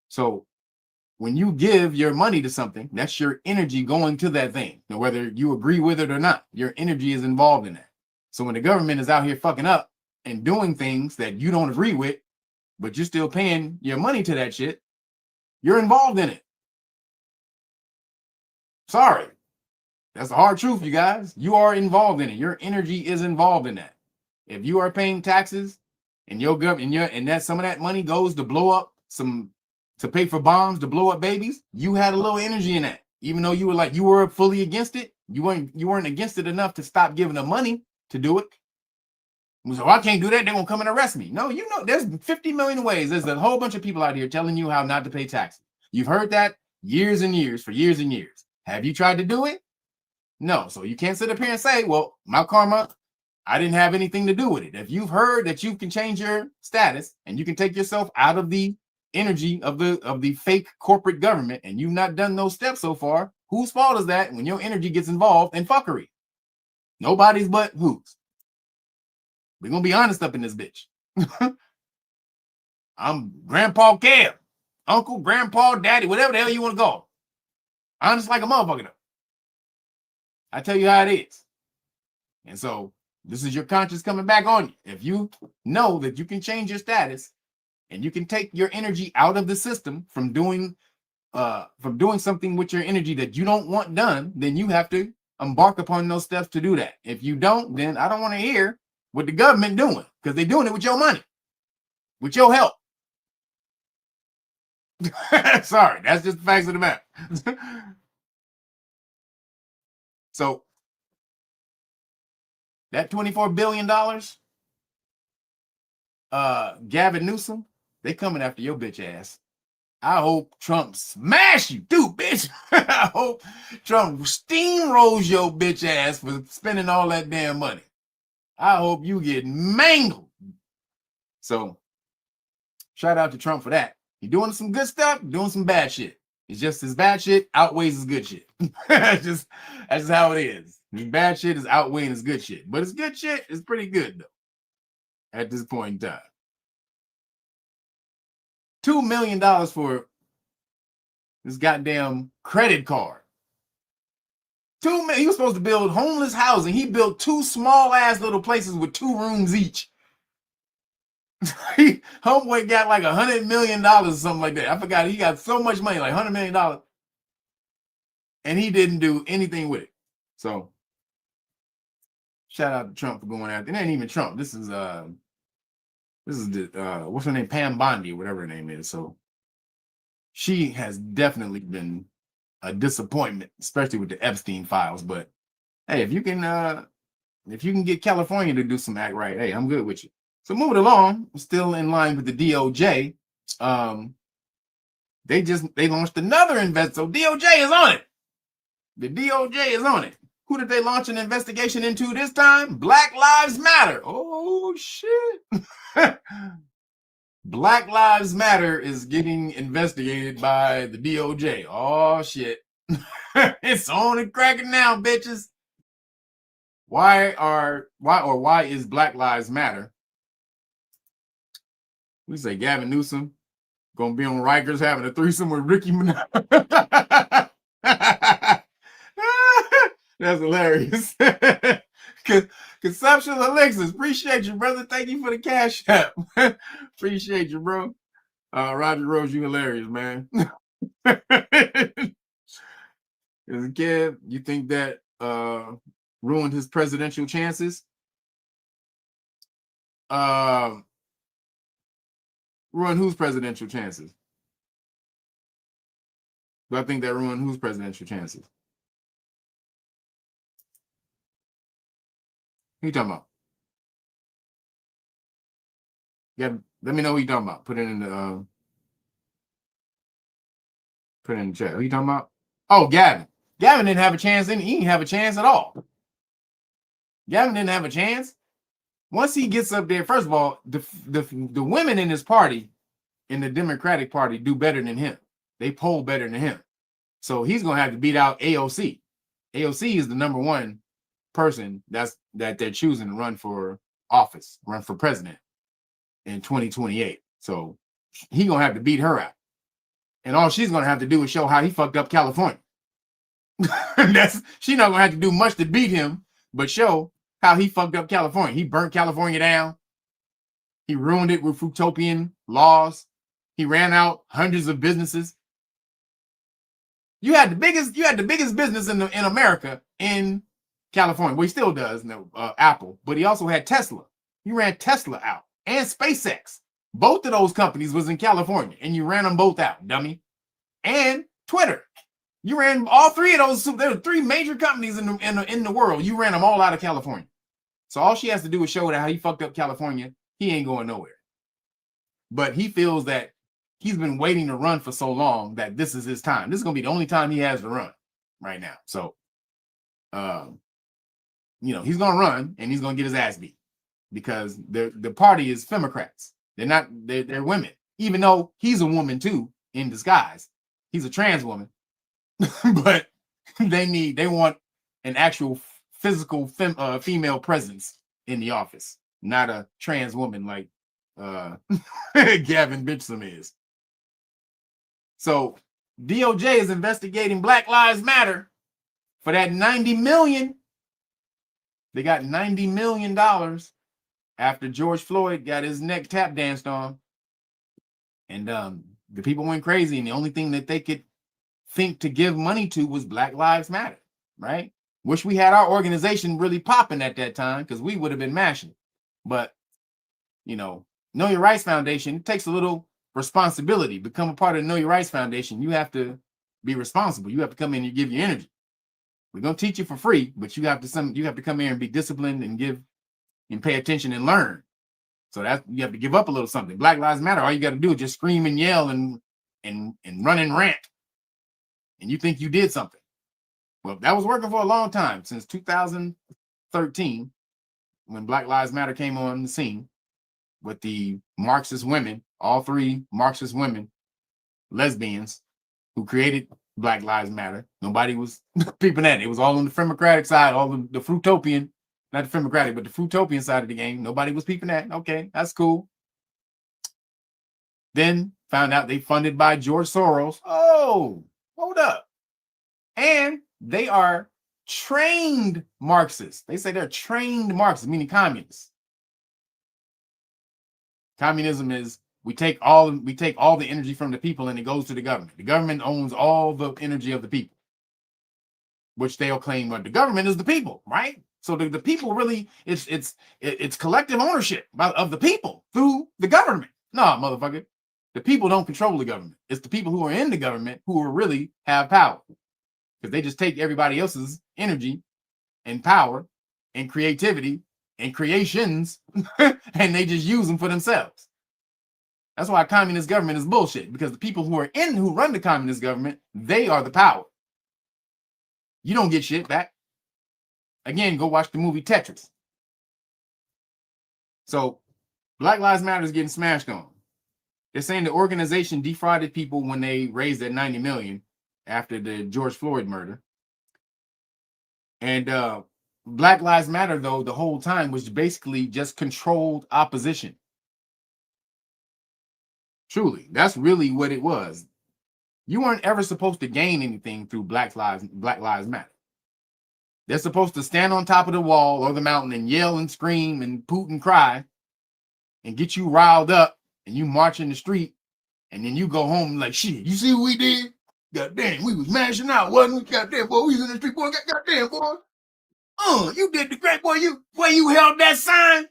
So when you give your money to something, that's your energy going to that thing. Now, whether you agree with it or not, your energy is involved in that. So when the government is out here fucking up and doing things that you don't agree with, but you're still paying your money to that shit, you're involved in it. Sorry. That's the hard truth, you guys. You are involved in it. Your energy is involved in that. If you are paying taxes, and your government, and that some of that money goes to blow up to pay for bombs, to blow up babies, you had a little energy in that. Even though you were fully against it, you weren't against it enough to stop giving them money to do it. So I can't do that, they're gonna come and arrest me. No, there's 50 million ways. There's a whole bunch of people out here telling you how not to pay taxes. You've heard that years and years, for years and years. Have you tried to do it? No. So you can't sit up here and say, well, my karma, I didn't have anything to do with it. If you've heard that you can change your status and you can take yourself out of the energy of the fake corporate government, and you've not done those steps so far, whose fault is that when your energy gets involved in fuckery? Nobody's but whose. We're gonna be honest up in this bitch. I'm Grandpa Kev, Uncle, Grandpa, Daddy, whatever the hell you want to go. Honest like a motherfucker though. I tell you how it is. And so this is your conscience coming back on you. If you know that you can change your status and you can take your energy out of the system from doing something with your energy that you don't want done, then you have to embark upon those steps to do that. If you don't, then I don't want to hear what the government doing, because they're doing it with your money, with your help. Sorry, that's just the facts of the matter. So that $24 billion, Gavin Newsom, they coming after your bitch ass. I hope Trump smash you too, bitch. I hope Trump steamrolls your bitch ass for spending all that damn money. I hope you get mangled. So shout out to Trump for that. He's doing some good stuff, doing some bad shit. It's just his bad shit outweighs his good shit. that's just how it is. His bad shit is outweighing his good shit. But his good shit is pretty good though. At this point in time. $2 million for this goddamn credit card. $2 million. He was supposed to build homeless housing. He built 2 small ass little places with 2 rooms each. Homeboy got like $100 million or something like that. I forgot. He got so much money, like $100 million. And he didn't do anything with it. So shout out to Trump for going after. It ain't even Trump. This is the what's her name? Pam Bondi, whatever her name is. So she has definitely been a disappointment, especially with the Epstein files. But hey, if you can get California to do some act right, hey, I'm good with you. So moving along, still in line with the DOJ. They launched another invest. So DOJ is on it. The DOJ is on it. Who did they launch an investigation into this time? Black Lives Matter. Oh shit. Black Lives Matter is getting investigated by the DOJ. Oh shit. It's on and cracking now, bitches. Why is Black Lives Matter? We say Gavin Newsom gonna be on Rikers having a threesome with Ricky Minaj. That's hilarious. Consumption Elixirs. Appreciate you, brother. Thank you for the cash app. Appreciate you, bro. Roger Rose, you hilarious, man. As a kid, you think that ruined his presidential chances? Ruin whose presidential chances? Do I think that ruined whose presidential chances? Who you talking about? Yeah, let me know who you talking about. Put it in the chat. Who you talking about? Oh, Gavin. Gavin didn't have a chance. He didn't have a chance at all. Gavin didn't have a chance. Once he gets up there, first of all, the women in his party, in the Democratic Party, do better than him. They poll better than him. So he's gonna have to beat out AOC. AOC is the number one person that they're choosing to run for office, run for president in 2028. So he's gonna have to beat her out. And all she's gonna have to do is show how he fucked up California. She's not gonna have to do much to beat him, but show how he fucked up California. He burnt California down. He ruined it with fruitopian laws. He ran out hundreds of businesses. You had the biggest business in America in California. Well, he still does, Apple, but he also had Tesla. You ran Tesla out and SpaceX. Both of those companies was in California, and you ran them both out, dummy. And Twitter. You ran all 3 of those. There were 3 major companies in the world. You ran them all out of California. So all she has to do is show that how he fucked up California. He ain't going nowhere. But he feels that he's been waiting to run for so long that this is his time. This is going to be the only time he has to run right now. So he's gonna run and he's gonna get his ass beat because the party is Femocrats. They're women, even though he's a woman too in disguise. He's a trans woman, but they want an actual physical female presence in the office, not a trans woman like Gavin Bitcham is. So DOJ is investigating Black Lives Matter for that $90 million. They got $90 million after George Floyd got his neck tap danced on. And the people went crazy, and the only thing that they could think to give money to was Black Lives Matter, right? Wish we had our organization really popping at that time, because we would have been mashing. But, Know Your Rights Foundation, it takes a little responsibility. Become a part of the Know Your Rights Foundation. You have to be responsible. You have to come in and give your energy. We're gonna teach you for free, but you have to come here and be disciplined and give and pay attention and learn. So that you have to give up a little something. Black Lives Matter. All you got to do is just scream and yell and run and rant, and you think you did something. Well, that was working for a long time, since 2013, when Black Lives Matter came on the scene with the Marxist women, all three Marxist women, lesbians, who created Black Lives Matter. Nobody was peeping at it. It was all on the Democratic side, all the fruitopian, not the Democratic, but the fruitopian side of the game. Nobody was peeping at it. Okay, that's cool. Then found out they funded by George Soros. Oh, hold up. And they are trained Marxists. They say they're trained Marxists, meaning communists. Communism is we take all the energy from the people and it goes to the government. The government owns all the energy of the people, which they'll claim that the government is the people, right? So the people really, it's collective ownership of the people through the government. No, motherfucker. The people don't control the government. It's the people who are in the government who really have power, because they just take everybody else's energy and power and creativity and creations and they just use them for themselves. That's why communist government is bullshit, because the people who run the communist government, they are the power. You don't get shit back. Again, go watch the movie Tetris. So Black Lives Matter is getting smashed on. They're saying the organization defrauded people when they raised that $90 million after the George Floyd murder. And Black Lives Matter, though, the whole time was basically just controlled opposition. Truly, that's really what it was. You weren't ever supposed to gain anything through Black Lives Matter. They're supposed to stand on top of the wall or the mountain and yell and scream and poot and cry and get you riled up, and you march in the street, and then you go home like, shit, you see what we did? Goddamn, we was mashing out, wasn't we? Goddamn, boy, we was in the street, boy. Goddamn, boy. You did the great, boy. You held that sign.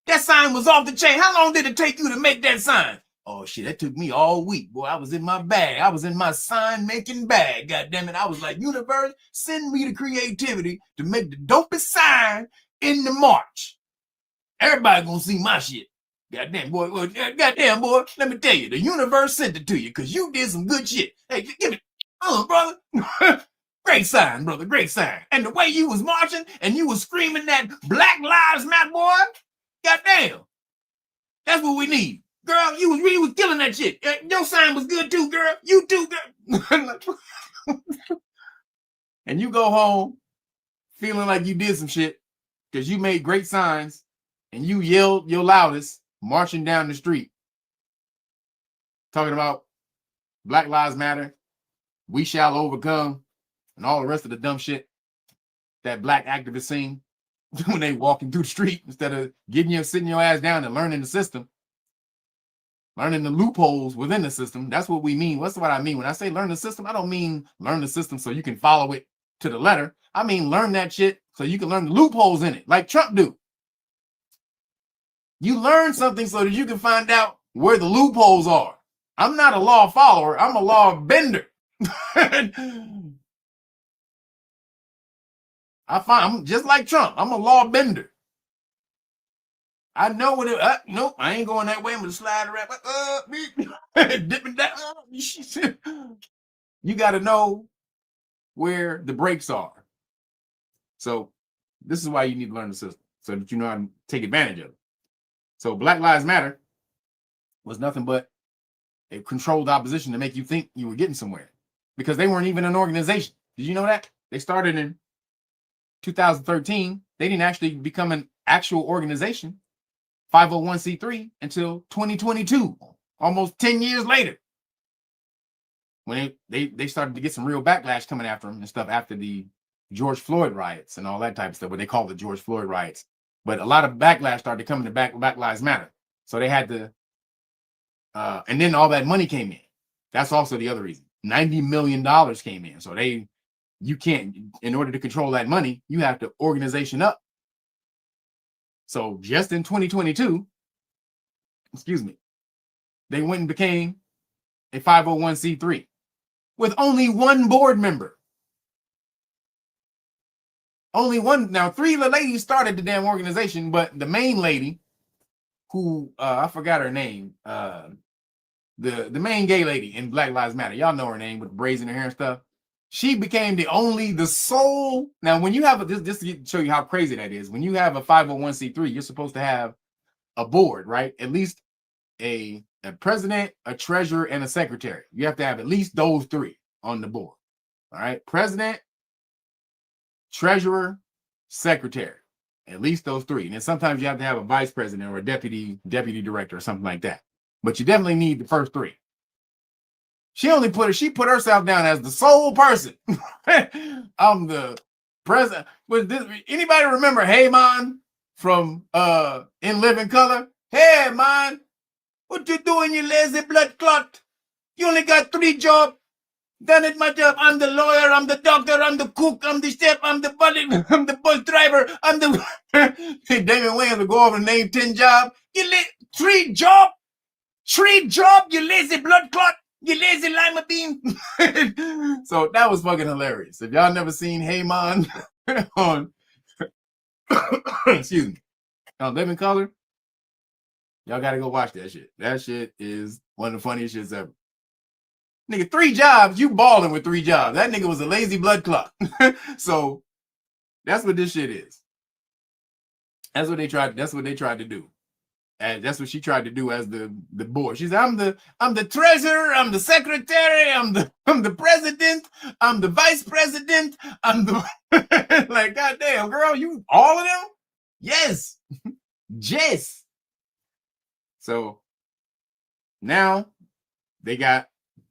That sign was off the chain. How long did it take you to make that sign? Oh shit, that took me all week, boy. I was in my bag. I was in my sign-making bag. Goddamn it. I was like, universe, send me the creativity to make the dopest sign in the march. Everybody gonna see my shit. Goddamn, boy. Goddamn, boy. Let me tell you, the universe sent it to you because you did some good shit. Hey, give it. Brother. Great sign, brother. Great sign. And the way you was marching and you was screaming that Black Lives Matter, boy. Goddamn. That's what we need. Girl, you was killing that shit. Your sign was good too, girl. You too, girl. And you go home feeling like you did some shit because you made great signs and you yelled your loudest marching down the street talking about Black Lives Matter, we shall overcome, and all the rest of the dumb shit that black activists sing when they walking through the street instead of sitting your ass down and learning the system. Learning the loopholes within the system. That's what we mean. That's what I mean. When I say learn the system, I don't mean learn the system so you can follow it to the letter. I mean learn that shit so you can learn the loopholes in it, like Trump do. You learn something so that you can find out where the loopholes are. I'm not a law follower. I'm a law bender. I'm just like Trump. I'm a law bender. I know what it. Nope, I ain't going that way. I'm gonna slide around. Dipping down. You got to know where the brakes are. So This is why you need to learn the system so that you know how to take advantage of it. So Black Lives Matter was nothing but a controlled opposition to make you think you were getting somewhere, because they weren't even an organization. Did you know that? They started in 2013. They didn't actually become an actual organization, 501c3, until 2022, almost 10 years later, when they started to get some real backlash coming after them and stuff after the George Floyd riots and all that type of stuff, what they call the George Floyd riots. But a lot of backlash started coming to Black Lives Matter. So they had to, and then all that money came in. That's also the other reason. $90 million came in. So you can't, in order to control that money, you have to organization up. So just in 2022, excuse me, they went and became a 501c3 with only one board member. Only one. Now, 3 of the ladies started the damn organization, but the main lady, who I forgot her name, the main gay lady in Black Lives Matter, y'all know her name with the braids in her hair and stuff. She became the sole. Now, when you have this to show you how crazy that is, when you have a 501c3, you're supposed to have a board, right? At least a president, a treasurer, and a secretary. You have to have at least those 3 on the board. All right, president, treasurer, secretary, at least those 3. And then sometimes you have to have a vice president or a deputy director or something like that. But you definitely need the first 3. She put herself down as the sole person. I'm the president. Anybody remember Hey Man from In Living Color? Hey man, what you doing, you lazy blood clot? You only got 3 jobs. Done it my job. I'm the lawyer, I'm the doctor, I'm the cook, I'm the chef, I'm the buddy, I'm the bus driver, I'm the Damon Wayans will go over and name 10 jobs. 3 jobs? 3 jobs, you lazy blood clot, you lazy lima bean. So that was fucking hilarious. If y'all never seen Hey Man on excuse me, on Living Color, y'all gotta go watch that shit. That shit is one of the funniest shits ever. Nigga, 3 jobs, you balling with 3 jobs. That nigga was a lazy blood clot. So that's what this shit is. That's what they tried to do. And that's what she tried to do as the board. She said, I'm the treasurer, I'm the secretary, I'm the president, I'm the vice president, I'm the like, goddamn, girl, you all of them? Yes. Yes. So now they got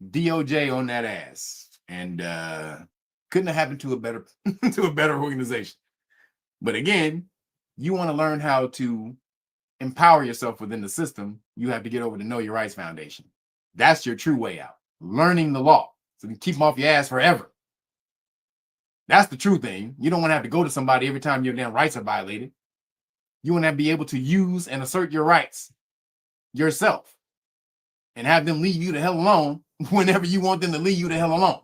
DOJ on that ass, and couldn't have happened to a better organization. But again, you want to learn how to empower yourself within the system, you have to get over to Know Your Rights Foundation. That's your true way out. Learning the law so you can keep them off your ass forever. That's the true thing. You don't want to have to go to somebody every time your damn rights are violated. You want to be able to use and assert your rights yourself and have them leave you the hell alone whenever you want them to leave you the hell alone.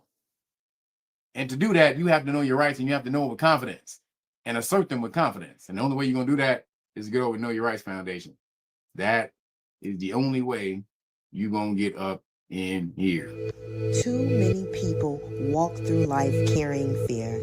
And to do that, you have to know your rights, and you have to know it with confidence and assert them with confidence. And the only way you're going to do that is to get over to Know Your Rights Foundation. That is the only way you're going to get up in here. Too many people walk through life carrying fear,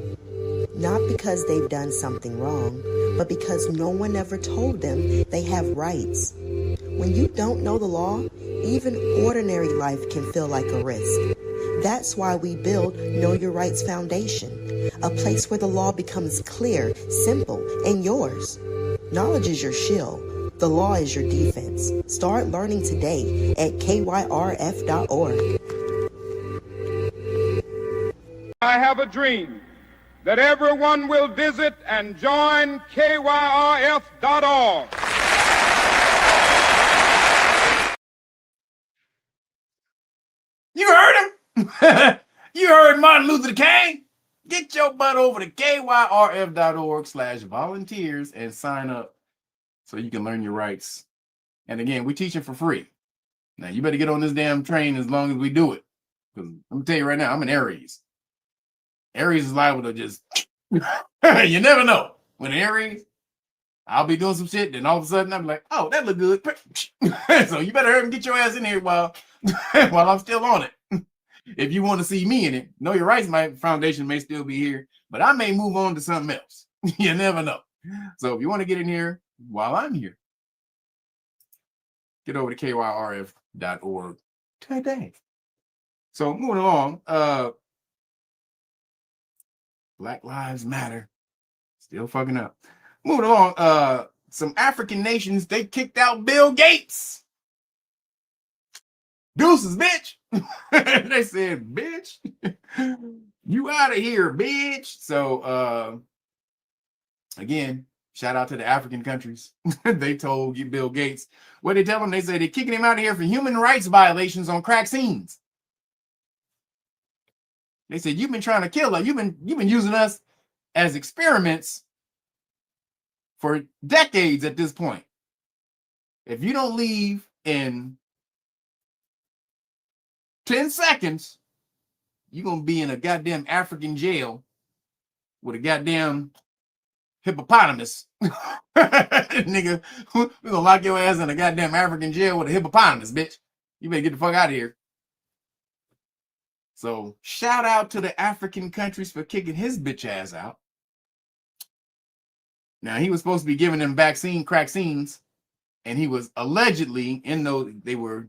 not because they've done something wrong, but because no one ever told them they have rights. When you don't know the law, even ordinary life can feel like a risk. That's why we build Know Your Rights Foundation, a place where the law becomes clear, simple, and yours. Knowledge is your shield. The law is your defense. Start learning today at KYRF.org. I have a dream that everyone will visit and join KYRF.org. You heard him? You heard Martin Luther King? Get your butt over to KYRF.org/volunteers and sign up so you can learn your rights. And again, we teach it for free. Now, you better get on this damn train as long as we do it. Because I'm going to tell you right now, I'm an Aries. Aries is liable to just, you never know. When Aries, I'll be doing some shit, then all of a sudden I'm like, oh, that look good. So you better hurry and get your ass in here while I'm still on it. If you want to see me in it, Know Your Rights Foundation may still be here, but I may move on to something else. You never know. So if you want to get in here while I'm here, get over to KYRF.org today. So moving along, Black Lives Matter. Still fucking up. Moving along, some African nations, they kicked out Bill Gates. Deuces, bitch. They said, bitch, you out of here, bitch. So again, shout out to the African countries. They told you Bill Gates. What they tell him, they said they're kicking him out of here for human rights violations on crack scenes. They said, you've been trying to kill us. You've been using us as experiments for decades at this point. If you don't leave in 10 seconds, you're going to be in a goddamn African jail with a goddamn hippopotamus. Nigga, we're going to lock your ass in a goddamn African jail with a hippopotamus, bitch. You better get the fuck out of here. So shout out to the African countries for kicking his bitch ass out. Now, he was supposed to be giving them vaccines, and he was allegedly, they were,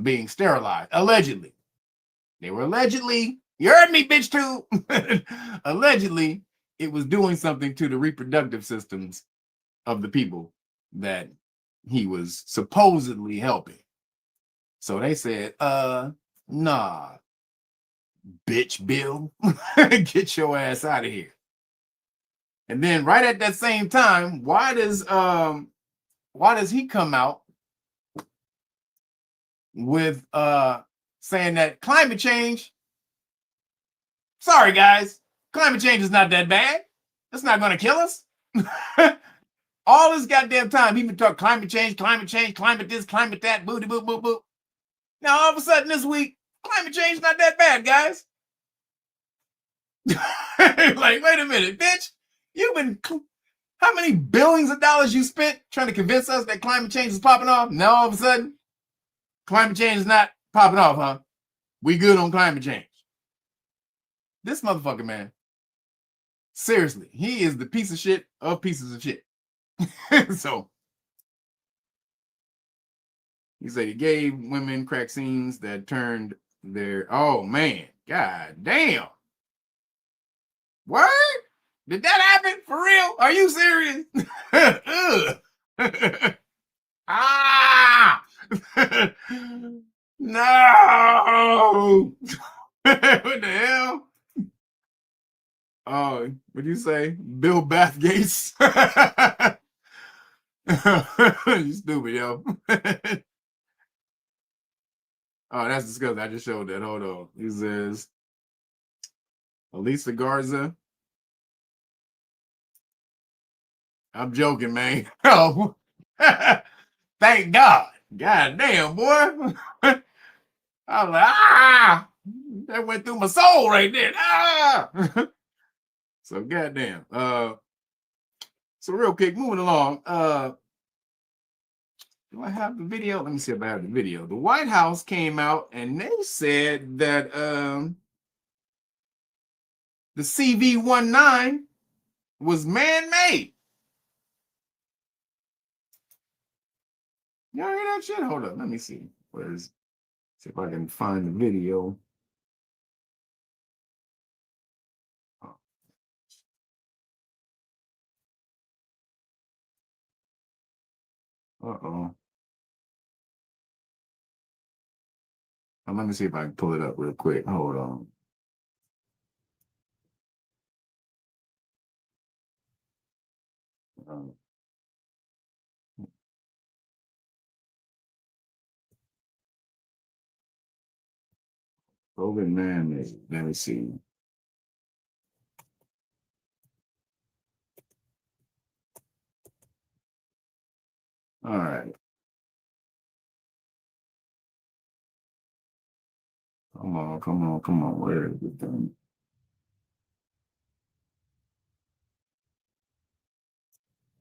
being sterilized. Allegedly. They were allegedly, you heard me, bitch, too. Allegedly, it was doing something to the reproductive systems of the people that he was supposedly helping. So they said, nah, bitch, Bill, get your ass out of here. And then right at that same time, why does he come out with saying that climate change, sorry guys, climate change is not that bad. It's not going to kill us. All this goddamn time, he been talking climate change, climate this, climate that, booty, boop, boop, boop. Now, all of a sudden this week, climate change is not that bad, guys. Like, wait a minute, bitch. How many billions of dollars you spent trying to convince us that climate change is popping off? Now, all of a sudden, climate change is not popping off, huh? We good on climate change. This motherfucker, man. Seriously, he is the piece of shit of pieces of shit. So, he said he gave women crack scenes that turned their, oh man, god damn. Word? Did that happen? For real? Are you serious? Ah! No! What the hell? Oh, what'd you say? Bill Bathgates? You stupid, yo. Oh, that's disgusting. I just showed that. Hold on. He says, Elisa Garza. I'm joking, man. Oh, thank God. God damn, boy. I was like, that went through my soul right there. So goddamn. So real quick, moving along. Do I have the video? Let me see if I have the video. The White House came out and they said that the CV-19 was man-made. Y'all hear that shit? Hold up, let me see. See if I can find the video. Uh-oh. Let me see if I can pull it up real quick. Hold on. COVID man-made. Let me see. All right. Come on. Where is it then?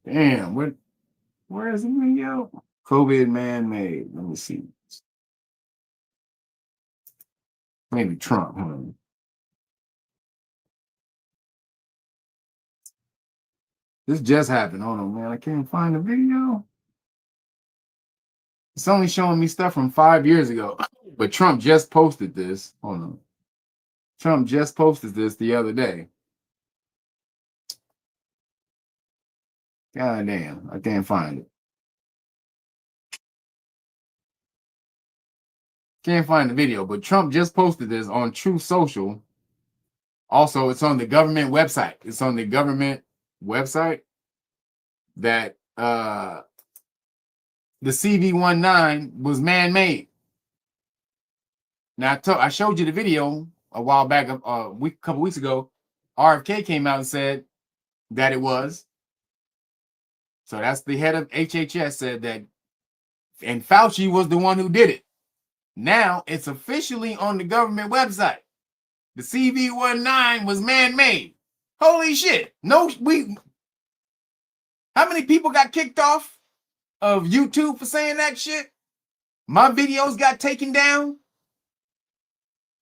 Damn, where is the video? COVID man-made. Let me see. Maybe Trump, huh? This just happened. Hold on, man. I can't find the video. It's only showing me stuff from 5 years ago. But Trump just posted this. Hold on. Trump just posted this the other day. God damn, I can't find it. Can't find the video, but Trump just posted this on True Social. Also, it's on the government website. It's on the government website that the CV-19 was man-made. Now, I showed you the video a while back, a couple weeks ago. RFK came out and said that it was. So that's the head of HHS said that, and Fauci was the one who did it. Now it's officially on the government website. The CV-19 was man-made. Holy shit. How many people got kicked off of YouTube for saying that shit? My videos got taken down.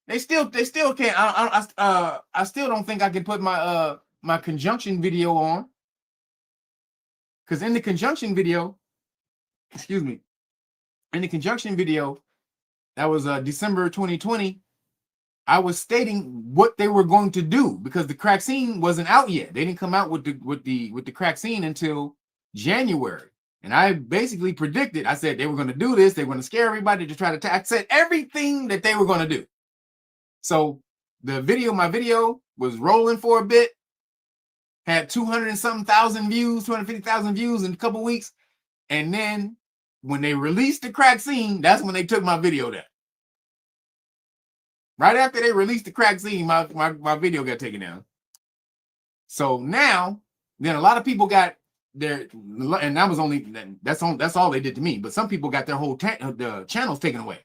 They still can't. I still don't think I can put my my conjunction video on. Because in the conjunction video, in the conjunction video, that was December 2020, I was stating what they were going to do because the vaccine wasn't out yet. They didn't come out with the vaccine until January. And I basically predicted, I said they were going to do this, they were going to scare everybody to try to I said everything that they were going to do. So my video was rolling for a bit, had 200 and something thousand views, 250,000 views in a couple weeks. And then when they released the vaccine, that's when they took my video down. Right after they released the vaccine, my video got taken down. So now, then a lot of people got their, and that was only, that's all they did to me. But some people got their whole the channels taken away.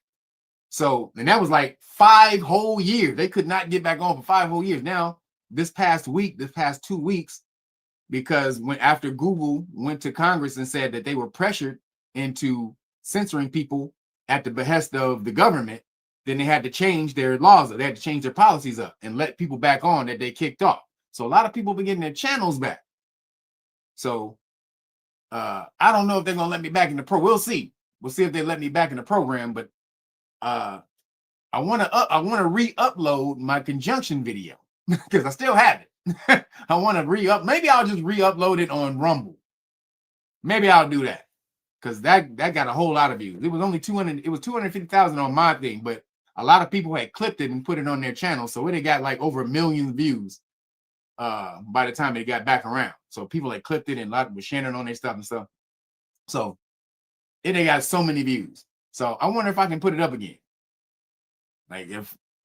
So, and that was like 5 whole years. They could not get back on for 5 whole years. Now, this past 2 weeks, because after Google went to Congress and said that they were pressured into censoring people at the behest of the government, then they had to change their laws. They had to change their policies up and let people back on that they kicked off. So a lot of people been getting their channels back. So I don't know if they're gonna let me back in the pro. We'll see. We'll see if they let me back in the program. But I want to re-upload my conjunction video because I still have it. I want to maybe I'll just re-upload it on Rumble. Maybe I'll do that because that got a whole lot of views. It was only 200. It was 250,000 on my thing, but a lot of people had clipped it and put it on their channel, so it had got like over 1 million views by the time it got back around. So people had clipped it and a lot were sharing on their stuff and stuff. So it had got so many views. So I wonder if I can put it up again. Like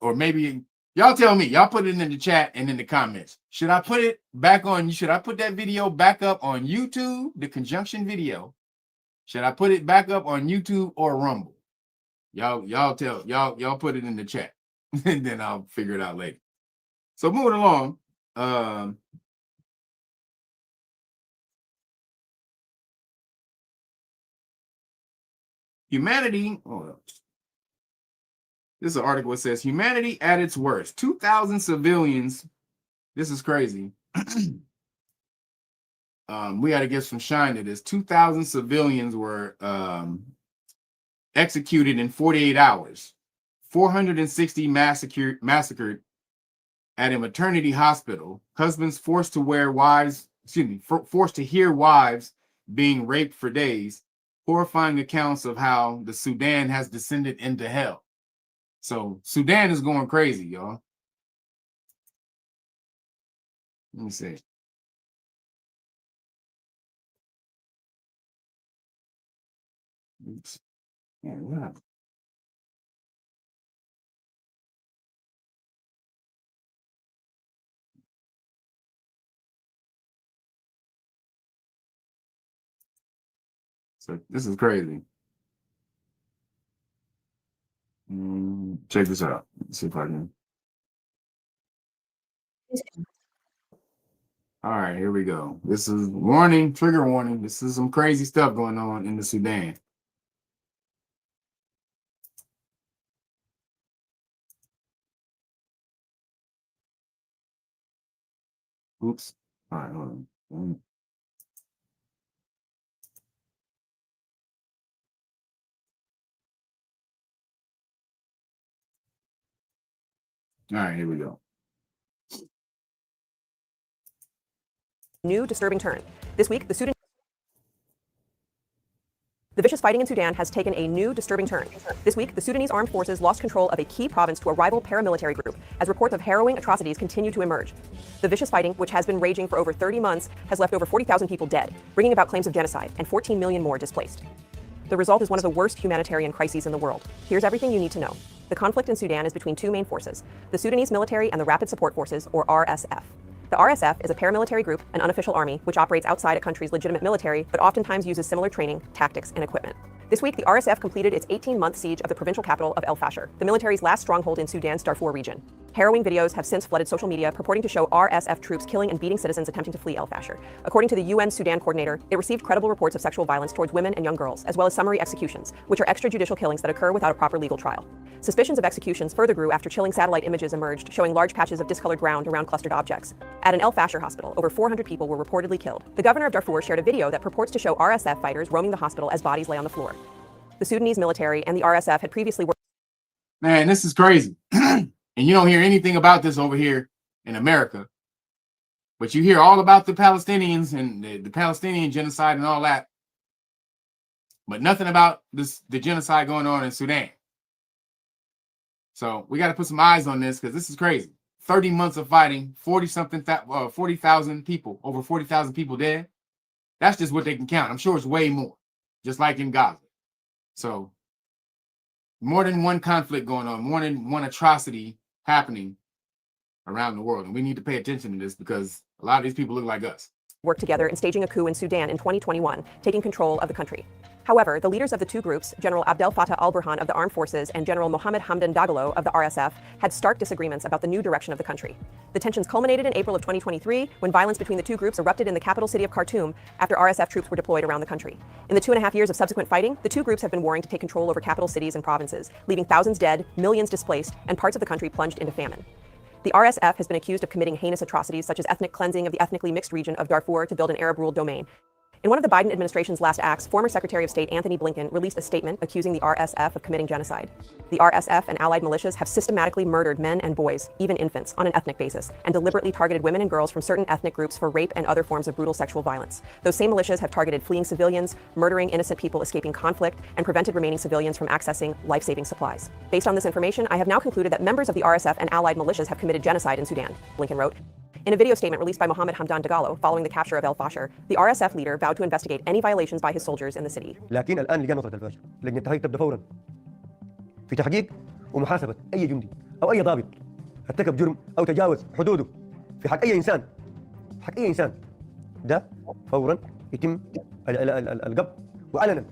or maybe y'all tell me. Y'all put it in the chat and in the comments. Should I put it back on? Should I put that video back up on YouTube, the conjunction video? Should I put it back up on YouTube or Rumble? Y'all put it in the chat, and then I'll figure it out later. So moving along. Humanity. This is an article that says humanity at its worst. 2,000 civilians. This is crazy. We got to give some shine to this. 2,000 civilians were executed in 48 hours. 460 massacred at a maternity hospital. Husbands forced to hear wives being raped for days. Horrifying accounts of how the Sudan has descended into hell. So Sudan is going crazy, y'all. Let me see. Oops. Yeah, what? So this is crazy. Check this out. Let's see if I can. All right, here we go. This is warning, trigger warning. This is some crazy stuff going on in the Sudan. Oops. All right, hold on. All right, here we go. New disturbing turn. This week, the vicious fighting in Sudan has taken a new disturbing turn. This week, the Sudanese armed forces lost control of a key province to a rival paramilitary group as reports of harrowing atrocities continue to emerge. The vicious fighting, which has been raging for over 30 months, has left over 40,000 people dead, bringing about claims of genocide and 14 million more displaced. The result is one of the worst humanitarian crises in the world. Here's everything you need to know. The conflict in Sudan is between two main forces, the Sudanese military and the Rapid Support Forces, or RSF. The RSF is a paramilitary group, an unofficial army, which operates outside a country's legitimate military, but oftentimes uses similar training, tactics, and equipment. This week, the RSF completed its 18-month siege of the provincial capital of El Fasher, the military's last stronghold in Sudan's Darfur region. Harrowing videos have since flooded social media purporting to show RSF troops killing and beating citizens attempting to flee El Fasher. According to the UN Sudan coordinator, it received credible reports of sexual violence towards women and young girls, as well as summary executions, which are extrajudicial killings that occur without a proper legal trial. Suspicions of executions further grew after chilling satellite images emerged showing large patches of discolored ground around clustered objects. At an El Fasher hospital, over 400 people were reportedly killed. The governor of Darfur shared a video that purports to show RSF fighters roaming the hospital as bodies lay on the floor. The Sudanese military and the RSF had previously worked. Man, this is crazy. And you don't hear anything about this over here in America. But you hear all about the Palestinians and the Palestinian genocide and all that. But nothing about the genocide going on in Sudan. So we got to put some eyes on this because this is crazy. 30 months of fighting, 40,000 people, over 40,000 people dead. That's just what they can count. I'm sure it's way more, just like in Gaza. So more than one conflict going on, more than one atrocity happening around the world. And we need to pay attention to this because a lot of these people look like us. Worked together in staging a coup in Sudan in 2021, taking control of the country. However, the leaders of the two groups, General Abdel Fattah al-Burhan of the Armed Forces and General Mohammed Hamdan Dagalo of the RSF, had stark disagreements about the new direction of the country. The tensions culminated in April of 2023 when violence between the two groups erupted in the capital city of Khartoum after RSF troops were deployed around the country. In the 2.5 years of subsequent fighting, the two groups have been warring to take control over capital cities and provinces, leaving thousands dead, millions displaced, and parts of the country plunged into famine. The RSF has been accused of committing heinous atrocities such as ethnic cleansing of the ethnically mixed region of Darfur to build an Arab-ruled domain. In one of the Biden administration's last acts, former Secretary of State Anthony Blinken released a statement accusing the RSF of committing genocide. The RSF and allied militias have systematically murdered men and boys, even infants, on an ethnic basis, and deliberately targeted women and girls from certain ethnic groups for rape and other forms of brutal sexual violence. Those same militias have targeted fleeing civilians, murdering innocent people escaping conflict, and prevented remaining civilians from accessing life-saving supplies. Based on this information, I have now concluded that members of the RSF and allied militias have committed genocide in Sudan, Blinken wrote. In a video statement released by Mohammed Hamdan Dagalo following the capture of El Fasher, the RSF leader vowed to investigate any violations by his soldiers in the city. لكن الآن لجان وطأة الفاشر لجنة التحقيق تبدأ فورا في تحقيق ومحاسبة أي جندي أو أي ضابط ارتكب جرم أو تجاوز حدوده في حق أي إنسان ده فورا يتم القبض وعلنا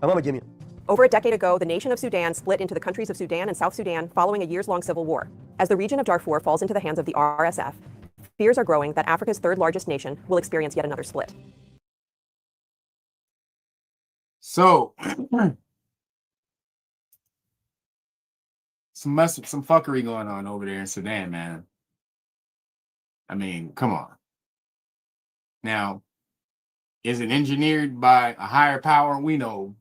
أمام الجميع. Over a decade ago, the nation of Sudan split into the countries of Sudan and South Sudan following a years-long civil war. As the region of Darfur falls into the hands of the RSF, fears are growing that Africa's third largest nation will experience yet another split. So, some fuckery going on over there in Sudan, man. I mean, come on. Now, is it engineered by a higher power? We know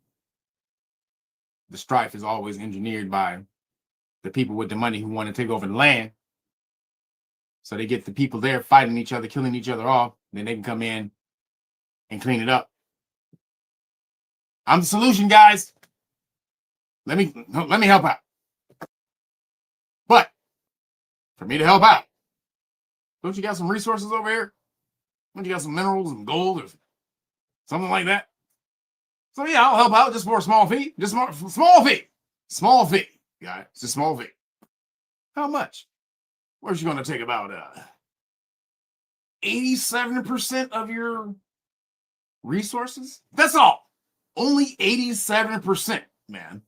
the strife is always engineered by the people with the money who want to take over the land. So they get the people there fighting each other, killing each other off. Then they can come in and clean it up. I'm the solution, guys. Let me help out. But for me to help out, don't you got some resources over here? Don't you got some minerals and gold or something like that? So yeah, I'll help out just for a small fee. Just small fee. Small fee, guys. It's a small fee. How much? Where's you going to take about 87% of your resources? That's all. Only 87%, man.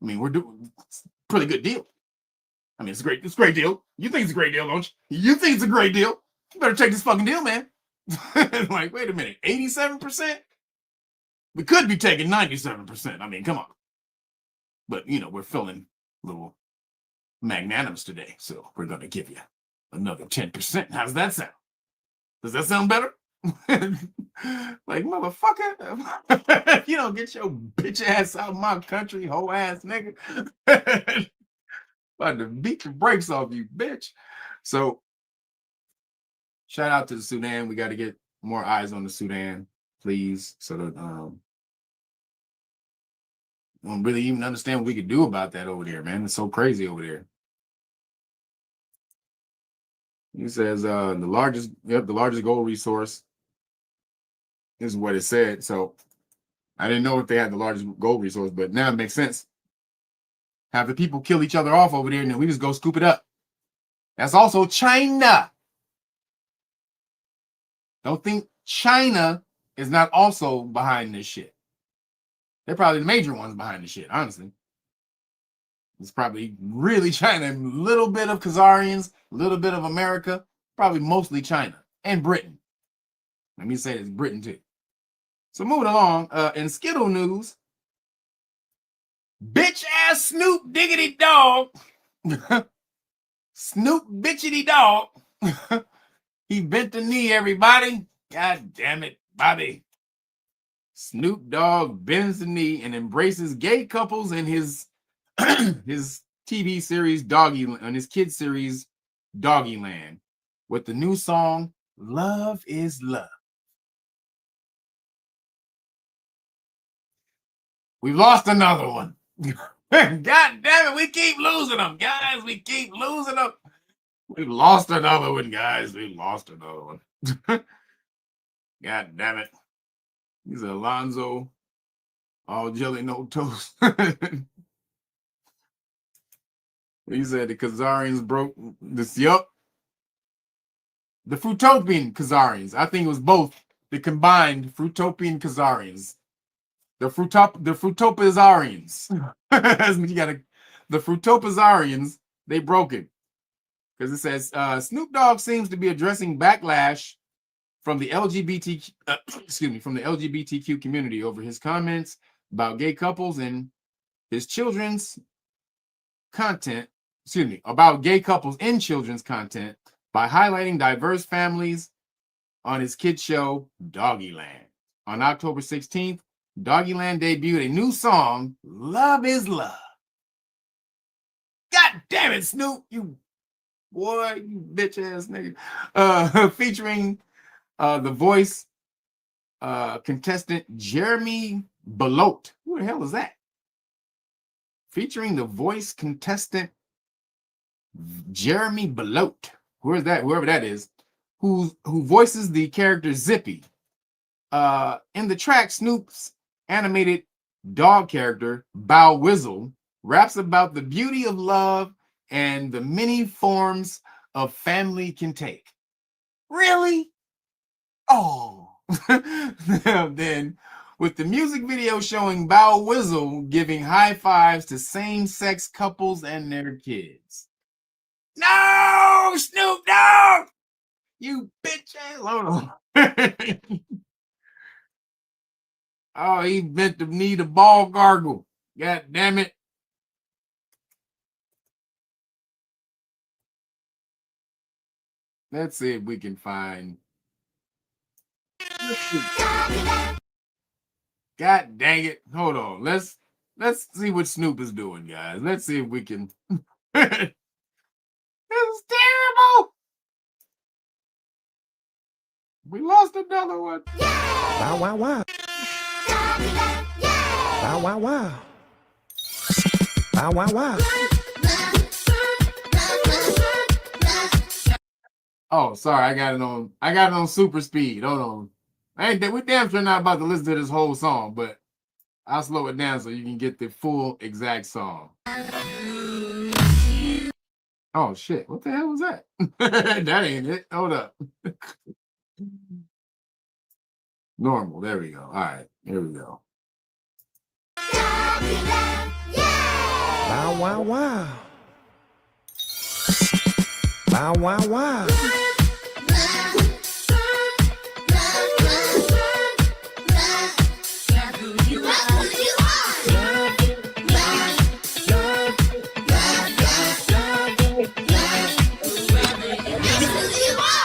I mean, we're doing a pretty good deal. I mean, it's a great deal. You think it's a great deal, don't you? You think it's a great deal? You better take this fucking deal, man. Like, wait a minute, 87%? We could be taking 97%. I mean, come on. But, you know, we're feeling a little magnanimous today, so we're going to give you another 10%. How's that sound? Does that sound better? Like, motherfucker, you don't get your bitch ass out of my country, hoe ass nigga. About to beat the brakes off you, bitch. So shout out to the Sudan. We got to get more eyes on the Sudan, please. So that don't really even understand what we could do about that over there, man. It's so crazy over there. He says the largest gold resource is what it said. So I didn't know if they had the largest gold resource, but now it makes sense. Have the people kill each other off over there, and then we just go scoop it up. That's also China. Don't think China is not also behind this shit. They're probably the major ones behind the shit, honestly. It's probably really China, a little bit of Khazarians, a little bit of America, probably mostly China and Britain. Let me say it's Britain too. So moving along, in Skittle news, bitch ass Snoop diggity dog, Snoop bitchity dog, he bent the knee, everybody. God damn it, Bobby. Snoop Dogg bends the knee and embraces gay couples in his his TV series his kids series Doggyland with the new song Love is Love. We've lost another one. God damn it, we keep losing them, guys. We keep losing them. We've lost another one, guys. We've lost another one. God damn it. He's Alonzo, all jelly, no toast. He said the Khazarians broke this. Yup. The Fruitopian Khazarians. I think it was both the combined Fruitopian Khazarians. The Fruitopazarians. You gotta, the Fruitopazarians, they broke it. Because it says Snoop Dogg seems to be addressing backlash from the LGBTQ community over his comments about gay couples and his children's content, about gay couples in children's content by highlighting diverse families on his kids show Doggyland. On October 16th, Doggyland debuted a new song, Love is Love. God damn it, Snoop, you boy, you bitch ass nigga. Featuring the voice contestant Jeremy Belote. Who the hell is that? Featuring the voice contestant Jeremy Belote. Where's that? Whoever that is, who voices the character Zippy. In the track, Snoop's animated dog character Bow Wizzle raps about the beauty of love and the many forms of family can take. Really? Oh. Then, with the music video showing Bow Wizzle giving high fives to same-sex couples and their kids. No, Snoop Dogg! You bitch ass. Hold on. Oh, he bent the knee to ball gargle. God damn it. Let's see if we can find. God dang it. Hold on. Let's see what Snoop is doing, guys. Let's see if we can. This is terrible. We lost another one. Wow, wow, wow. Wow, wow, wow. Wow, wow, wow. Oh, sorry, I got it on super speed. Hold on. We damn sure not about to listen to this whole song, but I'll slow it down so you can get the full exact song. Oh shit, what the hell was that? That ain't it. Hold up. Normal. There we go. All right, here we go. Wow, wow, wow. Wow, wow, wow.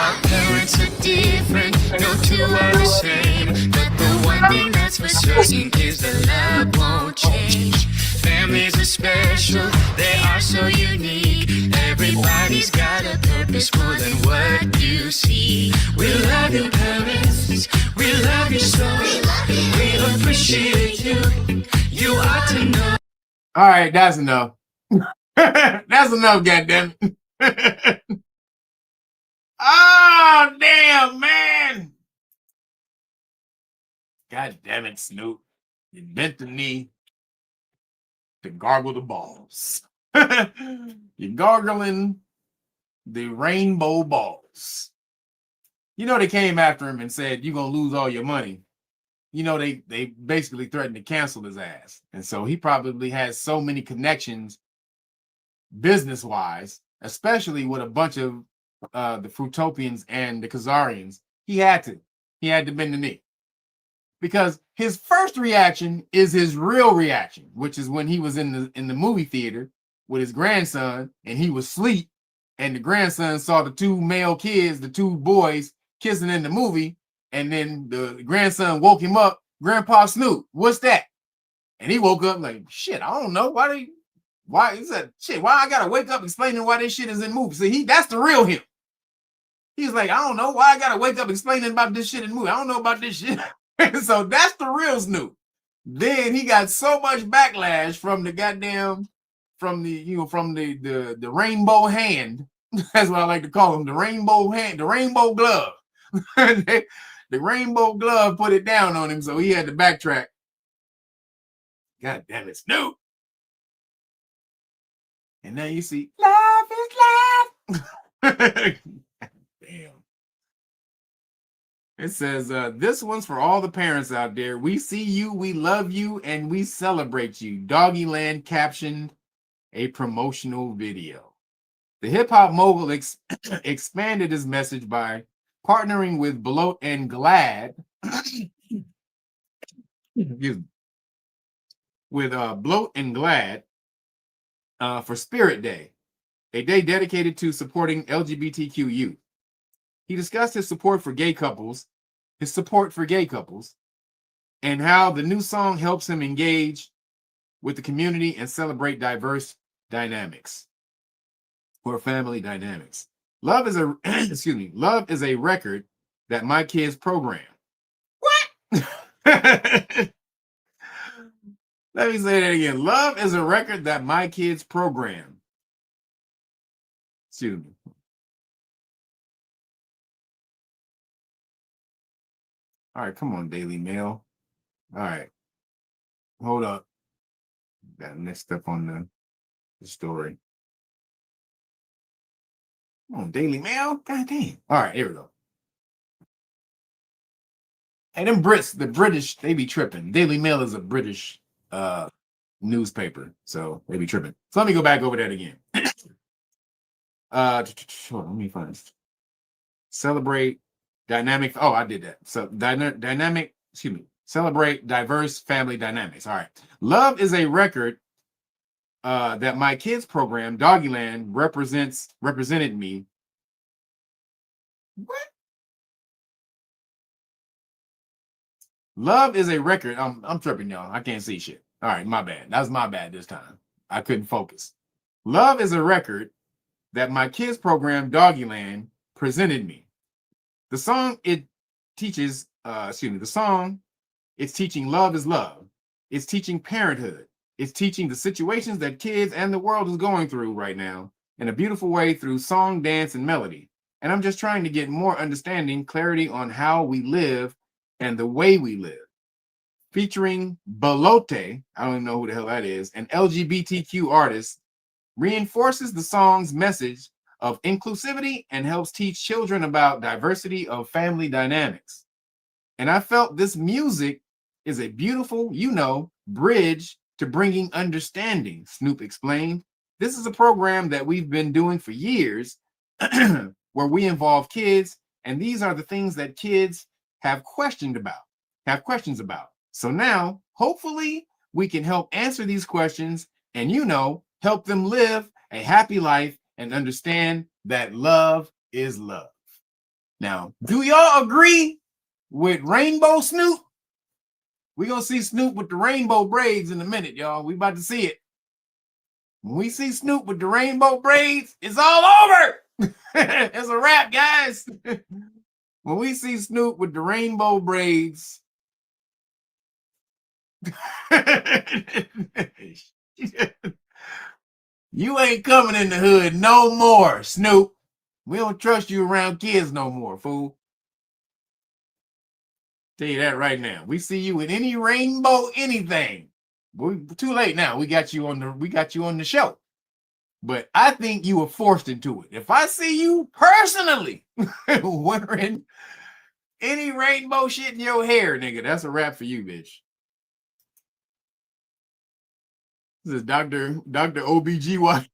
Our parents are different, no two are the same. But the one thing that's for certain is that love won't change. Families are special, they are so unique. appreciate you. You ought to know. All right, that's enough. That's enough, goddammit. Oh, damn, man. God damn it, Snoop. You bent the knee to gargle the balls. You're gargling the rainbow balls. You know, they came after him and said, you're going to lose all your money. You know, they basically threatened to cancel his ass. And so he probably has so many connections business-wise, especially with a bunch of the Fruitopians and the Khazarians. He had to bend the knee. Because his first reaction is his real reaction, which is when he was in the movie theater with his grandson and he was asleep, and the grandson saw the two male kids, the two boys, kissing in the movie, and then the grandson woke him up. Grandpa Snoop, what's that? And he woke up like, shit, I don't know. Why is that shit? Why I gotta wake up explaining why this shit is in movies? See, that's the real him. He's like, I don't know why I gotta wake up explaining about this shit in movie. I don't know about this shit. So that's the real Snoop. Then he got so much backlash from the goddamn, from the rainbow hand. That's what I like to call him, the rainbow hand, the rainbow glove. The rainbow glove put it down on him, so he had to backtrack. God damn it, Snoop. And now you see, love is love. Damn. It says, this one's for all the parents out there. We see you, we love you, and we celebrate you. Doggyland captioned a promotional video. The hip-hop mogul expanded his message by partnering with Bloat and Glad. Excuse me. With Bloat and Glad for Spirit Day, a day dedicated to supporting LGBTQ youth. He discussed his support for gay couples, and how the new song helps him engage with the community and celebrate diverse dynamics or family dynamics. Love is a love is a record that my kids program. What? Let me say that again. Love is a record that my kids program. Excuse me. All right, come on, Daily Mail. All right. Hold up. Got messed up on the story. Come on, Daily Mail. God damn. All right, here we go. Hey, them Brits, the British, they be tripping. Daily Mail is a British newspaper, so they be tripping. So let me go back over that again. Hold on, let me find this. Celebrate dynamic. Oh, I did that. So dynamic, celebrate diverse family dynamics. All right. Love is a record that my kids program, Doggyland, represented me. What? Love is a record. I'm tripping, y'all. I can't see shit. All right, my bad. That was my bad this time. I couldn't focus. Love is a record that my kids program, Doggyland, presented me. The song it teaches, the song, it's teaching love is love. It's teaching parenthood. It's teaching the situations that kids and the world is going through right now in a beautiful way through song, dance, and melody. And I'm just trying to get more understanding, clarity on how we live and the way we live. Featuring Belote, I don't even know who the hell that is, an LGBTQ artist, reinforces the song's message of inclusivity and helps teach children about diversity of family dynamics. And I felt this music is a beautiful, bridge to bringing understanding, Snoop explained. This is a program that we've been doing for years where we involve kids, and these are the things that kids have questions about. So now, hopefully, we can help answer these questions and, help them live a happy life and understand that love is love. Now, do y'all agree with Rainbow Snoop? We're going to see Snoop with the rainbow braids in a minute, y'all. We about to see it. When we see Snoop with the rainbow braids, it's all over. It's a wrap, guys. When we see Snoop with the rainbow braids, You ain't coming in the hood no more, Snoop. We don't trust you around kids no more, fool. Tell you that right now. We see you in any rainbow, anything. We're too late now. We got you on the show. But I think you were forced into it. If I see you personally wearing any rainbow shit in your hair, nigga, that's a wrap for you, bitch. This is Dr. OBGY.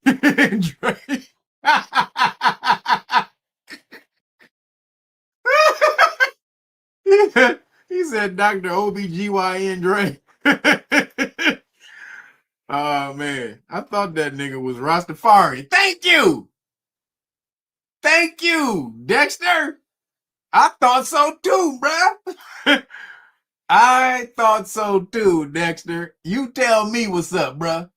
He said Dr. OBGYN Dre. Oh, man. I thought that nigga was Rastafari. Thank you. Thank you, Dexter. I thought so too, bruh. I thought so too, Dexter. You tell me what's up, bruh.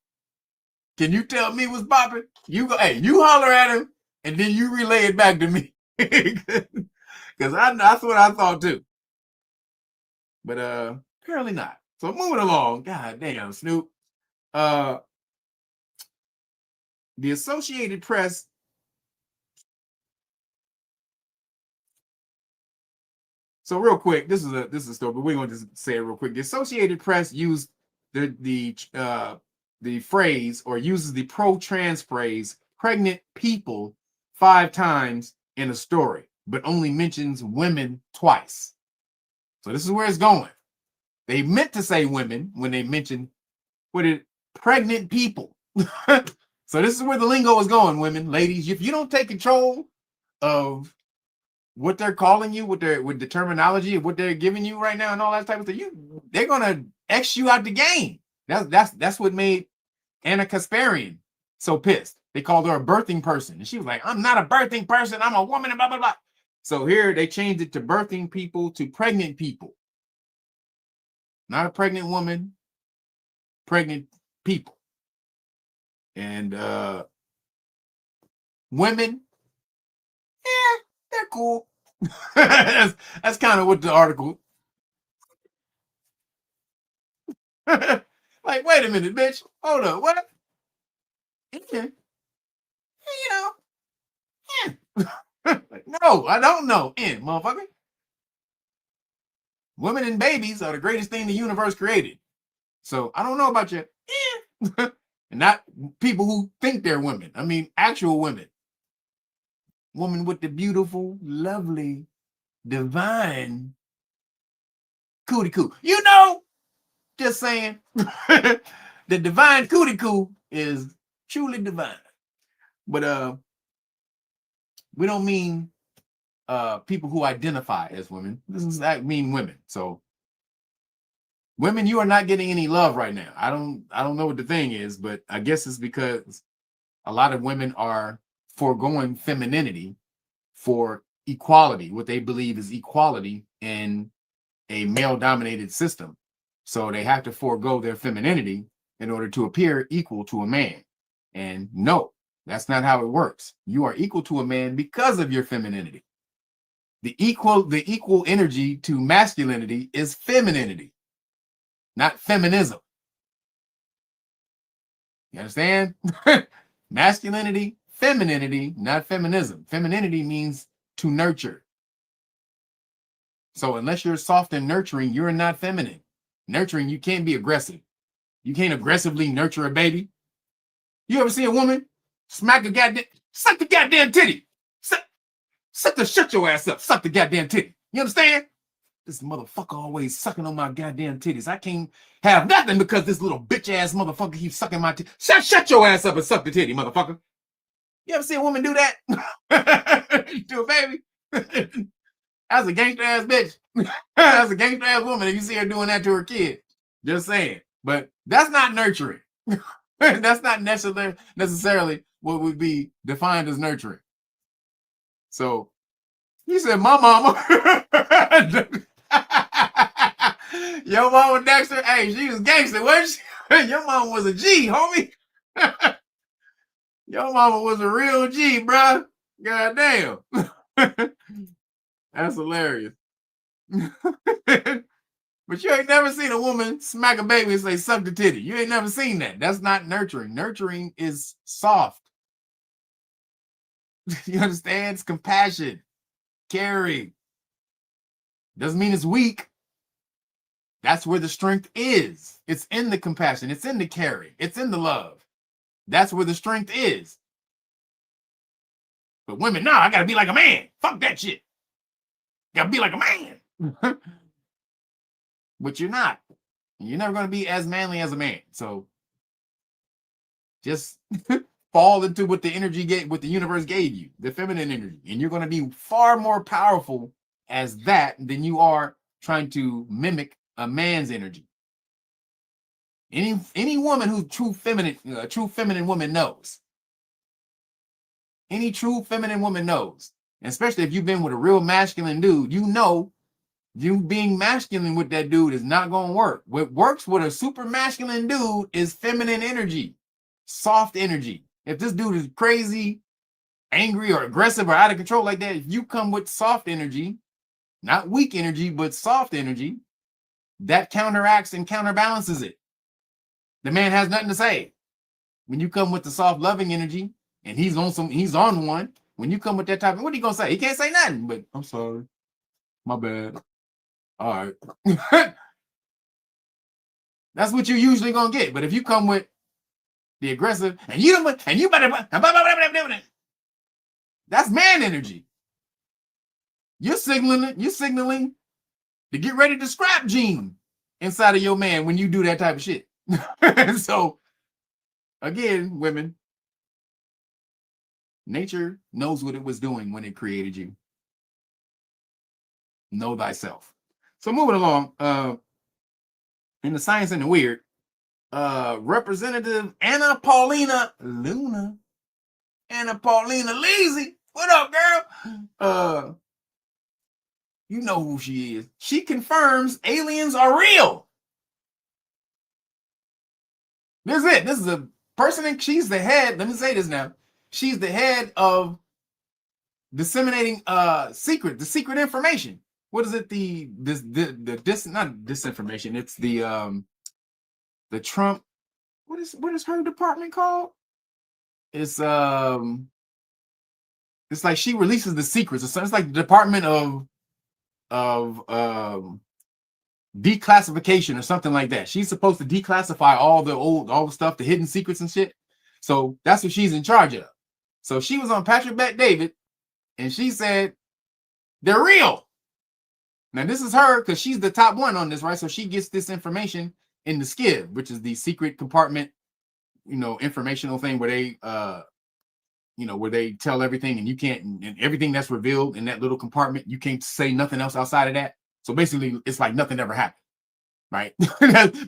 Can you tell me what's popping? You go, hey, you holler at him, and then you relay it back to me. Because that's what I thought too. But apparently not. So moving along. God damn, Snoop. The Associated Press. So real quick, this is a story, but we're going to just say it real quick. The Associated Press used the phrase, or uses the pro-trans phrase, pregnant people 5 times in a story, but only mentions women twice. So this is where it's going. They meant to say women when they mentioned pregnant people. So this is where the lingo is going, women, ladies. If you don't take control of what they're calling you with the terminology of what they're giving you right now and all that type of stuff, they're gonna X you out the game. That's what made Anna Kasparian so pissed. They called her a birthing person, and she was like, "I'm not a birthing person. I'm a woman." And blah blah blah. So here they changed it to birthing people to pregnant people. Not a pregnant woman, pregnant people. And women, yeah, they're cool. that's kind of what the article. Like, wait a minute, bitch. Hold up, what? Yeah. You know. Yeah. Like, no, I don't know. Motherfucker. Women and babies are the greatest thing the universe created. So I don't know about you. Yeah. And not people who think they're women. I mean, actual women. Woman with the beautiful, lovely, divine cootie coo. You know, just saying. The divine cootie coo is truly divine. But we don't mean people who identify as women. That mean women. So women, you are not getting any love right now. I don't know what the thing is, but I guess it's because a lot of women are foregoing femininity for equality, what they believe is equality in a male-dominated system. So they have to forego their femininity in order to appear equal to a man. And no, that's not how it works. You are equal to a man because of your femininity. The equal energy to masculinity is femininity, not feminism. You understand? Masculinity, femininity, not feminism. Femininity means to nurture. So unless you're soft and nurturing, you're not feminine. Nurturing, you can't be aggressive. You can't aggressively nurture a baby. You ever see a woman suck the goddamn titty? Shut your ass up. Suck the goddamn titty. You understand? This motherfucker always sucking on my goddamn titties. I can't have nothing because this little bitch ass motherfucker keeps sucking my titty. Shut your ass up and suck the titty, motherfucker. You ever see a woman do that? To a baby? That's a gangster ass bitch. That's a gangster ass woman if you see her doing that to her kid. Just saying. But that's not nurturing. That's not necessarily what would be defined as nurturing. So he said, my mama. Your mama Dexter, hey, she was gangster, wasn't she? Your mama was a G, homie. Your mama was a real G, bruh. God damn. That's hilarious. But you ain't never seen a woman smack a baby and say, suck the titty. You ain't never seen that. That's not nurturing. Nurturing is soft. You understand? It's compassion, caring. Doesn't mean it's weak. That's where the strength is. It's in the compassion. It's in the caring. It's in the love. That's where the strength is. But women, nah, I gotta be like a man. Fuck that shit. Gotta be like a man. But you're not. You're never going to be as manly as a man. So just fall into what the energy gave, what the universe gave you, the feminine energy. And you're going to be far more powerful as that than you are trying to mimic a man's energy. Any woman who's true feminine woman knows. Any true feminine woman knows. And especially if you've been with a real masculine dude, you know you being masculine with that dude is not going to work. What works with a super masculine dude is feminine energy, soft energy. If this dude is crazy, angry, or aggressive, or out of control like that, if you come with soft energy, not weak energy, but soft energy, that counteracts and counterbalances it. The man has nothing to say. When you come with the soft, loving energy, and he's on one, when you come with that type of, what are you going to say? He can't say nothing, but I'm sorry. My bad. All right. That's what you're usually gonna get. But if you come with the aggressive and you better, that's man energy. You're signaling to get ready to scrap gene inside of your man when you do that type of shit. So again, women, nature knows what it was doing when it created you. Know thyself. So moving along, in the science and the weird, Representative Anna Paulina Luna, Anna Paulina Lazy, what up, girl? You know who she is. She confirms aliens are real. This is it. This is a person, and she's the head. Let me say this now. She's the head of disseminating the secret information. What is it? Not disinformation. It's the Trump. What is her department called? It's like she releases the secrets. It's like the Department of declassification or something like that. She's supposed to declassify all the stuff, the hidden secrets and shit. So that's what she's in charge of. So she was on Patrick Bet-David, and she said they're real. Now, this is her because she's the top one on this, right? So she gets this information in the SCIV, which is the secret compartment, informational thing where they, where they tell everything, and you can't, and everything that's revealed in that little compartment, you can't say nothing else outside of that. So basically, it's like nothing ever happened, right?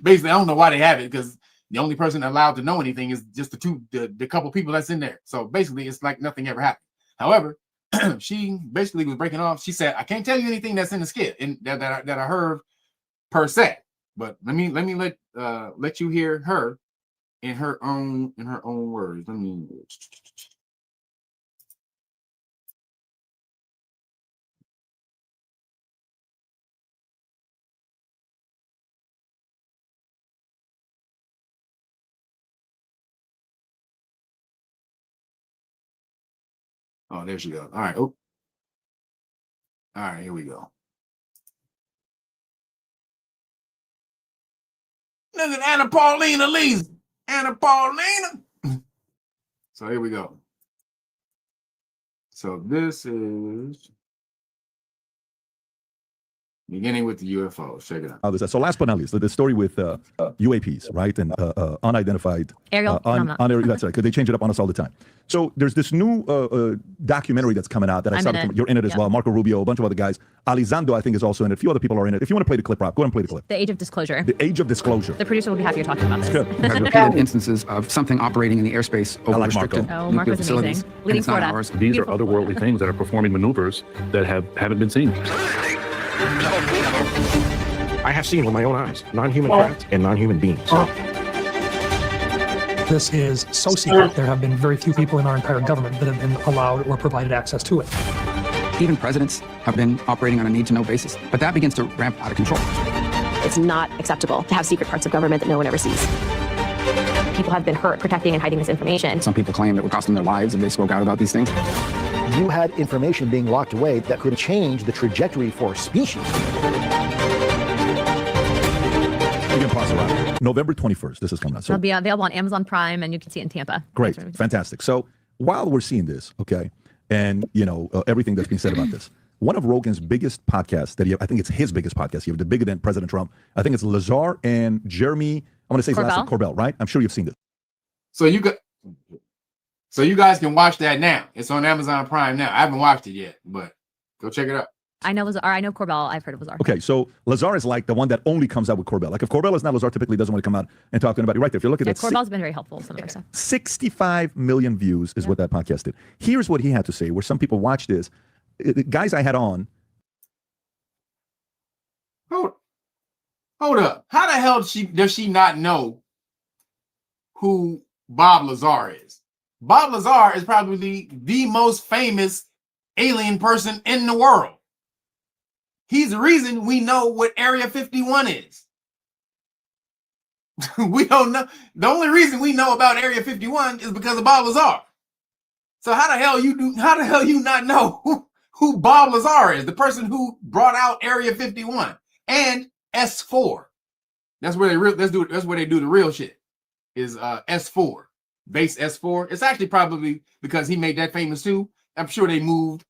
Basically, I don't know why they have it, because the only person allowed to know anything is just the couple people that's in there. So basically, it's like nothing ever happened. However, she basically was breaking off. She said, "I can't tell you anything that's in the skit and that I heard per se, but let me let you hear her in her own words." Let me. Oh, there she goes. All right. Oh. All right, here we go. Look at Anna Paulina Lee. Anna Paulina. So here we go. So this is beginning with the UFOs. Check it out. So last but not least, the story with UAPs, right? And unidentified. Aerial phenomena. That's right, because they change it up on us all the time. So there's this new documentary that's coming out that I saw. You're in it as well. Marco Rubio, a bunch of other guys. Alizando, I think, is also in it. A few other people are in it. If you want to play the clip, Rob, go ahead and play the clip. The age of disclosure. The age of disclosure. The producer will be happy you're talking about this. Good. Has repeated instances of something operating in the airspace over restricted nuclear facilities. Leading It's not Florida. ours. These are otherworldly things that are performing maneuvers that haven't been seen. I have seen with my own eyes non-human craft and non-human beings. This is so secret, there have been very few people in our entire government that have been allowed or provided access to it. Even presidents have been operating on a need-to-know basis, but that begins to ramp out of control. It's not acceptable to have secret parts of government that no one ever sees. People have been hurt protecting and hiding this information. Some people claim it would cost them their lives if they spoke out about these things. You had information being locked away that could change the trajectory for a species. November 21st, this is coming out. So It'll be available on Amazon Prime, and you can see it in Tampa. great, fantastic. So while we're seeing this, okay, and everything that's being said about this, one of Rogan's biggest podcasts that I think it's his biggest podcast. You have the bigger than President Trump. I think it's Lazar and Jeremy. I'm going to say his last name, Corbell, right? I'm sure you've seen this. So you guys can watch that now. It's on Amazon Prime now. I haven't watched it yet, but go check it out. I know Lazar. I know Corbell. I've heard of Lazar. Okay, so Lazar is like the one that only comes out with Corbell. Like if Corbell is not, Lazar typically doesn't want to come out and talk to anybody. Right there, if you look at it, Corbell's been very helpful with some of our stuff. 65 million views is what that podcast did. Here's what he had to say, where some people watch this. Guys I had on. Hold up. How the hell does she not know who Bob Lazar is? Bob Lazar is probably the most famous alien person in the world. He's the reason we know what Area 51 is. We don't know. The only reason we know about Area 51 is because of Bob Lazar. So how the hell you not know who Bob Lazar is, the person who brought out Area 51 and S4. That's where they do the real shit. Is S4. Base S4. It's actually probably because he made that famous too. I'm sure they moved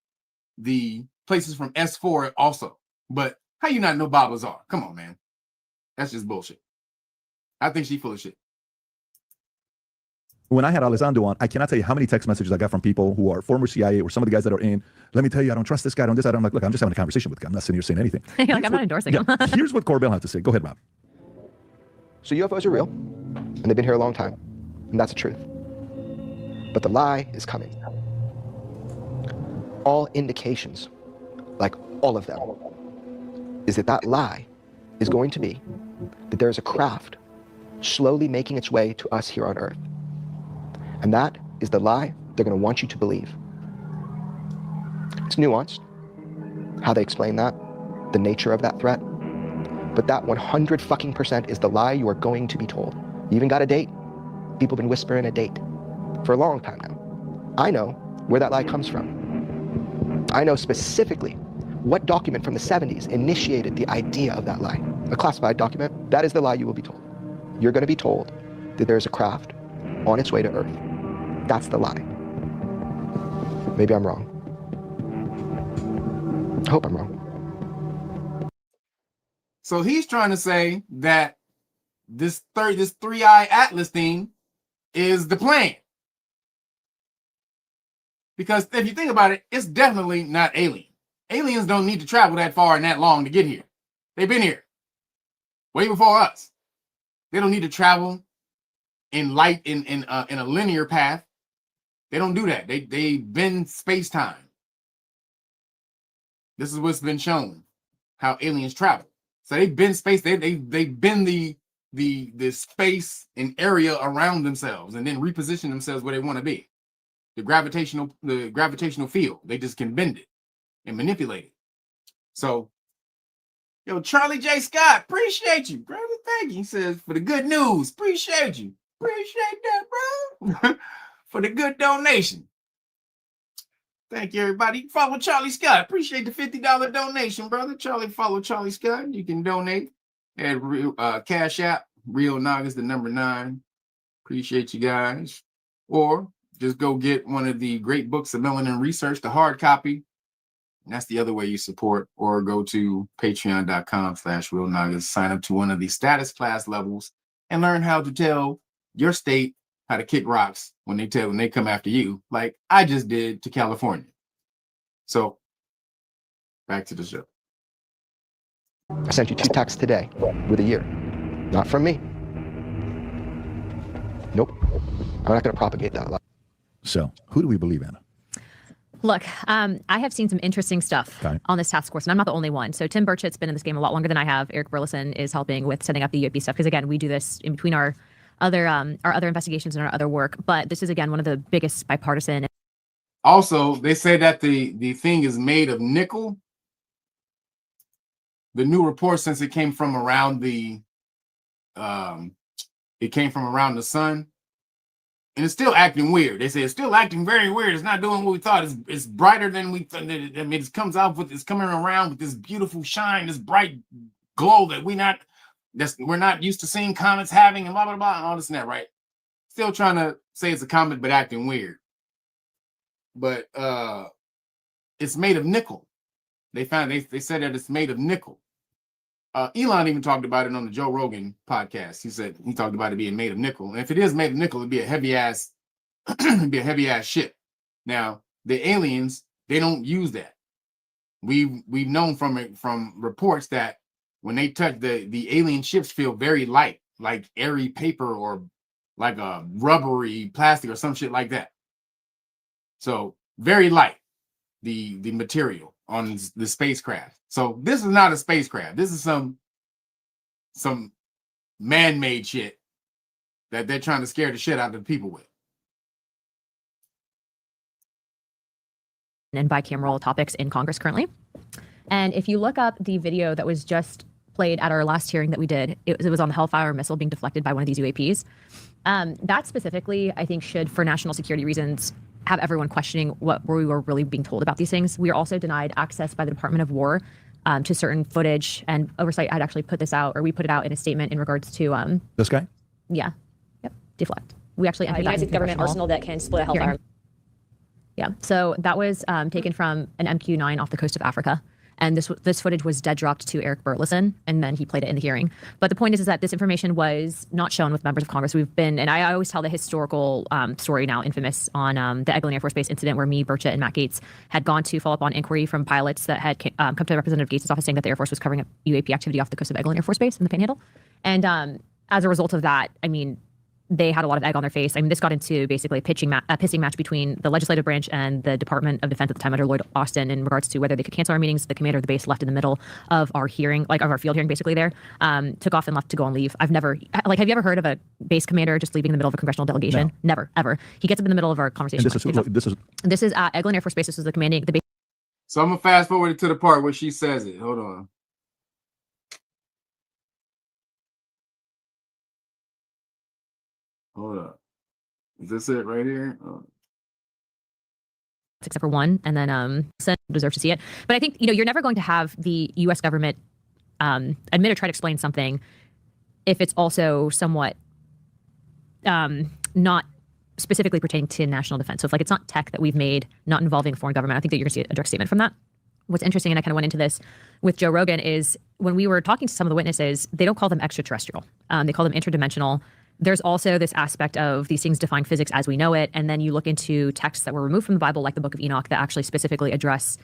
the places from S4 also. But how you not know Bob Lazar? Come on, man. That's just bullshit. I think she's full of shit. When I had Alessandro on, I cannot tell you how many text messages I got from people who are former CIA or some of the guys that are in. Let me tell you, I don't trust this guy. I don't this. I'm like, look, I'm just having a conversation with the guy. I'm not sitting here saying anything. You're like, I'm not endorsing him. Here's what Corbell had to say. Go ahead, Rob. So UFOs are real, and they've been here a long time, and that's the truth. But the lie is coming. All indications, like all of them, is that lie is going to be that there is a craft slowly making its way to us here on Earth. And that is the lie they're going to want you to believe. It's nuanced, how they explain that, the nature of that threat. But that 100% is the lie you are going to be told. You even got a date. People have been whispering a date for a long time now. I know where that lie comes from. I know specifically what document from the 70s initiated the idea of that lie. A classified document. That is the lie you will be told. You're going to be told that there is a craft on its way to Earth. That's the lie. Maybe I'm wrong. I hope I'm wrong. So he's trying to say that this three-eye atlas thing is the plan. Because if you think about it, it's definitely not alien. Aliens don't need to travel that far and that long to get here. They've been here way before us. They don't need to travel in light in a linear path. They don't do that. They bend space-time. This is what's been shown, how aliens travel. So they bend space. They bend the space and area around themselves and then reposition themselves where they want to be. The gravitational field. They just can bend it and manipulate it. So, yo, Charlie J. Scott, appreciate you, brother. Thank you. He says, for the good news, appreciate you. Appreciate that, bro. For the good donation. Thank you, everybody. Follow Charlie Scott. Appreciate the $50 donation, brother. Follow Charlie Scott. You can donate at Cash App, Real Nagas, the number 9. Appreciate you guys. Or just go get one of the great books of Melanin Research, the hard copy. And that's the other way you support. Or go to patreon.com/Real Nagas. Sign up to one of the status class levels and learn how to tell your state how to kick rocks when they come after you, like I just did to California. So back to the show. I sent you 2 texts today with a year. Not from me. Nope. I'm not going to propagate that lie. So who do we believe, Anna? Look, I have seen some interesting stuff on this task force, and I'm not the only one. So Tim Burchett's been in this game a lot longer than I have. Eric Burleson is helping with setting up the UAP stuff, because again, we do this in between our other investigations and our other work. But this is, again, one of the biggest bipartisan. Also, they say that the thing is made of nickel. the new report, since it came from around the sun, and it's still acting weird. They say it's still acting very weird. It's not doing what we thought. It's brighter than we thought. I mean, it comes out with, it's coming around with this beautiful shine, this bright glow that we're not used to seeing comets having, and blah blah blah and all this and that, right? Still trying to say it's a comet, but acting weird. But it's made of nickel. They said that it's made of nickel. Elon even talked about it on the Joe Rogan podcast. He talked about it being made of nickel. And if it is made of nickel, it'd be a heavy ass, ship. Now, the aliens, they don't use that. We've known from reports that when they touch the alien ships feel very light, like airy paper or like a rubbery plastic or some shit like that. So very light, the material on the spacecraft. So this is not a spacecraft. This is some man-made shit that they're trying to scare the shit out of the people with. And bicameral topics in Congress currently. And if you look up the video that was just played at our last hearing that we did, it was on the Hellfire missile being deflected by one of these UAPs. That specifically, I think, should, for national security reasons, have everyone questioning what we were really being told about these things. We are also denied access by the Department of War to certain footage and oversight. I'd actually put this out, or we put it out in a statement in regards to this guy. Yeah. Yep. Deflect. We actually entered United States government arsenal that can split a Hellfire. Yeah. So that was taken from an MQ-9 off the coast of Africa. And this footage was dead dropped to Eric Burleson, and then he played it in the hearing. But the point is that this information was not shown with members of Congress. And I always tell the historical story, now infamous, on the Eglin Air Force Base incident where me, Burchett, and Matt Gaetz had gone to follow up on inquiry from pilots that had come to Representative Gaetz' office saying that the Air Force was covering up UAP activity off the coast of Eglin Air Force Base in the Panhandle. And as a result of that, I mean, they had a lot of egg on their face. I mean, this got into basically a pissing match between the legislative branch and the Department of Defense at the time under Lloyd Austin in regards to whether they could cancel our meetings. The commander of the base left in the middle of our hearing, like of our field hearing, basically there, took off and left to go on leave. Have you ever heard of a base commander just leaving in the middle of a congressional delegation? No. Never, ever. He gets up in the middle of our conversation. This is Eglin Air Force Base. This is the commanding the base. So I'm gonna fast forward to the part where she says it. Hold on. Hold up. Is this it right here? Oh. Except for one, and then Senate deserve to see it. But I think, you're never going to have the U.S. government admit or try to explain something if it's also somewhat not specifically pertaining to national defense. So if it's not tech that we've made, not involving a foreign government, I think that you're going to see a direct statement from that. What's interesting, and I kind of went into this with Joe Rogan, is when we were talking to some of the witnesses, they don't call them extraterrestrial. They call them interdimensional. There's also this aspect of these things define physics as we know it. And then you look into texts that were removed from the Bible, like the Book of Enoch, that actually specifically address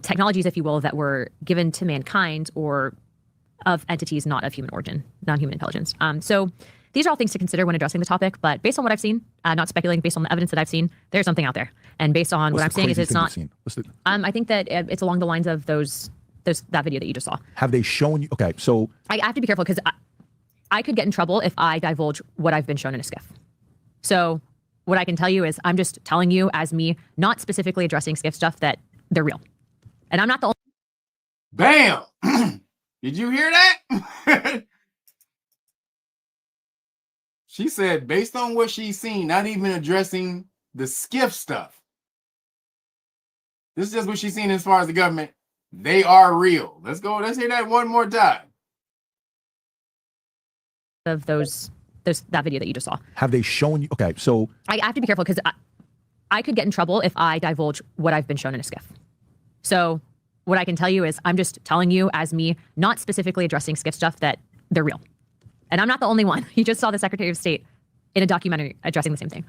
technologies, if you will, that were given to mankind or of entities not of human origin, non-human intelligence. So these are all things to consider when addressing the topic. But based on what I've seen, not speculating, based on the evidence that I've seen, there's something out there. And based on what I'm saying is it's not. I think that it's along the lines of that video that you just saw. Have they shown you? Okay, so I have to be careful because I could get in trouble if I divulge what I've been shown in a skiff. So what I can tell you is I'm just telling you, as me, not specifically addressing skiff stuff, that they're real. And I'm not the only. Bam! Did you hear that? She said, based on what she's seen, not even addressing the skiff stuff. This is just what she's seen as far as the government. They are real. Let's hear that one more time. Of that video that you just saw. Have they shown you? Okay, so I have to be careful because I could get in trouble if I divulge what I've been shown in a skiff. So what I can tell you is I'm just telling you, as me, not specifically addressing skiff stuff, that they're real. And I'm not the only one. You just saw the Secretary of State in a documentary addressing the same thing.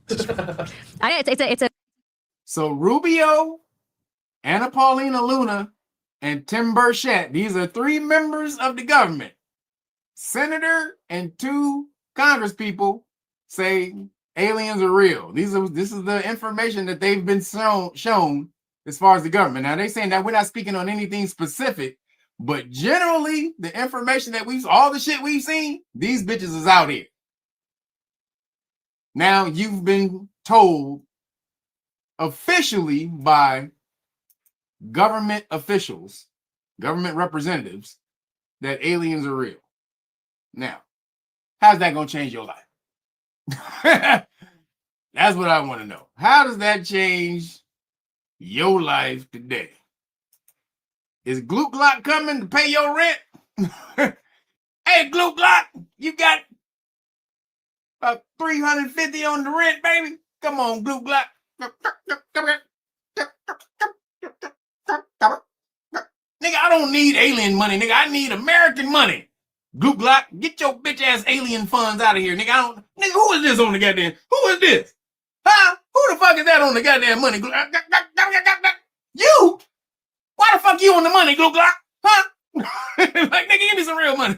It's a. So Rubio, Anna Paulina Luna, and Tim Burchett, these are 3 members of the government. Senator and 2 Congress people say aliens are real. This is the information that they've been shown as far as the government. Now they're saying that we're not speaking on anything specific, but generally the information that all the shit we've seen, these bitches is out here. Now you've been told officially by government officials, government representatives, that aliens are real. Now, how's that going to change your life? That's what I want to know. How does that change your life today? Is Glock coming to pay your rent? Hey, Glock, you got about $350 on the rent, baby. Come on, Glock. Nigga, I don't need alien money, nigga. I need American money. Glock, get your bitch ass alien funds out of here, nigga. Nigga, who is this on the goddamn? Who is this? Huh? Who the fuck is that on the goddamn money? You? Why the fuck you on the money, Glock? Huh? Like, nigga, give me some real money.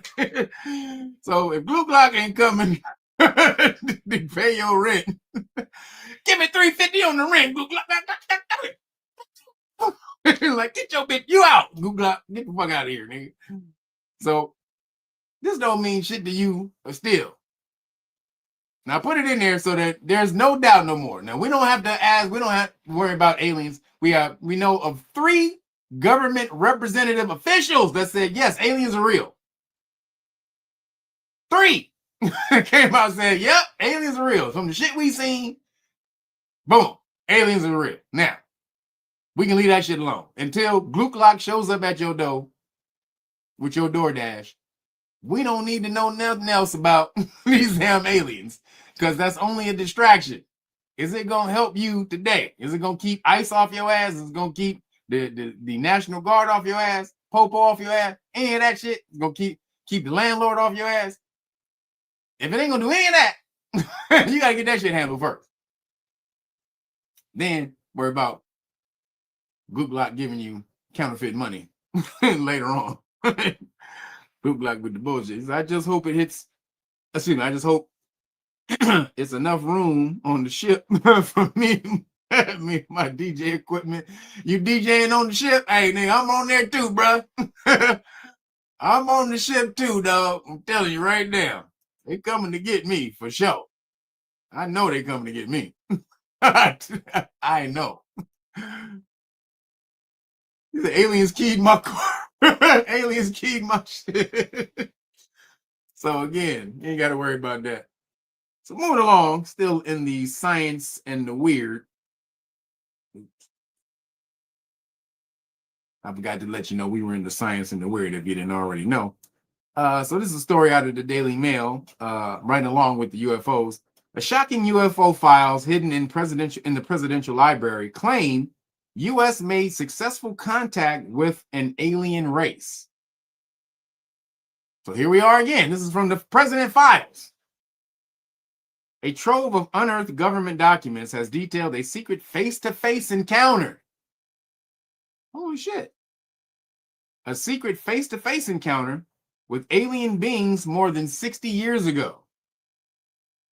So if Glock ain't coming to pay your rent, give me $350 on the rent, Glock. Like, get your bitch, you out, Glock. Get the fuck out of here, nigga. So this don't mean shit to you, but still. Now put it in there so that there's no doubt no more. Now we don't have to ask, we don't have to worry about aliens. We know of 3 government representative officials that said, yes, aliens are real. 3 came out and said, yep, aliens are real. From the shit we seen, boom, aliens are real. Now, we can leave that shit alone until Glock shows up at your door with your DoorDash. We don't need to know nothing else about these damn aliens because that's only a distraction. Is it going to help you today? Is it going to keep ICE off your ass? Is it going to keep the National Guard off your ass? Popo off your ass? Any of that shit? It's going to keep the landlord off your ass? If it ain't going to do any of that, you got to get that shit handled first. Then worry about Glock giving you counterfeit money later on. Glock with the bullshit. So I just hope it hits. Excuse me. I just hope it's enough room on the ship for me and my DJ equipment. You DJing on the ship? Hey, nigga, I'm on there too, bro. I'm on the ship too, dog. I'm telling you right now. They coming to get me for sure. I know they coming to get me. I know. The aliens keyed my car. Aliens keyed my shit. So again, you ain't got to worry about that. So moving along, still in the science and the weird. I forgot to let you know we were in the science and the weird if you didn't already know. So this is a story out of the Daily Mail, right along with the UFOs. A shocking UFO files hidden in the presidential library claim U.S. made successful contact with an alien race. So here we are again. This is from the President Files. A trove of unearthed government documents has detailed a secret face-to-face encounter. Holy shit. A secret face-to-face encounter with alien beings more than 60 years ago.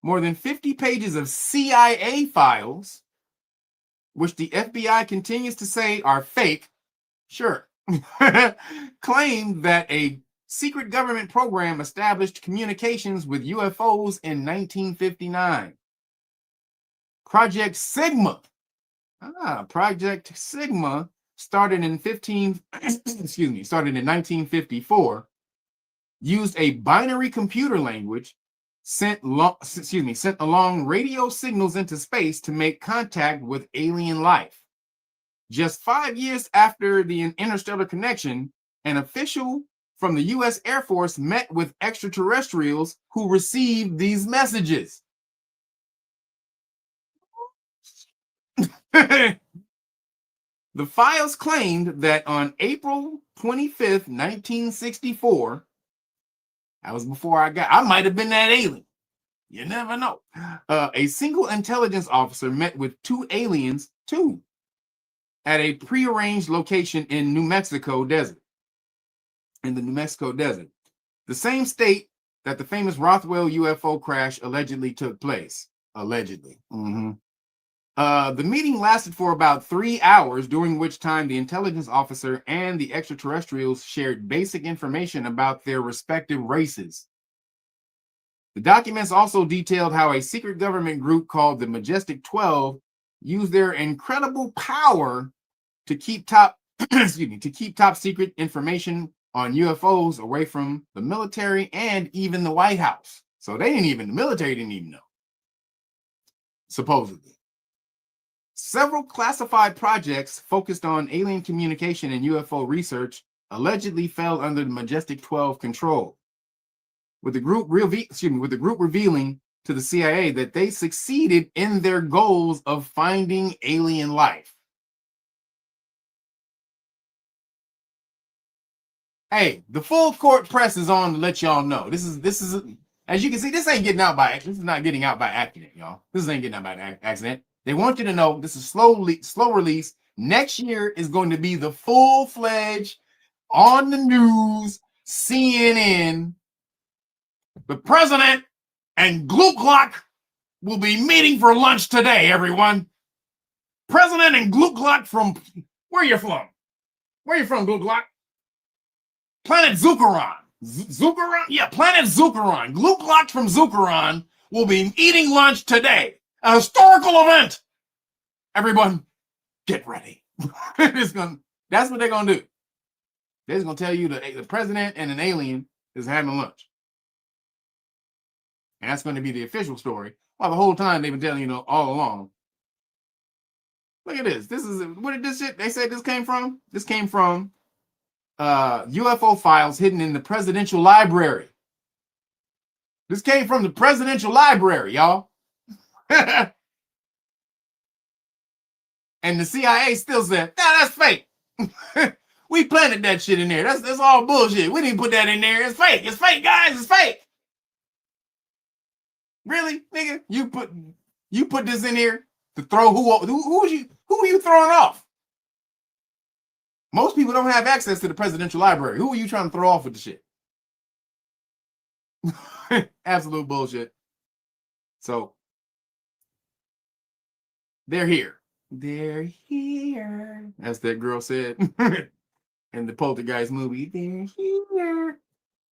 More than 50 pages of CIA files, which the FBI continues to say are fake, sure, claim that a secret government program established communications with UFOs in 1959. Project Sigma. Project Sigma started in 1954, used a binary computer language, sent along radio signals into space to make contact with alien life. Just 5 years after the interstellar connection, an official from the U.S. Air Force met with extraterrestrials who received these messages. The files claimed that on April 25th, 1964, that was before I might have been that alien. You never know. A single intelligence officer met with 2 aliens, at a prearranged location in New Mexico desert. In the New Mexico desert, the same state that the famous Roswell UFO crash allegedly took place. Allegedly. The meeting lasted for about 3 hours, during which time the intelligence officer and the extraterrestrials shared basic information about their respective races. The documents also detailed how a secret government group called the Majestic 12 used their incredible power to keep top excuse me, to keep top secret information on UFOs away from the military and even the White House. So they didn't even, the military didn't even know, supposedly. Several classified projects focused on alien communication and UFO research allegedly fell under the Majestic 12 control, with the group revealing to the CIA that they succeeded in their goals of finding alien life. Hey, the full court press is on to let y'all know. This is as you can see, this ain't getting out by accident. This is not getting out by accident, y'all. This ain't getting out by accident. They want you to know this is slow release. Next year is going to be the full-fledged, on the news, CNN. The president and Glock will be meeting for lunch today, everyone. President and Glock from, where you from? Where you from, Glock? Planet Zucaron. Zucaron? Yeah, Planet Zucaron. Glock from Zucaron will be eating lunch today. A historical event. Everyone, get ready. That's what they're going to do. They're just going to tell you the president and an alien is having lunch. And that's going to be the official story. While the whole time they've been telling you all along. Look at this. This is, where did this shit they say this came from? This came from UFO files hidden in the presidential library. This came from the presidential library, y'all. And the CIA still said, nah, that's fake. We planted that shit in there. That's all bullshit. We didn't put that in there. It's fake. It's fake, guys. It's fake. Really, nigga? You put this in here to throw who are you throwing off? Most people don't have access to the presidential library. Who are you trying to throw off with the shit? Absolute bullshit. So they're here. They're here. As that girl said in the Poltergeist movie. They're here.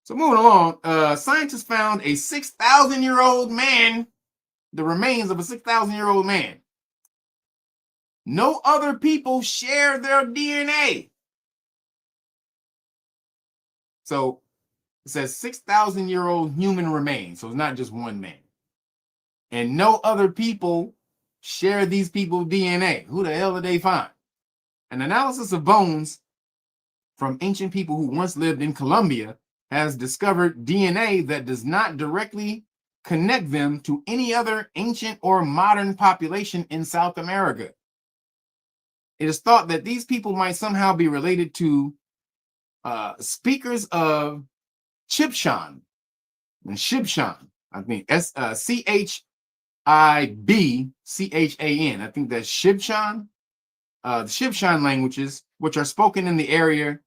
So moving along, scientists found a 6,000-year-old man, the remains of a 6,000-year-old man. No other people share their DNA. So it says 6,000-year-old human remains. So it's not just one man. And no other people share these people's DNA. Who the hell did they find? An analysis of bones from ancient people who once lived in Colombia has discovered DNA that does not directly connect them to any other ancient or modern population in South America. It is thought that these people might somehow be related to speakers of Chibchan and Chibchan. I think Chibchan. I think that's Chibchan. The Chibchan languages, which are spoken in the area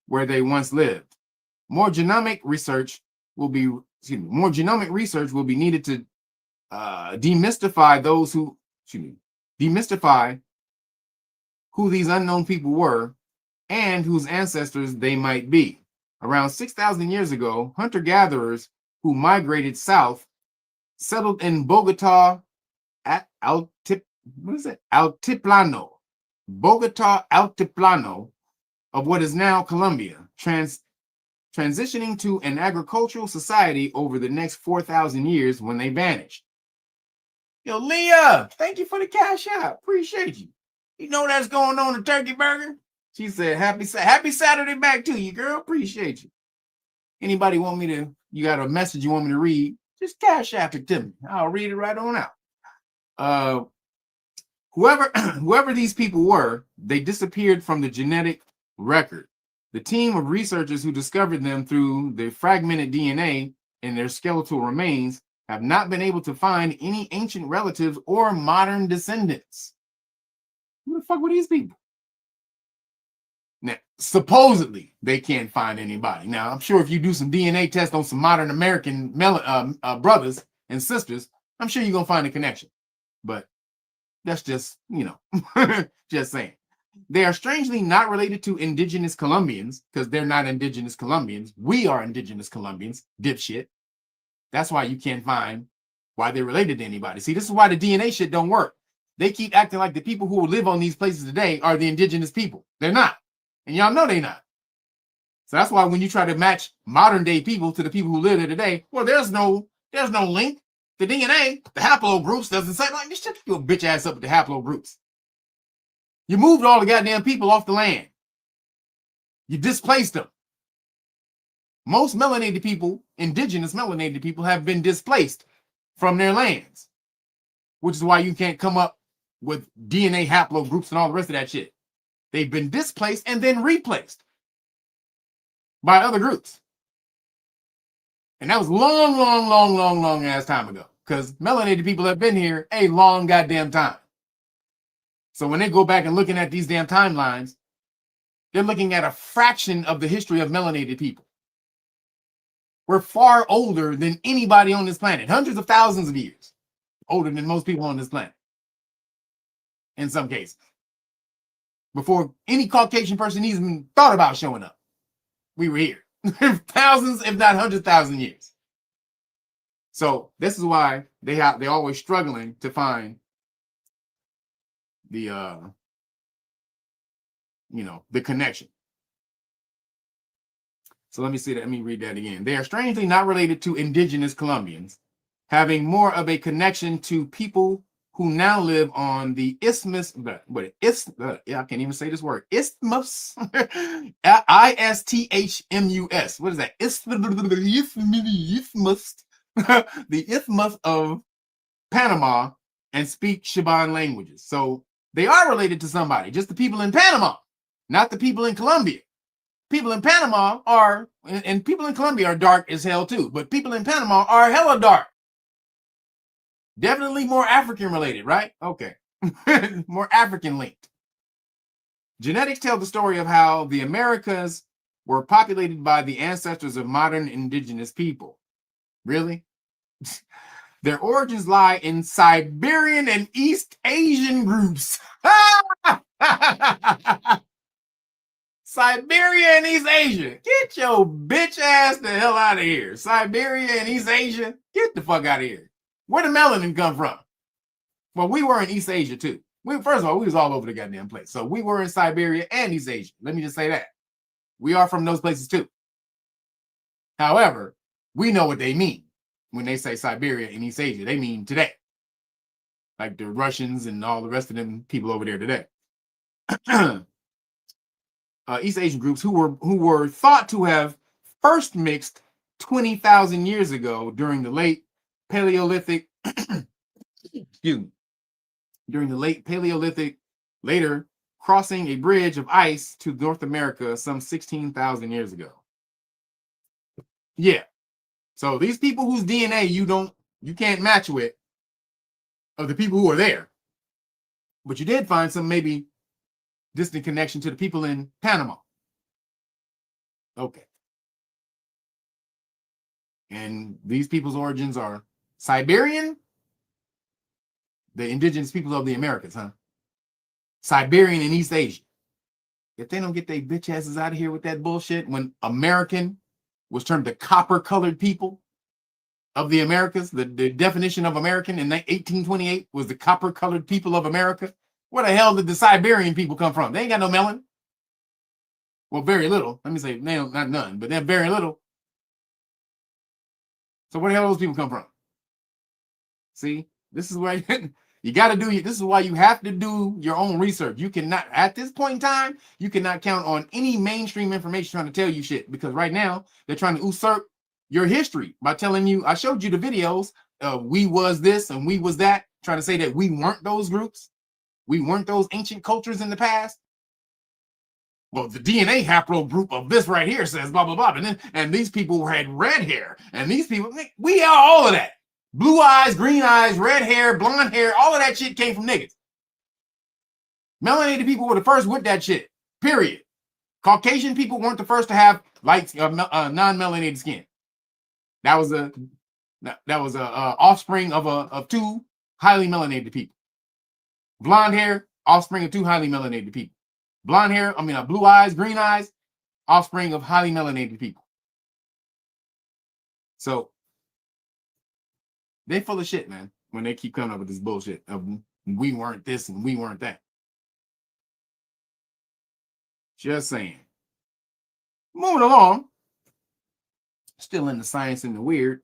where they once lived. More genomic research will be needed to demystify who these unknown people were and whose ancestors they might be. Around 6,000 years ago, hunter-gatherers who migrated south settled in Bogota at Altiplano. Bogota Altiplano of what is now Colombia, transitioning to an agricultural society over the next 4,000 years when they vanished. Yo, Leah, thank you for the cash out. Appreciate you. You know that's going on a turkey burger? She said, happy Saturday back to you, girl. Appreciate you. Anybody you got a message you want me to read, just cash app it to me. I'll read it right on out. Whoever these people were, they disappeared from the genetic record. The team of researchers who discovered them through the fragmented DNA in their skeletal remains have not been able to find any ancient relatives or modern descendants. Who the fuck were these people? Now, supposedly, they can't find anybody. Now, I'm sure if you do some DNA tests on some modern American brothers and sisters, I'm sure you're going to find a connection. But that's just, just saying. They are strangely not related to indigenous Colombians because they're not indigenous Colombians. We are indigenous Colombians, dipshit. That's why you can't find why they're related to anybody. See, this is why the DNA shit don't work. They keep acting like the people who live on these places today are the indigenous people. They're not. And y'all know they not. So that's why when you try to match modern day people to the people who live there today, well, there's no link. The DNA, the haplogroups doesn't say, like, just shut your bitch ass up with the haplogroups. You moved all the goddamn people off the land. You displaced them. Most melanated people, indigenous melanated people, have been displaced from their lands, which is why you can't come up with DNA haplogroups and all the rest of that shit. They've been displaced and then replaced by other groups. And that was long ass time ago, because melanated people have been here a long goddamn time. So when they go back and looking at these damn timelines, they're looking at a fraction of the history of melanated people. We're far older than anybody on this planet, hundreds of thousands of years older than most people on this planet. In some cases, before any Caucasian person even thought about showing up, we were here. Thousands, if not 100,000 years. So this is why they're always struggling to find the the connection. So let me see that. Let me read that again. They are strangely not related to indigenous Colombians, having more of a connection to people who now live on the isthmus. I can't even say this word. Isthmus. ISTHMUS. What is that? Isthmus. The Isthmus of Panama, and speak Shaban languages. So they are related to somebody. Just the people in Panama, not the people in Colombia. People in Panama are, and people in Colombia are dark as hell too, but people in Panama are hella dark. Definitely more African related, right? Okay. More African linked. Genetics tell the story of how the Americas were populated by the ancestors of modern indigenous people. Really? Their origins lie in Siberian and East Asian groups. Siberia and East Asia. Get your bitch ass the hell out of here. Siberia and East Asia. Get the fuck out of here. Where the melanin come from? Well, we were in East Asia too. First of all, we was all over the goddamn place. So we were in Siberia and East Asia. Let me just say that. We are from those places too. However, we know what they mean when they say Siberia and East Asia. They mean today. Like the Russians and all the rest of them people over there today. East Asian groups who were thought to have first mixed 20,000 years ago during the late Paleolithic, during the late Paleolithic, later crossing a bridge of ice to North America some 16,000 years ago. Yeah. So these people whose DNA you can't match with of the people who are there. But you did find some maybe distant connection to the people in Panama. Okay. And these people's origins are Siberian, the indigenous people of the Americas, huh? Siberian and East Asia. If they don't get their bitch asses out of here with that bullshit, when American was termed the copper-colored people of the Americas, the definition of American in 1828 was the copper-colored people of America. Where the hell did the Siberian people come from? They ain't got no melanin. Well, very little. Let me say, not none, but they're very little. So where the hell those people come from? See, this is where you got to do. This is why you have to do your own research. You cannot, at this point in time, you cannot count on any mainstream information trying to tell you shit, because right now they're trying to usurp your history by telling you. I showed you the videos. We was this and we was that, trying to say that we weren't those groups. We weren't those ancient cultures in the past. Well, the DNA haplogroup of this right here says blah, blah, blah. And these people had red hair. And these people, we are all of that. Blue eyes, green eyes, red hair, blonde hair, all of that shit came from niggas. Melanated people were the first with that shit, period. Caucasian people weren't the first to have light, non-melanated skin. That was a offspring of two highly melanated people. Blonde hair, offspring of two highly melanated people. Blonde hair, blue eyes, green eyes, offspring of highly melanated people. So they full of shit, man, when they keep coming up with this bullshit of we weren't this and we weren't that. Just saying. Moving along. Still in the science and the weird.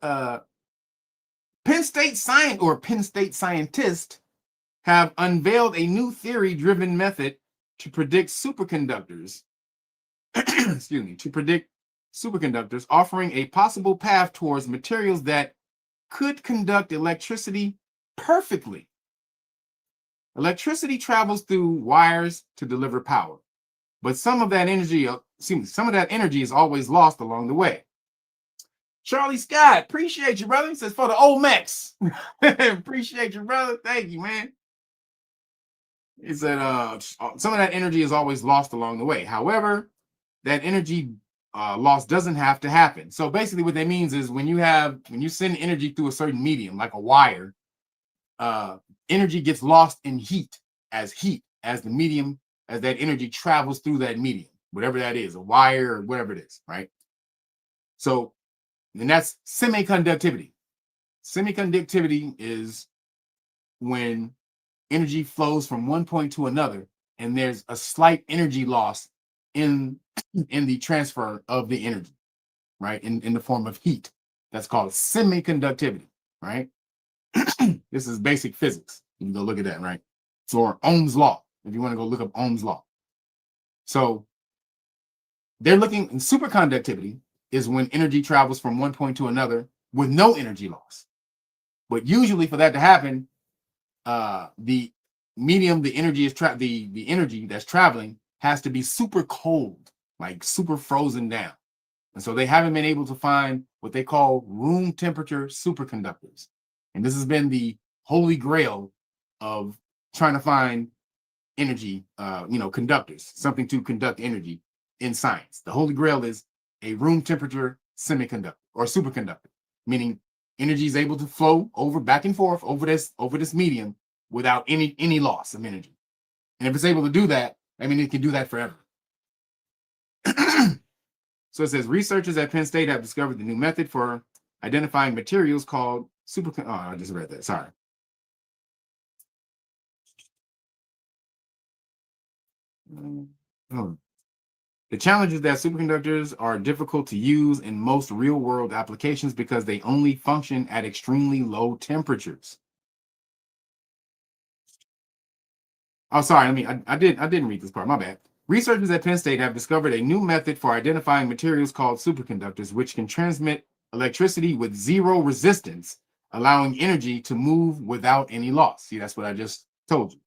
Penn State scientists have unveiled a new theory-driven method to predict superconductors. Excuse me, to predict superconductors, offering a possible path towards materials that could conduct electricity perfectly. Electricity travels through wires to deliver power, but some of that energy is always lost along the way. Charlie Scott, appreciate you, brother. He says for the Olmecs. Appreciate you, brother. Thank you, man. He said some of that energy is always lost along the way. However, that energy loss doesn't have to happen. So basically what that means is when you send energy through a certain medium, like a wire, energy gets lost in heat as the medium, as that energy travels through that medium, whatever that is, a wire or whatever it is, right? So, and that's semiconductivity. Semiconductivity is when energy flows from one point to another, and there's a slight energy loss in the transfer of the energy, right? In the form of heat. That's called semiconductivity, right? This is basic physics. You can go look at that, right? So Ohm's law, if you want to go look up Ohm's law. So they're looking in superconductivity is when energy travels from one point to another with no energy loss. But usually for that to happen, the medium, the energy that's traveling has to be super cold, like super frozen down. And so they haven't been able to find what they call room temperature superconductors. And this has been the holy grail of trying to find energy, conductors, something to conduct energy in science. The holy grail is a room temperature semiconductor or superconductor, meaning energy is able to flow back and forth over this medium without any loss of energy. And if it's able to do that, I mean, it can do that forever. So it says researchers at Penn State have discovered the new method for identifying materials called I just read that. Sorry. The challenge is that superconductors are difficult to use in most real-world applications because they only function at extremely low temperatures. Oh, sorry. I didn't read this part. My bad. Researchers at Penn State have discovered a new method for identifying materials called superconductors, which can transmit electricity with zero resistance, allowing energy to move without any loss. See, that's what I just told you.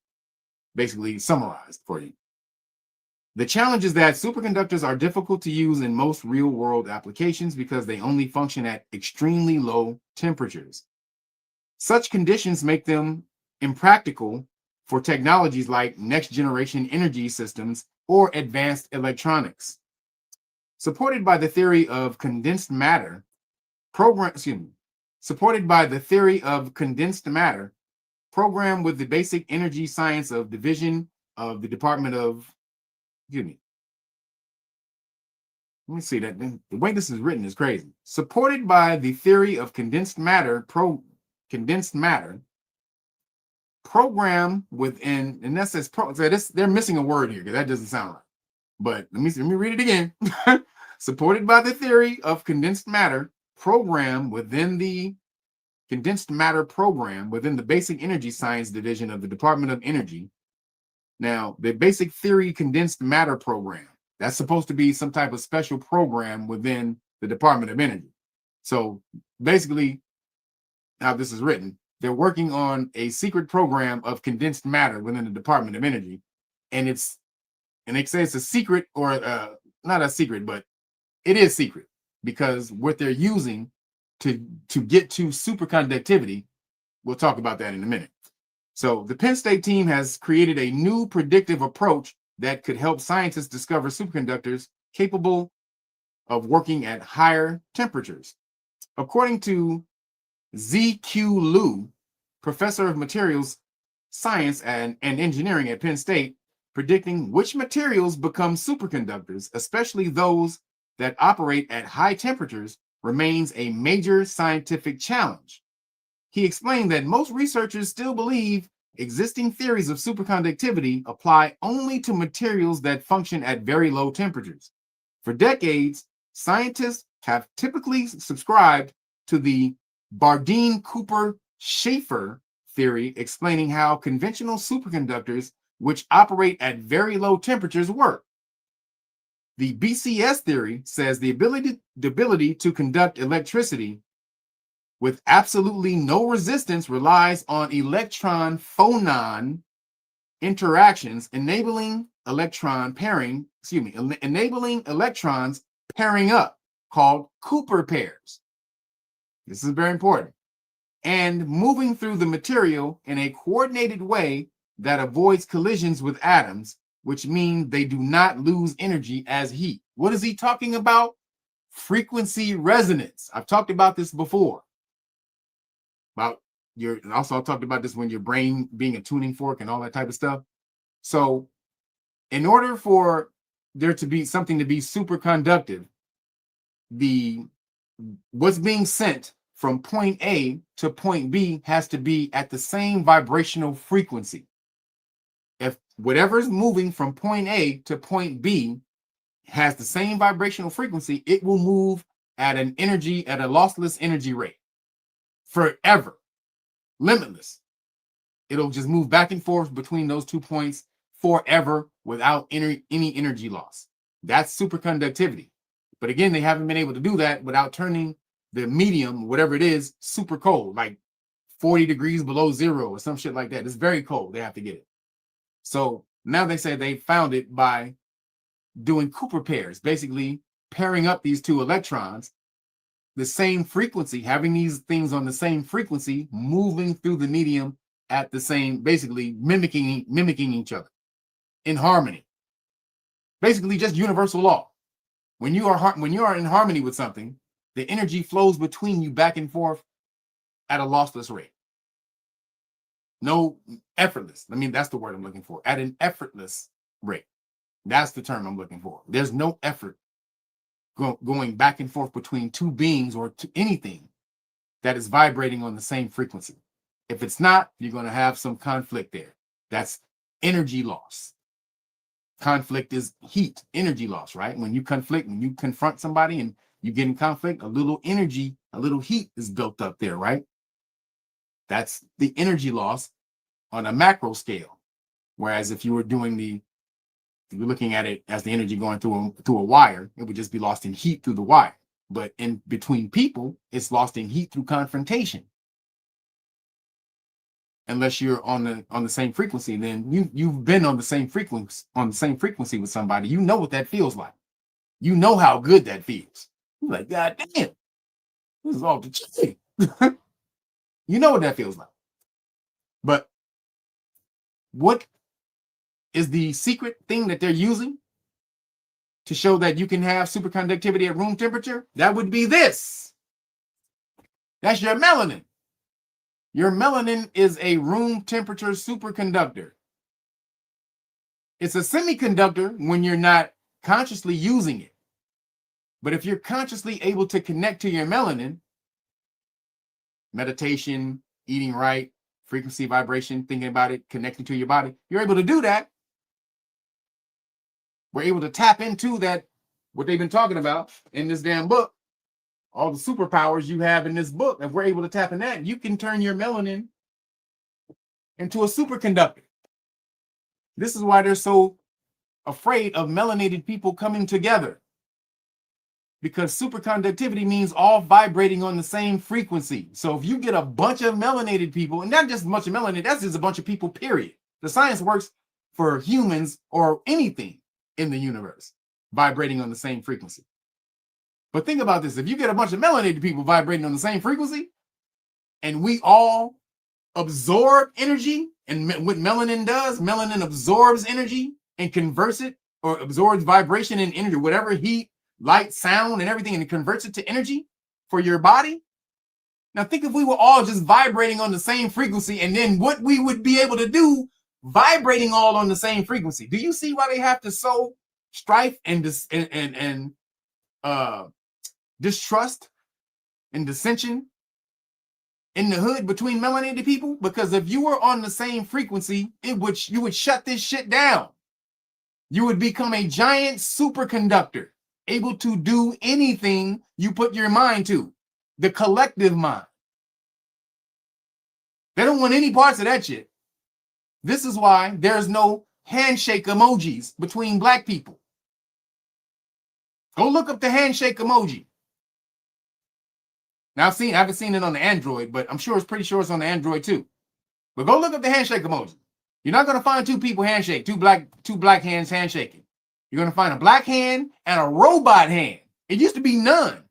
Basically summarized for you. The challenge is that superconductors are difficult to use in most real-world applications because they only function at extremely low temperatures. Such conditions make them impractical for technologies like next-generation energy systems or advanced electronics. Supported by the theory of condensed matter, programmed with the basic energy science of division of the Department of Let me see that. The way this is written is crazy. Supported by the theory of condensed matter, program within, and that says they're missing a word here because that doesn't sound right. But let me read it again. Supported by the theory of condensed matter, program within the basic energy science division of the Department of Energy. Now, the basic theory condensed matter program, that's supposed to be some type of special program within the Department of Energy. So basically, how this is written, they're working on a secret program of condensed matter within the Department of Energy. And they say it's a secret, or not a secret, but it is secret because what they're using to get to superconductivity, we'll talk about that in a minute. So the Penn State team has created a new predictive approach that could help scientists discover superconductors capable of working at higher temperatures. According to Z.Q. Liu, professor of materials science and engineering at Penn State, predicting which materials become superconductors, especially those that operate at high temperatures, remains a major scientific challenge. He explained that most researchers still believe existing theories of superconductivity apply only to materials that function at very low temperatures. For decades, scientists have typically subscribed to the Bardeen-Cooper-Schaefer theory, explaining how conventional superconductors, which operate at very low temperatures, work. The BCS theory says the ability to conduct electricity with absolutely no resistance relies on electron-phonon interactions, enabling electrons pairing up, called Cooper pairs. This is very important. And moving through the material in a coordinated way that avoids collisions with atoms, which mean they do not lose energy as heat. What is he talking about? Frequency resonance. I've talked about this before. And also I talked about this when your brain being a tuning fork and all that type of stuff. So in order for there to be something to be superconductive, what's being sent from point A to point B has to be at the same vibrational frequency. If whatever is moving from point A to point B has the same vibrational frequency, it will move at a lossless energy rate forever, limitless. It'll just move back and forth between those 2 points forever without any energy loss. That's superconductivity. But again, they haven't been able to do that without turning the medium, whatever it is, super cold, like 40 degrees below zero or some shit like that. It's very cold. They have to get it. So now they say they found it by doing Cooper pairs, basically pairing up these two electrons, the same frequency, having these things on the same frequency, moving through the medium at the same, basically mimicking each other in harmony. Basically just universal law. When you are in harmony with something, the energy flows between you back and forth at a lossless rate. No, effortless. I mean, that's the word I'm looking for. At an effortless rate. That's the term I'm looking for. There's no effort going back and forth between two beings or anything that is vibrating on the same frequency. If it's not, you're going to have some conflict there. That's energy loss. Conflict is heat, energy loss, right? When you conflict, when you confront somebody and you get in conflict, a little energy, a little heat is built up there, right? That's the energy loss on a macro scale. Whereas if you were looking at it as the energy going through a wire, it would just be lost in heat through the wire. But in between people, it's lost in heat through confrontation. Unless you're on the same frequency, then you've been on the same frequency with somebody. You know what that feels like. You know how good that feels. You're like, God damn, this is all the shit. You know what that feels like. But what is the secret thing that they're using to show that you can have superconductivity at room temperature? That would be this. That's your melanin. Your melanin is a room temperature superconductor. It's a semiconductor when you're not consciously using it. But if you're consciously able to connect to your melanin, meditation, eating right, frequency, vibration, thinking about it, connecting to your body, you're able to do that. We're able to tap into that, what they've been talking about in this damn book. All the superpowers you have in this book, if we're able to tap in that, you can turn your melanin into a superconductor. This is why they're so afraid of melanated people coming together. Because superconductivity means all vibrating on the same frequency. So if you get a bunch of melanated people, and not just a bunch of melanated, that's just a bunch of people, period. The science works for humans or anything in the universe vibrating on the same frequency. But think about this. If you get a bunch of melanated people vibrating on the same frequency, and we all absorb energy, and what melanin does, melanin absorbs energy and converts it, or absorbs vibration and energy, whatever heat, light, sound, and everything, and it converts it to energy for your body. Now think if we were all just vibrating on the same frequency, and then what we would be able to do vibrating all on the same frequency. Do you see why they have to sow strife and distrust and dissension in the hood between melanated people? Because if you were on the same frequency, you would shut this shit down. You would become a giant superconductor, able to do anything you put your mind to. The collective mind. They don't want any parts of that shit. This is why there's no handshake emojis between black people. Go look up the handshake emoji. Now I haven't seen it on the Android, but I'm sure pretty sure it's on the Android too. But go look up the handshake emoji. You're not gonna find two people handshake, two black hands handshaking. You're gonna find a black hand and a robot hand. It used to be none.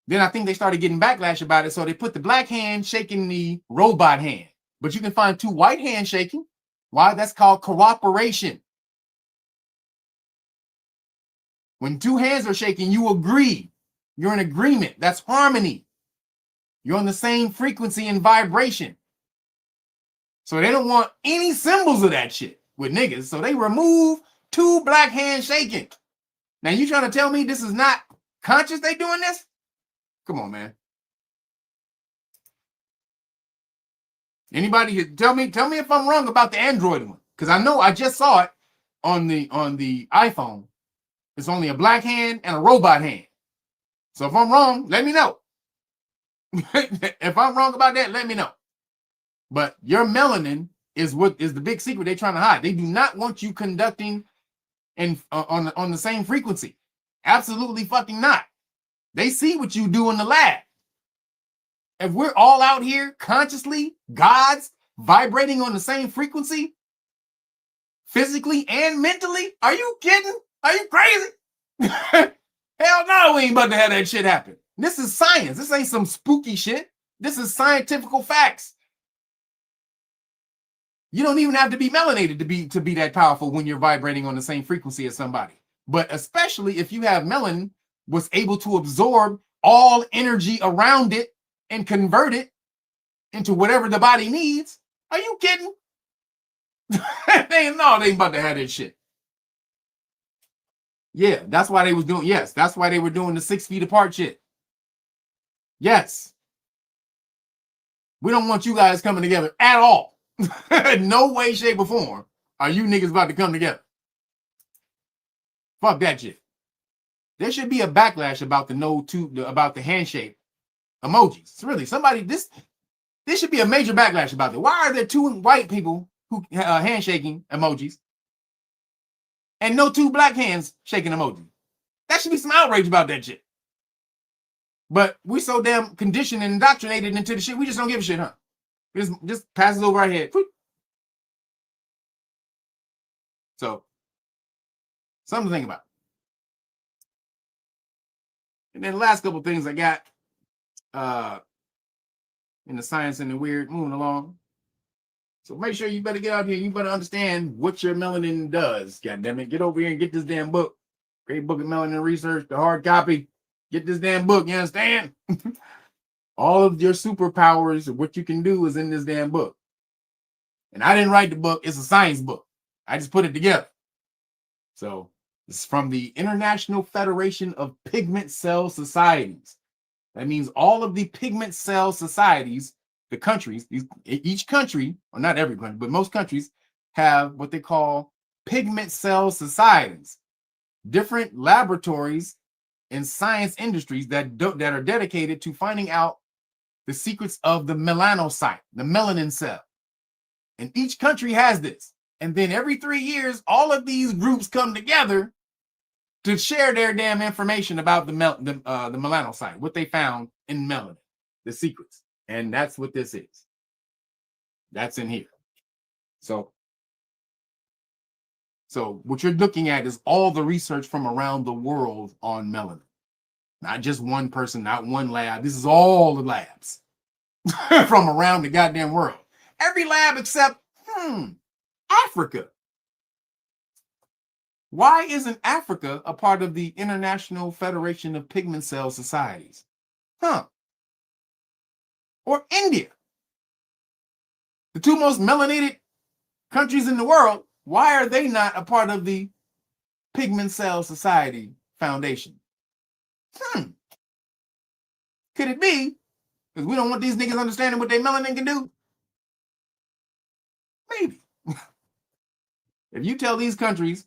Then I think they started getting backlash about it, so they put the black hand shaking the robot hand. But you can find two white hands shaking. Why? That's called cooperation. When two hands are shaking, you agree. You're in agreement. That's harmony. You're on the same frequency and vibration. So they don't want any symbols of that shit with niggas. So they remove two black hands shaking. Now you trying to tell me this is not conscious they doing this? Come on, man. Anybody tell me if I'm wrong about the Android one. Because I know I just saw it on the iPhone. It's only a black hand and a robot hand. So if I'm wrong, let me know. If I'm wrong about that, let me know. But your melanin is what is the big secret they're trying to hide. They do not want you conducting on the same frequency. Absolutely fucking not. They see what you do in the lab. If we're all out here consciously, gods vibrating on the same frequency, physically and mentally, are you kidding? Are you crazy? Hell no, we ain't about to have that shit happen. This is science. This ain't some spooky shit. This is scientific facts. You don't even have to be melanated to be that powerful when you're vibrating on the same frequency as somebody. But especially if you have melanin was able to absorb all energy around it and convert it into whatever the body needs. Are you kidding? they ain't about to have that shit. Yeah, that's why they was doing, yes, that's why they were doing the 6 feet apart shit. Yes. We don't want you guys coming together at all. No way, shape, or form are you niggas about to come together. Fuck that shit. There should be a backlash about about the handshake emojis. It's really somebody, this should be a major backlash about it. Why are there two white people who handshaking emojis and no two black hands shaking emojis? That should be some outrage about that shit. But we so damn conditioned and indoctrinated into the shit, we just don't give a shit, huh? We just passes over our head. So, something to think about. And then the last couple things I got in the science and the weird, moving along. So make sure you better get out here. You better understand what your melanin does. God damn it. Get over here and get this damn book. Great Book of Melanin Research, the hard copy. Get this damn book, you understand? All of your superpowers of what you can do is in this damn book. And I didn't write the book. It's a science book. I just put it together. So it's from the International Federation of Pigment Cell Societies. That means all of the pigment cell societies, the countries, each country, or not every country, but most countries have what they call pigment cell societies, different laboratories and science industries that are dedicated to finding out the secrets of the melanocyte, the melanin cell. And each country has this. And then every 3 years, all of these groups come together to share their damn information about the melanocyte, what they found in melanin, the secrets. And that's what this is. That's in here. So what you're looking at is all the research from around the world on melanin. Not just one person, not one lab. This is all the labs from around the goddamn world. Every lab except, Africa. Why isn't Africa a part of the International Federation of Pigment Cell Societies? Or India. The two most melanated countries in the world, why are they not a part of the Pigment Cell Society Foundation? Could it be Because we don't want these niggas understanding what their melanin can do? Maybe. If you tell these countries,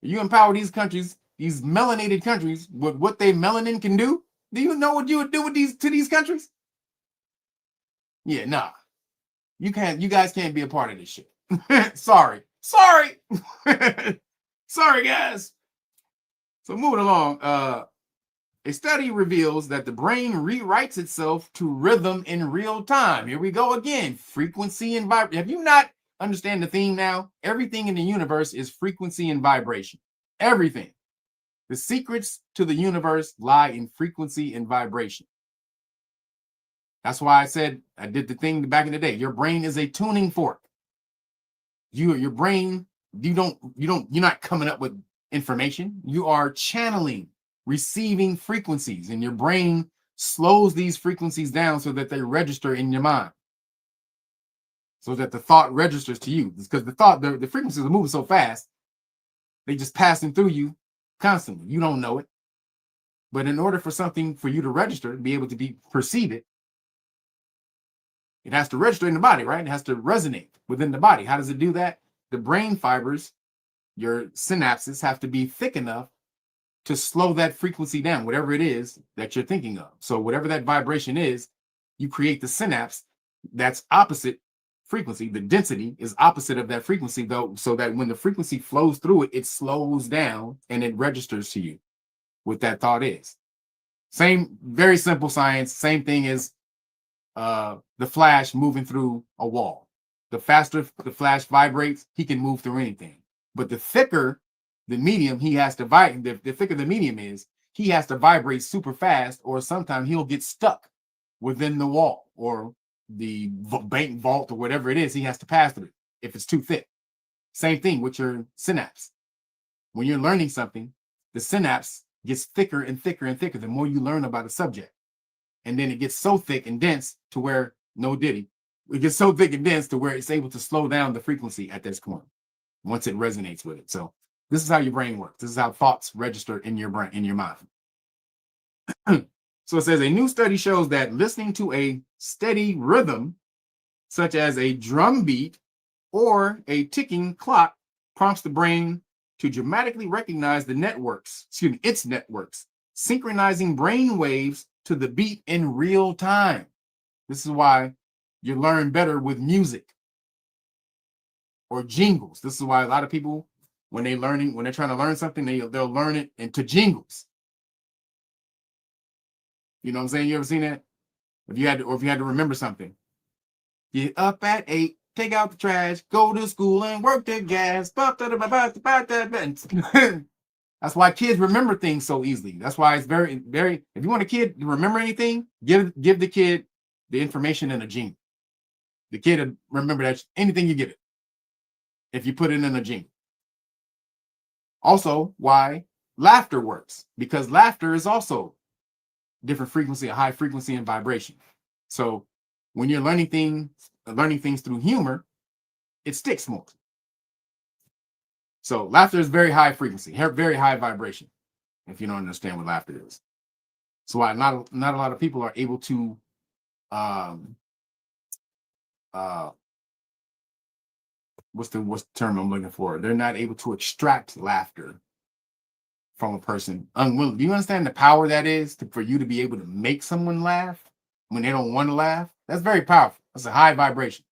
if you empower these countries, these melanated countries, with what their melanin can do you know what you would do with these countries? Yeah, nah. You guys can't be a part of this shit. Sorry. Sorry, guys. So moving along, a study reveals that the brain rewrites itself to rhythm in real time. Here we go again. Frequency and vibration. Have you not understand the theme now? Everything in the universe is frequency and vibration. Everything. The secrets to the universe lie in frequency and vibration. That's why I said, I did the thing back in the day. Your brain is a tuning fork. Your brain, you're not coming up with information. You are channeling, receiving frequencies, and your brain slows these frequencies down so that they register in your mind. So that the thought registers to you. Because the frequencies are moving so fast, they just passing through you constantly. You don't know it. But in order for something for you to register, be able to perceive it, it has to register in the body, right? It has to resonate within the body. How does it do that? The brain fibers, your synapses, have to be thick enough to slow that frequency down, whatever it is that you're thinking of. So whatever that vibration is, you create the synapse that's opposite frequency. The density is opposite of that frequency, though, so that when the frequency flows through it, it slows down and it registers to you what that thought is. Same, very simple science. Same thing as the flash moving through a wall. The faster the flash vibrates, he can move through anything. But the thicker the medium, he has to vibrate. The thicker the medium is, he has to vibrate super fast, or sometimes he'll get stuck within the wall or the bank vault or whatever it is he has to pass through if it's too thick. Same thing with your synapse. When you're learning something, the synapse gets thicker and thicker and thicker the more you learn about a subject. And then it gets so thick and dense to where, it gets so thick and dense to where it's able to slow down the frequency at this point once it resonates with it. So this is how your brain works. This is how thoughts register in your brain, in your mind. So it says a new study shows that listening to a steady rhythm, such as a drum beat or a ticking clock, prompts the brain to dramatically recognize its networks, synchronizing brain waves to the beat in real time. This is why you learn better with music or jingles. This is why a lot of people, when they're trying to learn something, they'll learn it into jingles. You know what I'm saying? You ever seen that? If you had to remember something. Get up at 8, take out the trash, go to school and work the gas. That's why kids remember things so easily. That's why it's very, very, if you want a kid to remember anything, give the kid the information in a jingle. The kid will remember that anything you give it, if you put it in a jingle. Also, why laughter works, because laughter is also different frequency, a high frequency and vibration. So when you're learning things through humor, it sticks more. So laughter is very high frequency, very high vibration, if you don't understand what laughter is. So why not a lot of people are able to what's the term I'm looking for? They're not able to extract laughter from a person unwilling. Do you understand the power that is for you to be able to make someone laugh when they don't want to laugh? That's very powerful. That's a high vibration,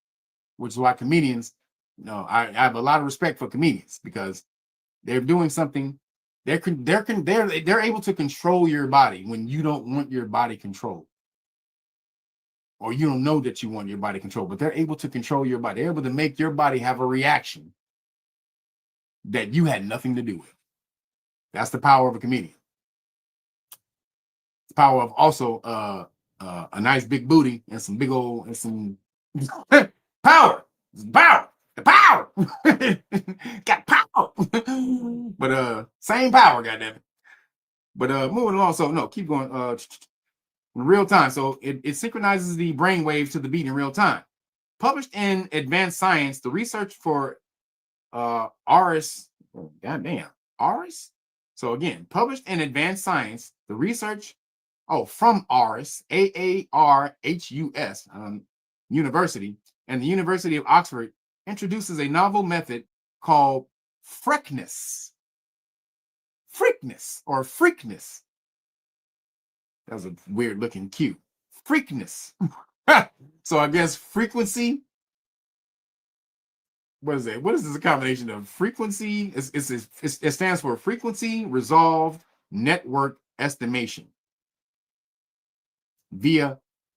which is why comedians, I have a lot of respect for comedians, because they're doing something. They're able to control your body when you don't want your body controlled, or you don't know that you want your body controlled, but they're able to control your body. They're able to make your body have a reaction that you had nothing to do with. That's the power of a comedian. The power of also a nice big booty and some big old and some power. The power. Got power. But same power, goddamn it. But moving along. So no, keep going. In real time. So it synchronizes the brain waves to the beat in real time. Published in Advanced Science, the research for ARIS. Goddamn, ARIS. So again, published in Advanced Science, the research from ARHUS, AARHUS, University, and the University of Oxford introduces a novel method called Freakness. Freakness or Freakness. That was a weird looking cue. Freakness. So I guess frequency. What is it? What is this a combination of frequency? It stands for frequency resolved network estimation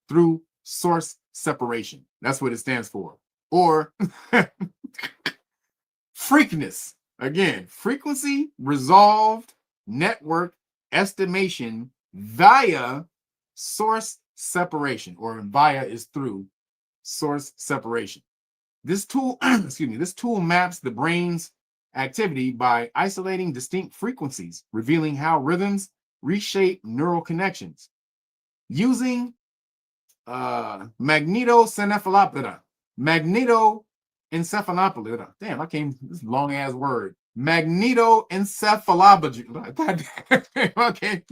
through source separation. That's what it stands for. Or Freakness. Again, frequency resolved network estimation via source separation, or via is through source separation. This tool, this tool maps the brain's activity by isolating distinct frequencies, revealing how rhythms reshape neural connections. Using magnetoencephalopathy. Damn, I can't, this long ass word. Magnetoencephalopathy. Okay.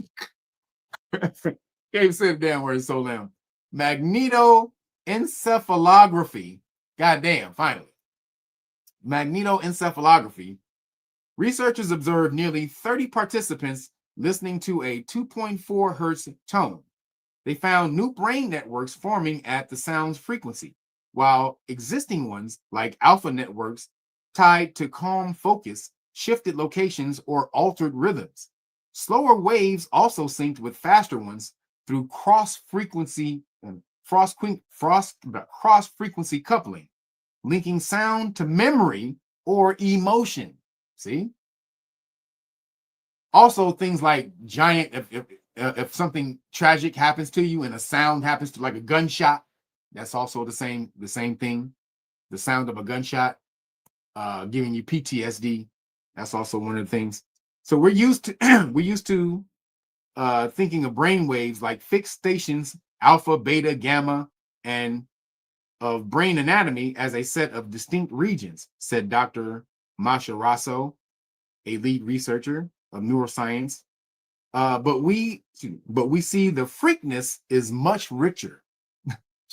Can't say the damn word so loud. Magnetoencephalography. Goddamn, finally. Magnetoencephalography. Researchers observed nearly 30 participants listening to a 2.4 hertz tone. They found new brain networks forming at the sound's frequency, while existing ones, like alpha networks tied to calm focus, shifted locations or altered rhythms. Slower waves also synced with faster ones through cross-frequency coupling, linking sound to memory or emotion. See? Also, things like giant, if something tragic happens to you and a sound happens to, like a gunshot, that's also the same thing. The sound of a gunshot giving you PTSD. That's also one of the things. So we're used to thinking of brain waves like fixed stations, alpha, beta, gamma, and of brain anatomy as a set of distinct regions, said Dr. Masha Rasso, a lead researcher of neuroscience. But we see the freakness is much richer.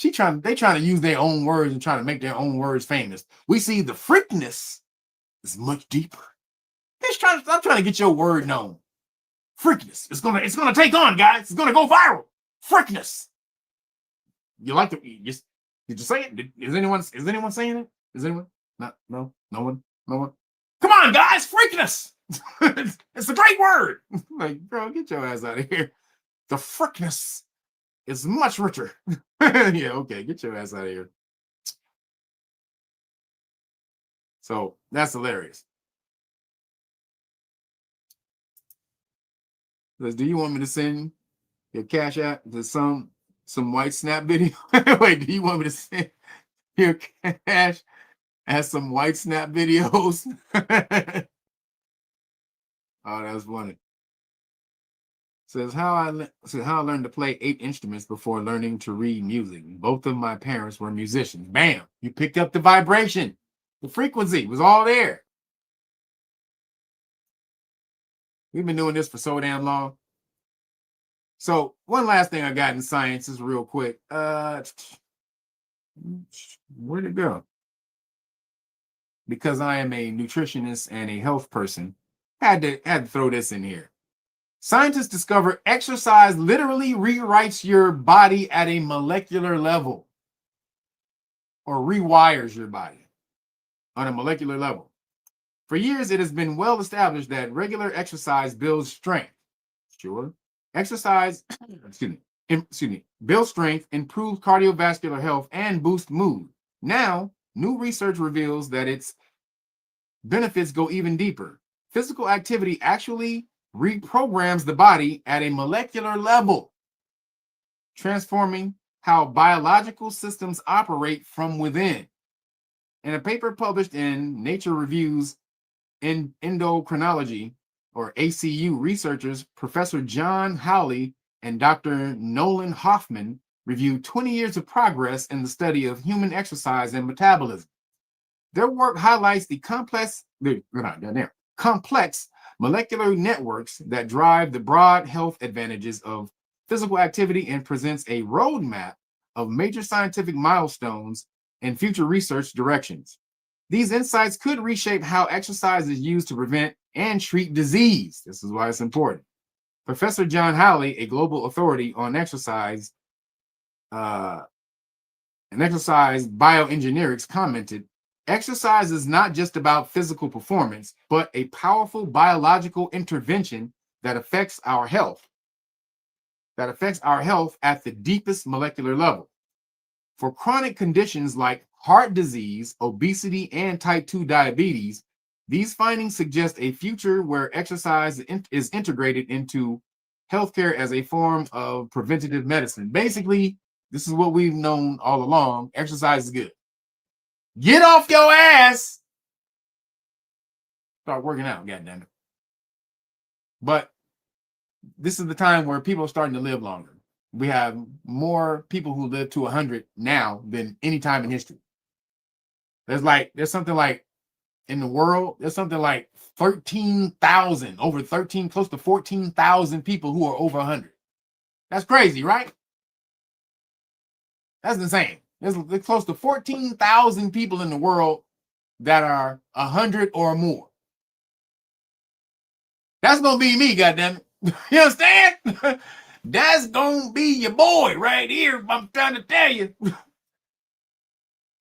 They trying to use their own words and trying to make their own words famous. We see the freakness is much deeper. I'm trying to get your word known. Freakness. It's gonna take on, guys. It's gonna go viral. Freakness. You like to did you say it? Is anyone saying it? Is anyone? No one. Come on, guys, freakness. It's a great word. Like, bro, get your ass out of here. The freakness is much richer. Yeah, okay, get your ass out of here. So that's hilarious. Do you want me to send your Cash App to some white snap video? Wait, do you want me to send your cash as some white snap videos? Oh, that's funny. Says how I learned to play 8 instruments before learning to read music. Both of my parents were musicians. Bam! You picked up the vibration. The frequency was all there. We've been doing this for so damn long. So one last thing I got in science is real quick. Where'd it go? Because I am a nutritionist and a health person, had to throw this in here. Scientists discover exercise literally rewrites your body at a molecular level, or rewires your body on a molecular level. For years, it has been well established that regular exercise builds strength. Sure. Exercise, builds strength, improves cardiovascular health, and boosts mood. Now, new research reveals that its benefits go even deeper. Physical activity actually reprograms the body at a molecular level, transforming how biological systems operate from within. In a paper published in Nature Reviews in Endocrinology, or ACU, researchers Professor John Howley and Dr. Nolan Hoffman reviewed 20 years of progress in the study of human exercise and metabolism. Their work highlights the complex molecular networks that drive the broad health advantages of physical activity and presents a roadmap of major scientific milestones and future research directions. These insights could reshape how exercise is used to prevent and treat disease. This is why it's important. Professor John Howley, a global authority on exercise and exercise bioengineering, commented, exercise is not just about physical performance, but a powerful biological intervention that affects our health. At the deepest molecular level. For chronic conditions like heart disease, obesity, and type 2 diabetes, these findings suggest a future where exercise is integrated into healthcare as a form of preventative medicine. Basically, this is what we've known all along. Exercise is good. Get off your ass. Start working out, goddammit. But this is the time where people are starting to live longer. We have more people who live to 100 now than any time in history. There's something like in the world, there's something like 13,000, close to 14,000 people who are over 100. That's crazy, right? That's insane. There's close to 14,000 people in the world that are 100 or more. That's gonna be me, goddammit. You understand? That's gonna be your boy right here. I'm trying to tell you.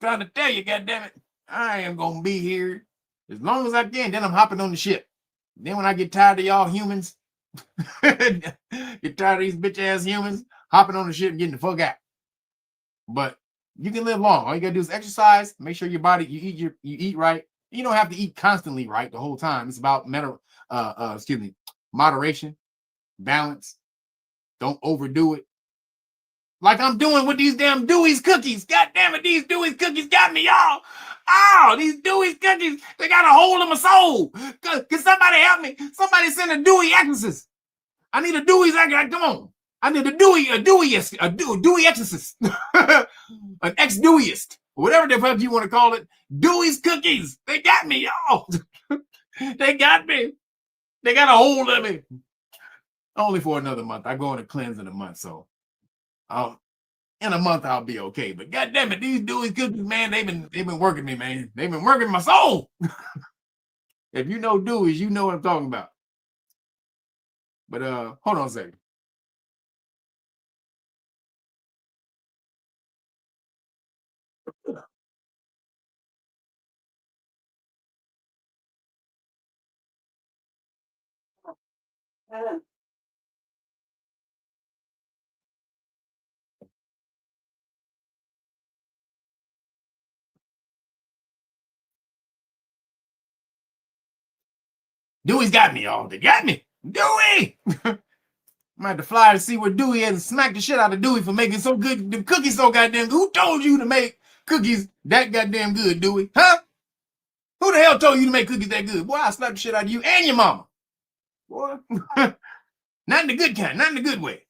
Goddammit. I am gonna be here as long as I can. Then I'm hopping on the ship. Then when I get tired of y'all humans, get tired of these bitch ass humans, hopping on the ship and getting the fuck out. But you can live long. All you gotta do is exercise. Make sure your body, you eat right. You don't have to eat constantly right the whole time. It's about moderation, balance. Don't overdo it. Like I'm doing with these damn Dewey's cookies. God damn it, these Dewey's cookies got me, y'all. Oh, these Dewey's cookies, they got a hole in my soul. Can somebody help me? Somebody send a Dewey exorcist. I need a Dewey's exorcist. Come on. I need a Dewey exorcist. An ex-Deweyist. Whatever the fuck you want to call it. Dewey's cookies. They got me, y'all. They got me. They got a hold of me. Only for another month. I go on a cleanse in a month, so in a month I'll be okay. But goddamn it, these Dewey's cookies, man, they've been working me, man. They've been working my soul. If you know Dewey's, you know what I'm talking about. But hold on a second. Dewey's got me, y'all. They got me. Dewey! I'm gonna have to fly to see where Dewey is and smack the shit out of Dewey for making so good the cookies so goddamn good. Who told you to make cookies that goddamn good, Dewey? Huh? Who the hell told you to make cookies that good? Boy, I'll slap the shit out of you and your mama. Boy. Not in the good kind, not in the good way.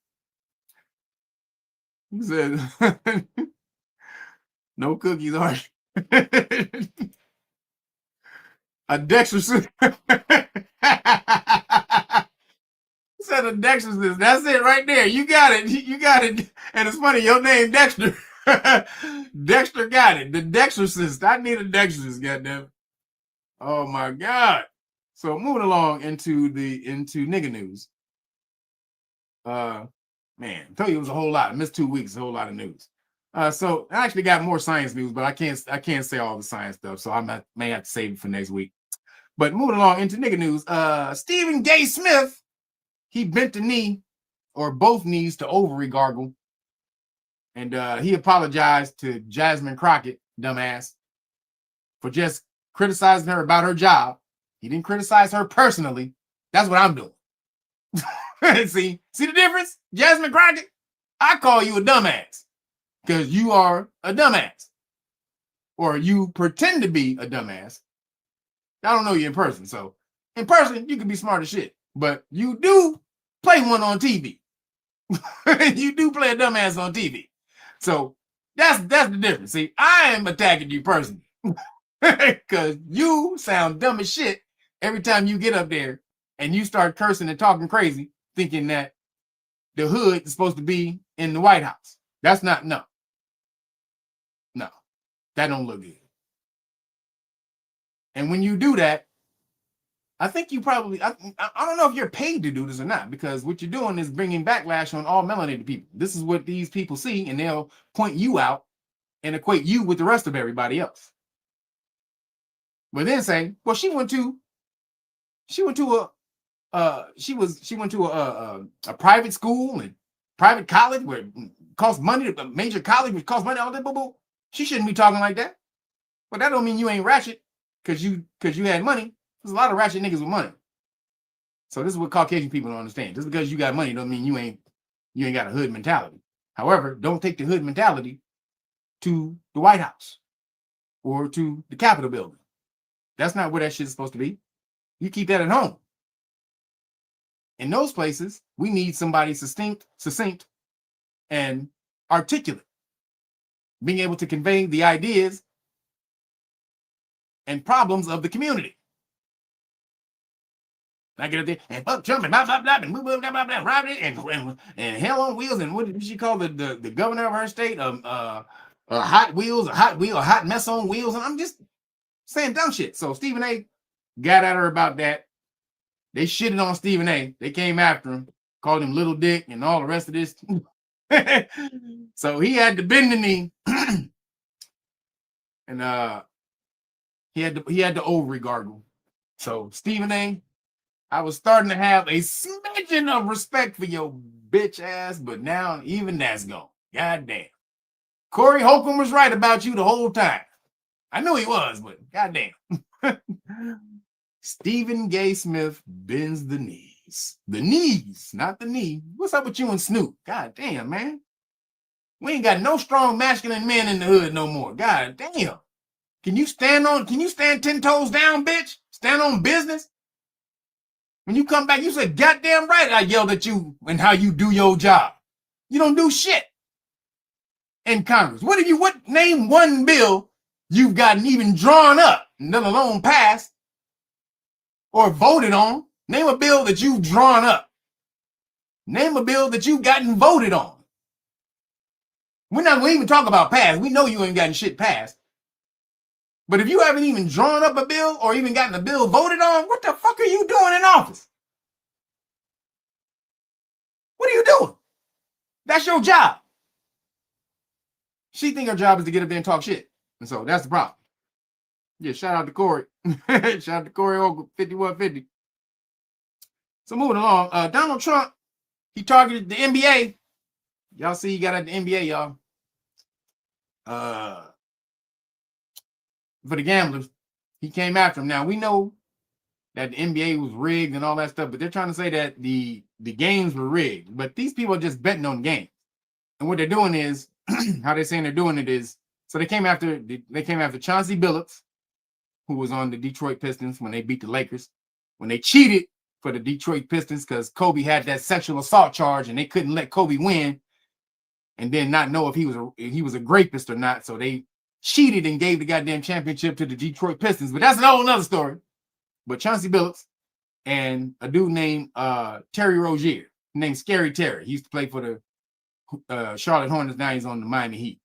He said, no cookies are a dexterous. Said a dexterous. That's it right there. You got it. You got it. And it's funny, your name Dexter. Dexter got it. The dexterous. I need a dexterous, goddamn. Oh my God. So moving along into nigga news. Man, I tell you it was a whole lot. I missed 2 weeks, a whole lot of news. So I actually got more science news, but I can't say all the science stuff, so I may have to save it for next week. But moving along into nigga news, Stephen Gay Smith, he bent the knee or both knees to ovary gargle, and he apologized to Jasmine Crockett, dumbass, for just criticizing her about her job. He didn't criticize her personally. That's what I'm doing. See the difference? Jasmine Crockett, I call you a dumbass because you are a dumbass. Or you pretend to be a dumbass. I don't know you in person. So in person, you can be smart as shit. But you do play one on TV. You do play a dumbass on TV. So that's the difference. See, I am attacking you personally. Because you sound dumb as shit every time you get up there and you start cursing and talking crazy, thinking that the hood is supposed to be in the White House. That's not, no, that don't look good. And when you do that, I think you probably, I don't know if you're paid to do this or not, because what you're doing is bringing backlash on all melanated people. This is what these people see, and they'll point you out and equate you with the rest of everybody else. But then say, well, she went to a private school and private college where it costs money, a major college which costs money, all that, boo boo. She shouldn't be talking like that. But that don't mean you ain't ratchet because you had money. There's a lot of ratchet niggas with money. So this is what Caucasian people don't understand. Just because you got money don't mean you ain't got a hood mentality. However, don't take the hood mentality to the White House or to the Capitol building. That's not where that shit's supposed to be. You keep that at home. In those places, we need somebody succinct, and articulate, being able to convey the ideas and problems of the community. I get up there and fuck Trump and blah blah blah and blah blah blah blah Robert and hell on wheels, and what did she call the governor of her state? Hot wheels, a hot mess on wheels, and I'm just saying dumb shit. So Stephen A. got at her about that. They shitted on Stephen A. They came after him, called him Little Dick and all the rest of this. So he had to bend the knee, and he had the ovary gargle. So Stephen A., I was starting to have a smidgen of respect for your bitch ass, but now even that's gone. God damn. Corey Holcomb was right about you the whole time. I knew he was, but goddamn. Stephen Gay Smith bends the knees. The knees, not the knee. What's up with you and Snoop? God damn, man. We ain't got no strong masculine men in the hood no more. God damn. Can you stand 10 toes down, bitch? Stand on business? When you come back, you said, goddamn right I yelled at you and how you do your job. You don't do shit in Congress. Name one bill you've gotten even drawn up, let alone passed or voted on. Name a bill that you've drawn up. Name a bill that you've gotten voted on. We're not going to even talk about passed. We know you ain't gotten shit passed. But if you haven't even drawn up a bill or even gotten a bill voted on, what the fuck are you doing in office? What are you doing? That's your job. She think her job is to get up there and talk shit. And so that's the problem. Yeah, shout out to Corey. Shout out to Corey Ogle, 5150. So moving along, Donald Trump, he targeted the NBA. Y'all see he got at the NBA, y'all. For the gamblers, he came after him. Now, we know that the NBA was rigged and all that stuff, but they're trying to say that the games were rigged. But these people are just betting on games. And what they're doing is, how they're saying they're doing it is, so they came after Chauncey Billups, who was on the Detroit Pistons when they beat the Lakers, when they cheated for the Detroit Pistons because Kobe had that sexual assault charge and they couldn't let Kobe win and then not know if he was a rapist or not. So they cheated and gave the goddamn championship to the Detroit Pistons. But that's a whole nother story. But Chauncey Billups and a dude named Terry Rozier, named Scary Terry. He used to play for the Charlotte Hornets. Now he's on the Miami Heat.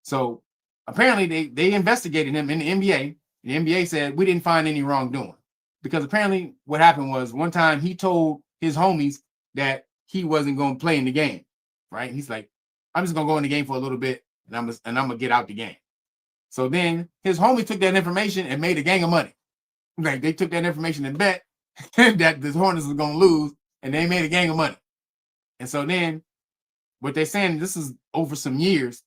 So apparently they investigated him in the NBA. The NBA said, we didn't find any wrongdoing. Because apparently what happened was one time he told his homies that he wasn't going to play in the game. Right? He's like, I'm just going to go in the game for a little bit and I'm going to get out the game. So then his homie took that information and made a gang of money. Like they took that information and bet that the Hornets was going to lose, and they made a gang of money. And so then what they're saying, this is over some years,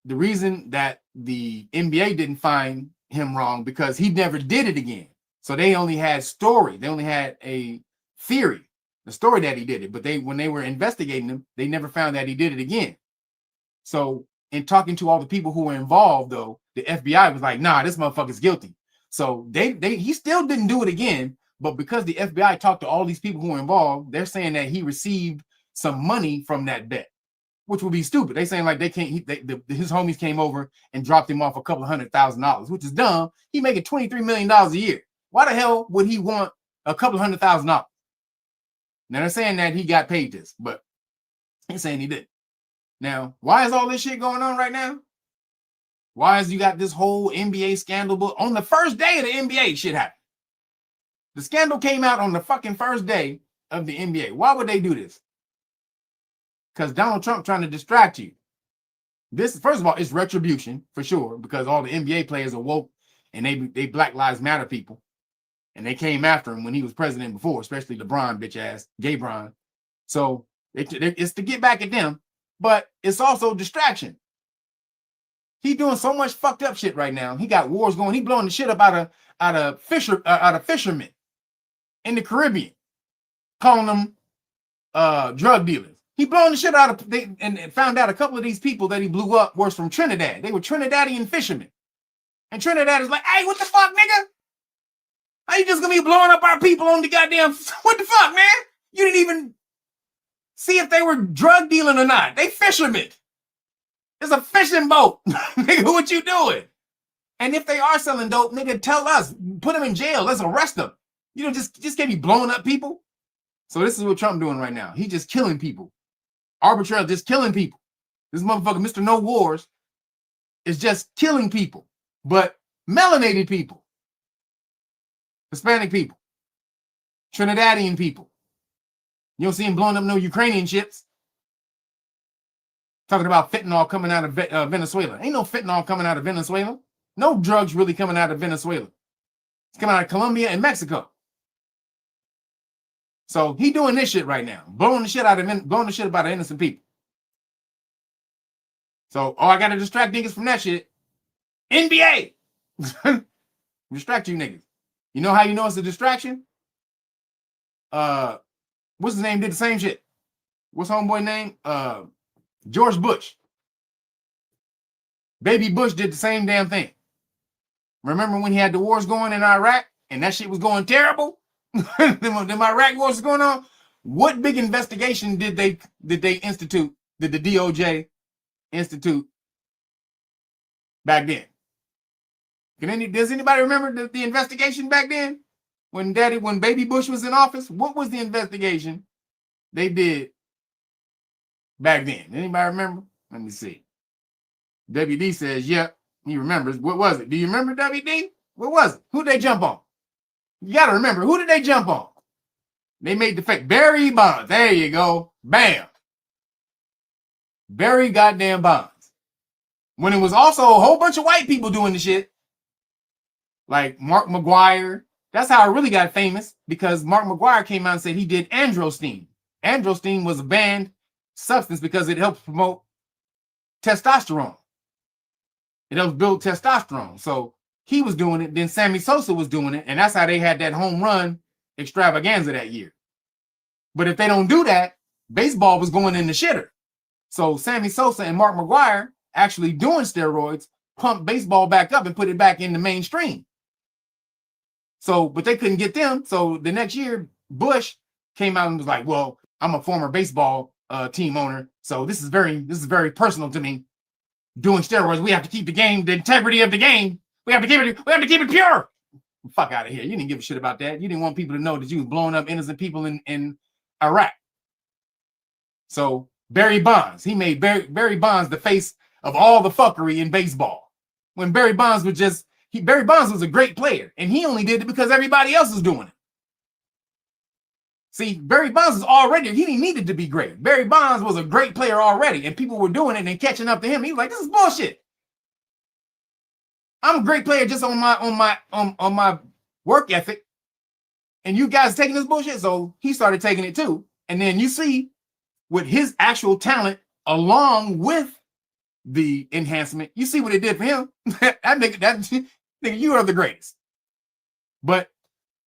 the reason that the NBA didn't find him wrong because he never did it again. So they only had story. They only had a theory, the story that he did it. But when they were investigating him, they never found that he did it again. So in talking to all the people who were involved, though, the FBI was like, nah, this motherfucker's guilty. So he still didn't do it again. But because the FBI talked to all these people who were involved, they're saying that he received some money from that bet, which would be stupid. They saying like his homies came over and dropped him off a couple $100,000, which is dumb. He making $23 million a year. Why the hell would he want a couple $100,000? Now they're saying that he got paid this, but He's saying he did. Now, why is all this shit going on right now? Why is you got this whole NBA scandal book on the first day of the NBA shit happened? The scandal came out on the fucking first day of the NBA. Why would they do this? Because Donald Trump trying to distract you. This, first of all, it's retribution for sure, because all the NBA players are woke and they Black Lives Matter people. And they came after him when he was president before, especially LeBron, bitch ass, gay Bron. So it's to get back at them, but it's also distraction. He doing so much fucked up shit right now. He got wars going. He blowing the shit up out of fishermen in the Caribbean, calling them drug dealers. He blowing the shit out of and found out a couple of these people that he blew up was from Trinidad. They were Trinidadian fishermen. And Trinidad is like, hey, what the fuck, nigga? How you just gonna be blowing up our people on the goddamn, what the fuck, man? You didn't even see if they were drug dealing or not. They fishermen. It's a fishing boat. Nigga, what you doing? And if they are selling dope, nigga, tell us. Put them in jail. Let's arrest them. You know, just can't be blowing up people. So this is what Trump doing right now. He just killing people. Arbitrarily just killing people. This motherfucker, Mr. No Wars, is just killing people. But melanated people, Hispanic people, Trinidadian people. You don't see him blowing up no Ukrainian ships. Talking about fentanyl coming out of Venezuela. Ain't no fentanyl coming out of Venezuela. No drugs really coming out of Venezuela. It's coming out of Colombia and Mexico. So he doing this shit right now, blowing the shit about innocent people. So, I got to distract niggas from that shit. NBA. Distract you niggas. You know how you know it's a distraction? What's his name? Did the same shit. What's homeboy name? George Bush. Baby Bush did the same damn thing. Remember when he had the wars going in Iraq and that shit was going terrible? Them Iraq wars was going on. What big investigation did they institute? Did the DOJ institute back then? Does anybody remember the investigation back then? When Baby Bush was in office? What was the investigation they did back then? Anybody remember? Let me see. WD says, yep, he remembers. What was it? Do you remember, WD? What was it? Who'd they jump on? You got to remember, who did they jump on? They made the fake Barry Bonds. There you go. Bam. Barry goddamn Bonds. When it was also a whole bunch of white people doing the shit. Like Mark McGuire. That's how it really got famous, because Mark McGuire came out and said he did androstenedione. Androstenedione was a banned substance because it helps promote testosterone. It helps build testosterone. So he was doing it. Then Sammy Sosa was doing it. And that's how they had that home run extravaganza that year. But if they don't do that, baseball was going in the shitter. So Sammy Sosa and Mark McGuire actually doing steroids pumped baseball back up and put it back in the mainstream. So, but they couldn't get them. So the next year, Bush came out and was like, well, I'm a former baseball team owner. So this is very personal to me. Doing steroids, we have to keep the game, the integrity of the game. We have to keep it pure. Fuck out of here. You didn't give a shit about that. You didn't want people to know that you was blowing up innocent people in Iraq. So Barry Bonds, he made Barry Bonds the face of all the fuckery in baseball. When Barry Bonds was Barry Bonds was a great player, and he only did it because everybody else was doing it. See, Barry Bonds was already, he didn't need it to be great. Barry Bonds was a great player already, and people were doing it and catching up to him. He was like, this is bullshit. I'm a great player just on my work ethic, and you guys taking this bullshit. So he started taking it too. And then you see with his actual talent along with the enhancement, you see what it did for him. that nigga, you are the greatest. But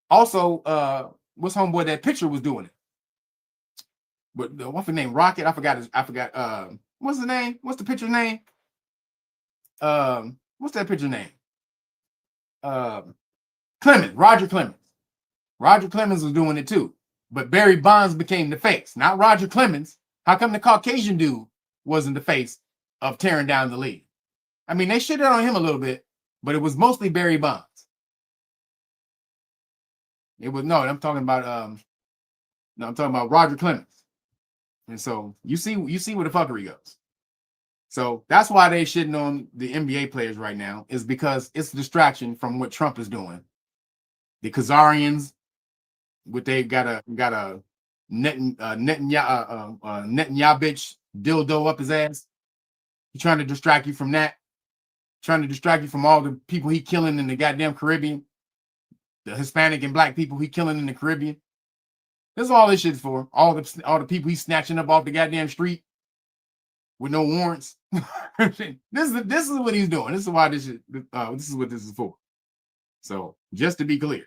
also, what's homeboy that picture was doing it? But what's his name? Rocket? I forgot. What's the name? What's the picture's name? What's that picture name? Clemens, Roger Clemens. Roger Clemens was doing it too. But Barry Bonds became the face, not Roger Clemens. How come the Caucasian dude wasn't the face of tearing down the league? I mean, they shitted on him a little bit, but it was mostly Barry Bonds. It was I'm talking about Roger Clemens. And so you see where the fuckery goes. So that's why they shitting on the NBA players right now, is because it's a distraction from what Trump is doing. The Khazarians, what they got a Netanyahu bitch dildo up his ass. He's trying to distract you from that. Trying to distract you from all the people he killing in the goddamn Caribbean. The Hispanic and black people he killing in the Caribbean. This is all this shit's for. All the people he's snatching up off the goddamn street with no warrants. This is what he's doing. This is why this is what this is for. So just to be clear.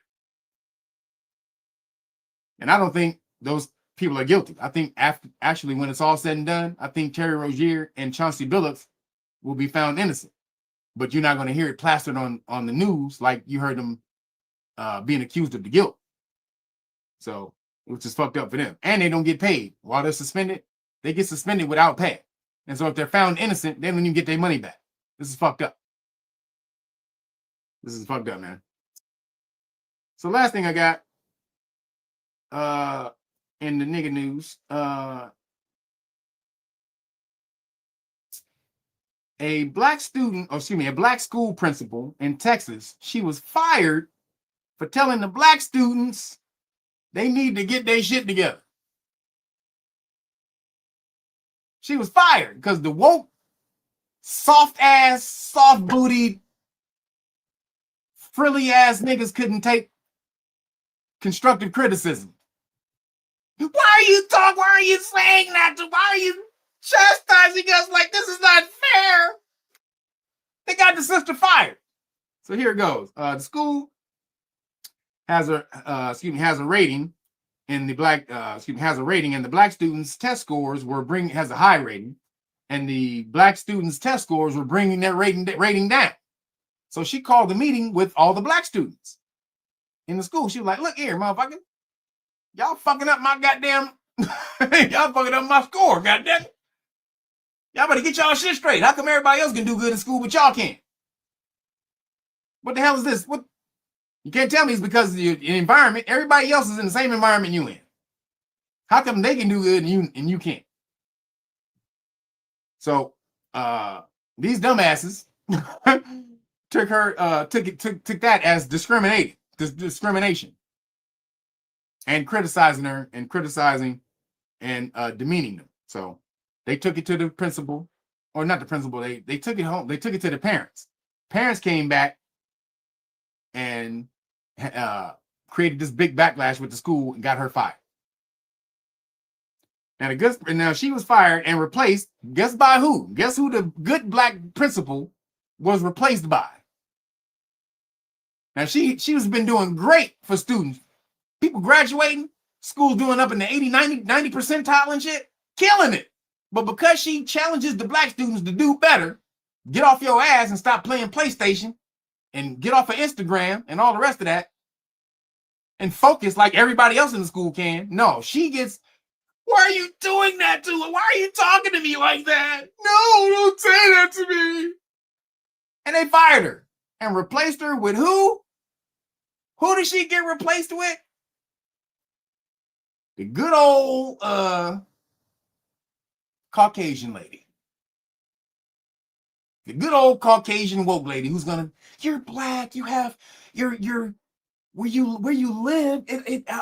And I don't think those people are guilty. I think actually when it's all said and done, I think Terry Rozier and Chauncey Billups will be found innocent. But you're not going to hear it plastered on the news like you heard them being accused of the guilt. So, which is fucked up for them. And they don't get paid. While they're suspended, they get suspended without pay. And so if they're found innocent, they don't even get their money back. This is fucked up. This is fucked up, man. So last thing I got in the nigga news, a black school principal in Texas, she was fired for telling the black students they need to get their shit together. She was fired because the woke, soft-ass, soft-bootied, frilly-ass niggas couldn't take constructive criticism. Why are you saying that? Why are you chastising us like this is not fair? They got the sister fired. So here it goes. The school has a rating in the black and the black students' test scores has a high rating, and the black students' test scores were bringing their rating down. So she called the meeting with all the black students in the school. She was like, "Look here, motherfucker, y'all fucking up my goddamn, y'all fucking up my score, goddamn. Y'all better get y'all shit straight. How come everybody else can do good in school, but y'all can't? What the hell is this? What? You can't tell me it's because of the environment. Everybody else is in the same environment you in. How come they can do good and you can't?" So these dumbasses took that as discrimination and criticizing her and demeaning them. So they took it to the principal, or not the principal. They took it home. They took it to the parents. Parents came back and created this big backlash with the school and got her fired. Now she was fired and replaced. Guess by who? Guess who the good black principal was replaced by? Now she's been doing great for students. People graduating, schools doing up in the 80, 90 percentile and shit, killing it. But because she challenges the black students to do better, get off your ass and stop playing PlayStation and get off of Instagram and all the rest of that and focus like everybody else in the school can. No, she gets, "Why are you doing that to her? Why are you talking to me like that? No, don't say that to me." And they fired her and replaced her with who? Who did she get replaced with? The good old Caucasian lady. The good old Caucasian woke lady who's gonna, "You're black, you have you're where you live,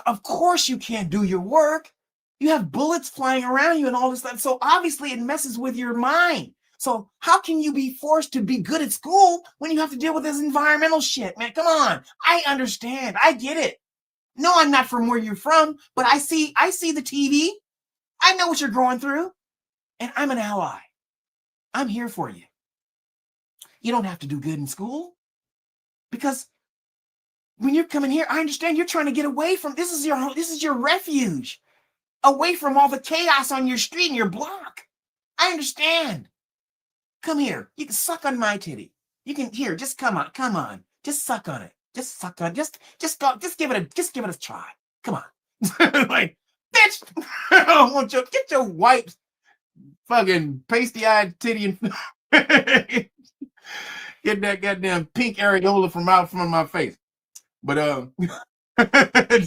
of course you can't do your work. You have bullets flying around you and all this stuff. So obviously it messes with your mind. So how can you be forced to be good at school when you have to deal with this environmental shit, man? Come on. I understand. I get it. No, I'm not from where you're from, but I see the TV. I know what you're going through. And I'm an ally. I'm here for you. You don't have to do good in school because when you're coming here, I understand you're trying to get away from, this is your refuge, away from all the chaos on your street and your block. I understand. Come here. You can suck on my titty. You can, here, just come on. Just suck on it. Just suck on it. Just give it a try. Come on. Like, bitch, I don't want you, get your white fucking pasty-eyed titty and get that goddamn pink areola from out from my face. But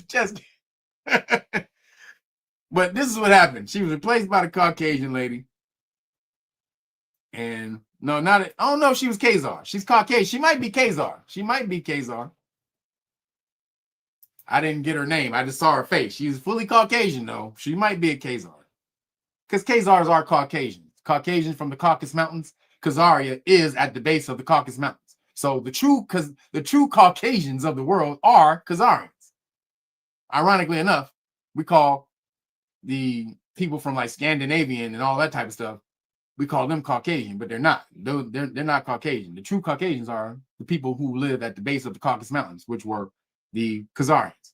just But this is what happened. She was replaced by the Caucasian lady. And no, not it. Oh no, she was Khazar. She's Caucasian. She might be Khazar. She might be Khazar. I didn't get her name. I just saw her face. She's fully Caucasian though. She might be a Khazar. Because Khazars are Caucasians. Caucasians from the Caucasus Mountains. Khazaria is at the base of the Caucasus Mountains. So the true Caucasians of the world are Khazarians. Ironically enough, we call the people from like Scandinavian and all that type of stuff, we call them Caucasian, but they're not. They're not Caucasian. The true Caucasians are the people who live at the base of the Caucasus Mountains, which were the Khazarians.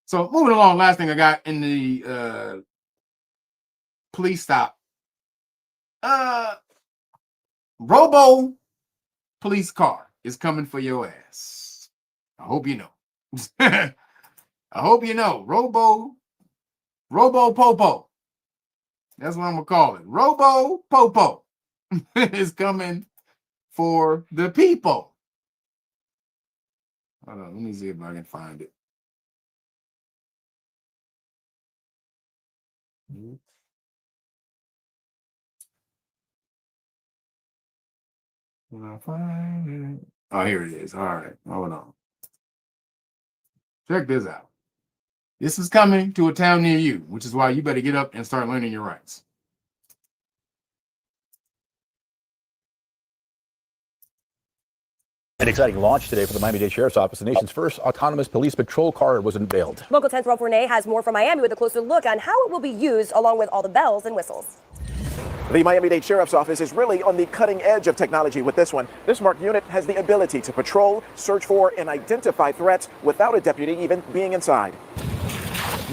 So moving along, last thing I got in the police stop. Robo police car is coming for your ass. I hope you know. I hope you know. Robo Popo. That's what I'm gonna call it. Robo Popo is coming for the people. Hold on, let me see if I can find it. When I find it. Oh, here it is. All right, hold on. Check this out. This is coming to a town near you, which is why you better get up and start learning your rights. An exciting launch today for the Miami-Dade Sheriff's Office. The nation's first autonomous police patrol car was unveiled. Local 10's Rolf Renee has more from Miami with a closer look on how it will be used along with all the bells and whistles. The Miami-Dade Sheriff's Office is really on the cutting edge of technology with this one. This marked unit has the ability to patrol, search for, and identify threats without a deputy even being inside.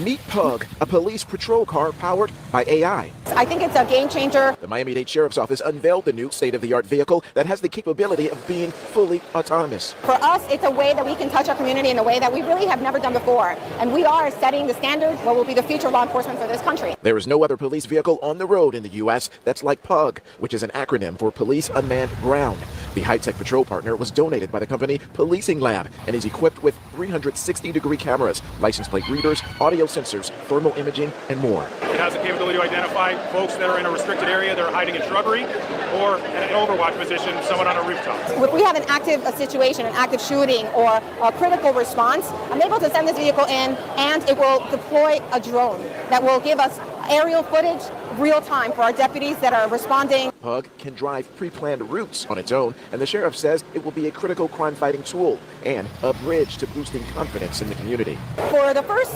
Meet Pug, a police patrol car powered by AI. I think it's a game changer. The Miami-Dade Sheriff's Office unveiled the new state-of-the-art vehicle that has the capability of being fully autonomous. For us, it's a way that we can touch our community in a way that we really have never done before. And we are setting the standard what will be the future law enforcement for this country. There is no other police vehicle on the road in the U.S. that's like PUG, which is an acronym for Police Unmanned Ground. The high-tech patrol partner was donated by the company Policing Lab and is equipped with 360-degree cameras, license plate readers, audio sensors, thermal imaging, and more. It has the capability to identify folks that are in a restricted area, that are hiding in shrubbery, or in an overwatch position, someone on a rooftop. If we have an active situation, an active shooting, or a critical response, I'm able to send this vehicle in, and it will deploy a drone that will give us aerial footage real time for our deputies that are responding. PUG can drive pre-planned routes on its own, and the sheriff says it will be a critical crime-fighting tool and a bridge to boosting confidence in the community. For the first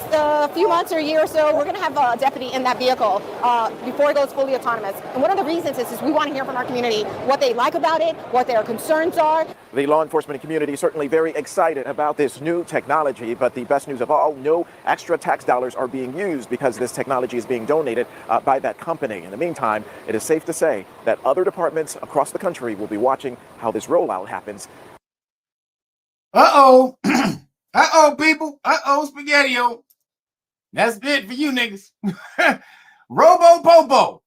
few months or a year or so, we're going to have a deputy in that vehicle before it goes fully autonomous. And one of the reasons is we want to hear from our community what they like about it, what their concerns are. The law enforcement community is certainly very excited about this new technology, but the best news of all, no extra tax dollars are being used because this technology is being donated by that company. In the meantime, it is safe to say that other departments across the country will be watching how this rollout happens. Uh-oh. Uh-oh, people. Uh-oh, Spaghetti-O. That's it for you niggas. Robo Popo.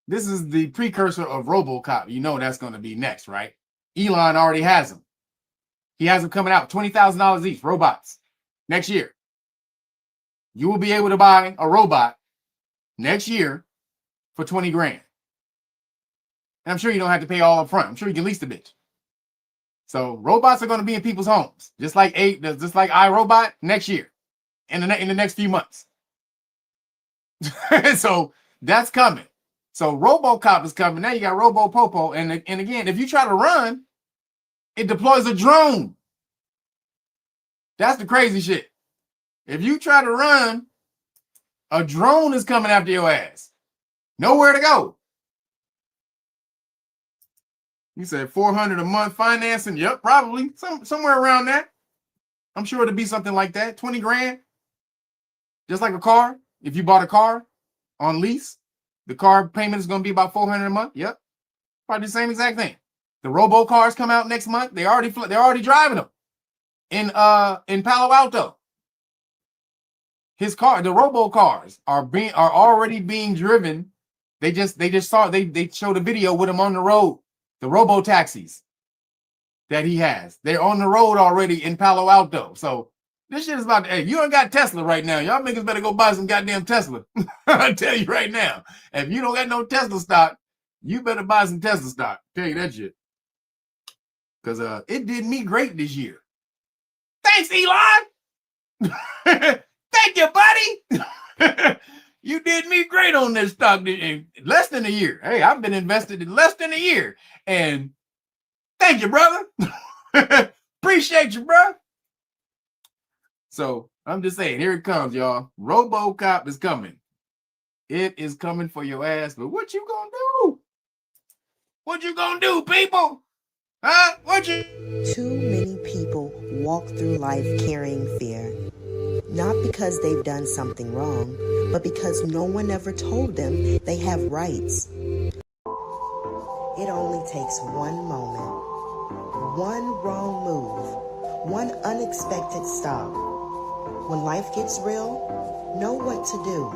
This is the precursor of RoboCop. You know that's going to be next, right? Elon already has them. He has them coming out, $20,000 each, robots, next year. You will be able to buy a robot next year for 20 grand. And I'm sure you don't have to pay all up front. I'm sure you can lease the bitch. So robots are going to be in people's homes, just like iRobot next year, in the next few months. So that's coming. So RoboCop is coming. Now you got Robo Popo, and again, if you try to run, it deploys a drone. That's the crazy shit. If you try to run, a drone is coming after your ass. Nowhere to go. You said $400 a month financing? Yep, probably somewhere around that. I'm sure it'll be something like that. 20 grand, just like a car. If you bought a car on lease, the car payment is going to be about $400 a month. Yep, probably the same exact thing. The robo cars come out next month. They're already driving them in Palo Alto. The robo cars are already being driven. They showed a video with him on the road. The robo taxis that he has, they're on the road already in Palo Alto. So This shit is about to, hey, you ain't got Tesla right now. Y'all niggas better go buy some goddamn Tesla. I'll tell you right now. If you don't got no Tesla stock, you better buy some Tesla stock. Tell you that shit. Because it did me great this year. Thanks, Elon. Thank you, buddy. You did me great on this stock in less than a year. Hey, I've been invested in less than a year. And thank you, brother. Appreciate you, bro. So I'm just saying, here it comes, y'all. RoboCop is coming. It is coming for your ass. But what you gonna do? What you gonna do, people? Huh? What you? Too many people walk through life carrying fear. Not because they've done something wrong, but because no one ever told them they have rights. It only takes one moment, one wrong move, one unexpected stop. When life gets real, know what to do,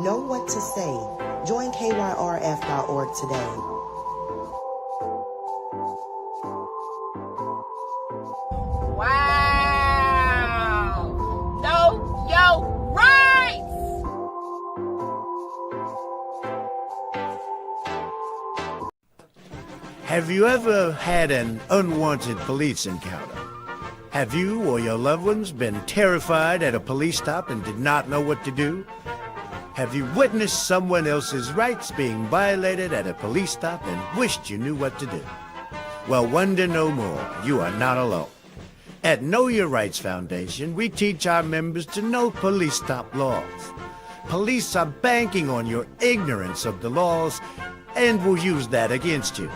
know what to say. Join KYRF.org today. Wow! Know your rights! Have you ever had an unwanted police encounter? Have you or your loved ones been terrified at a police stop and did not know what to do? Have you witnessed someone else's rights being violated at a police stop and wished you knew what to do? Well, wonder no more. You are not alone. At Know Your Rights Foundation, we teach our members to know police stop laws. Police are banking on your ignorance of the laws and will use that against you.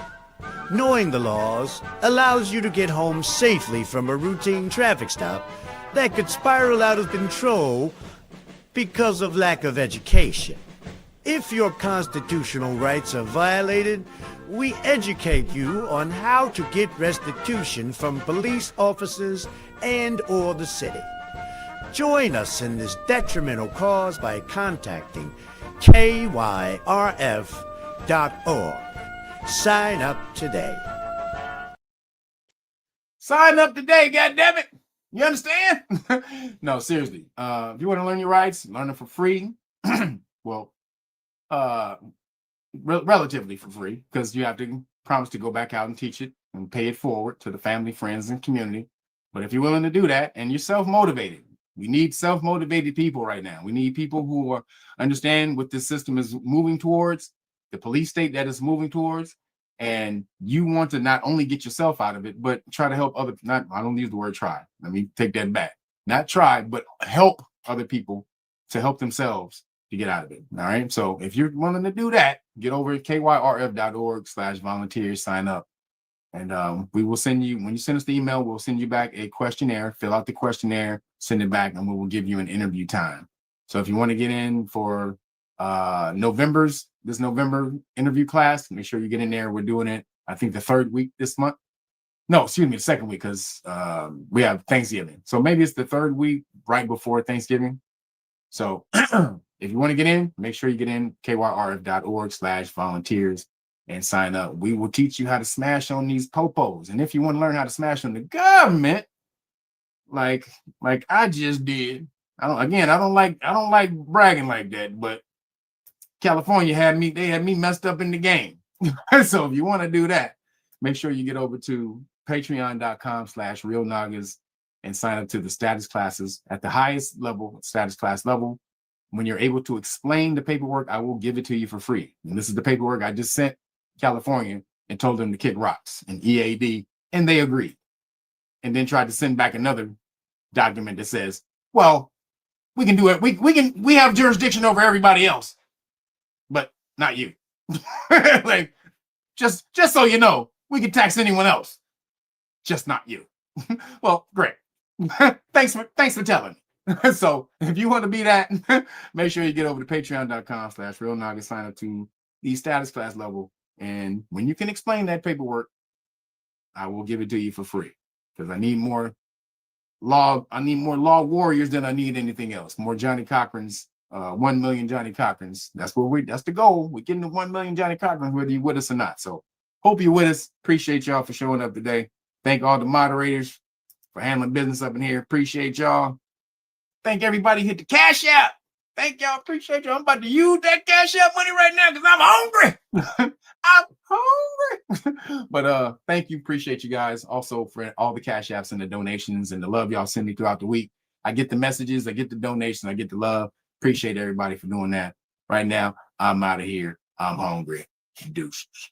Knowing the laws allows you to get home safely from a routine traffic stop that could spiral out of control because of lack of education. If your constitutional rights are violated, we educate you on how to get restitution from police officers and/or the city. Join us in this detrimental cause by contacting KYRF.org. Sign up today. Sign up today, goddammit. You understand? No, seriously. If you want to learn your rights, learn them for free. Well, relatively for free, because you have to promise to go back out and teach it and pay it forward to the family, friends, and community. But if you're willing to do that and you're self-motivated, we need self-motivated people right now. We need people who understand what this system is moving towards, the police state that is moving towards, and you want to not only get yourself out of it, but try to help other, I don't use the word try. Let me take that back. Not try, but help other people to help themselves to get out of it. All right. So if you're willing to do that, get over at kyrf.org/volunteers, sign up. And we will send you, when you send us the email, we'll send you back a questionnaire, fill out the questionnaire, send it back, and we will give you an interview time. So if you want to get in for this November interview class, make sure you get in there. We're doing it, I think, the third week this month. No, excuse me, the second week, because we have Thanksgiving. So maybe it's the third week right before Thanksgiving. So if you want to get in, make sure you get in kyrf.org/volunteers and sign up. We will teach you how to smash on these popos. And if you want to learn how to smash on the government, like I just did, I don't like bragging like that, but California had me messed up in the game. So if you want to do that, make sure you get over to patreon.com/real Nagas and sign up to the status classes at the highest level, status class level. When you're able to explain the paperwork, I will give it to you for free. And this is the paperwork I just sent California and told them to kick rocks and EAD, and they agreed. And then tried to send back another document that says, well, we can do it. We have jurisdiction over everybody else, but not you. Like, just so you know, we can tax anyone else, just not you. Well, great. Thanks for telling me. So if you want to be that, make sure you get over to patreon.com/real Naga, sign up to the status class level. And when you can explain that paperwork, I will give it to you for free, because I need more law warriors than I need anything else. More Johnny Cochran's, 1 million Johnny Cochran's. That's the goal. We're getting to 1 million Johnny Cochran's, whether you're with us or not. So hope you're with us. Appreciate y'all for showing up today. Thank all the moderators for handling business up in here. Appreciate y'all. Thank everybody hit the Cash App. Thank y'all. Appreciate you. I'm about to use that Cash App money right now because I'm hungry. I'm hungry. But thank you. Appreciate you guys. Also for all the Cash Apps and the donations and the love y'all send me throughout the week. I get the messages, I get the donations, I get the love. Appreciate everybody for doing that. Right now, I'm out of here. I'm hungry. Deuces.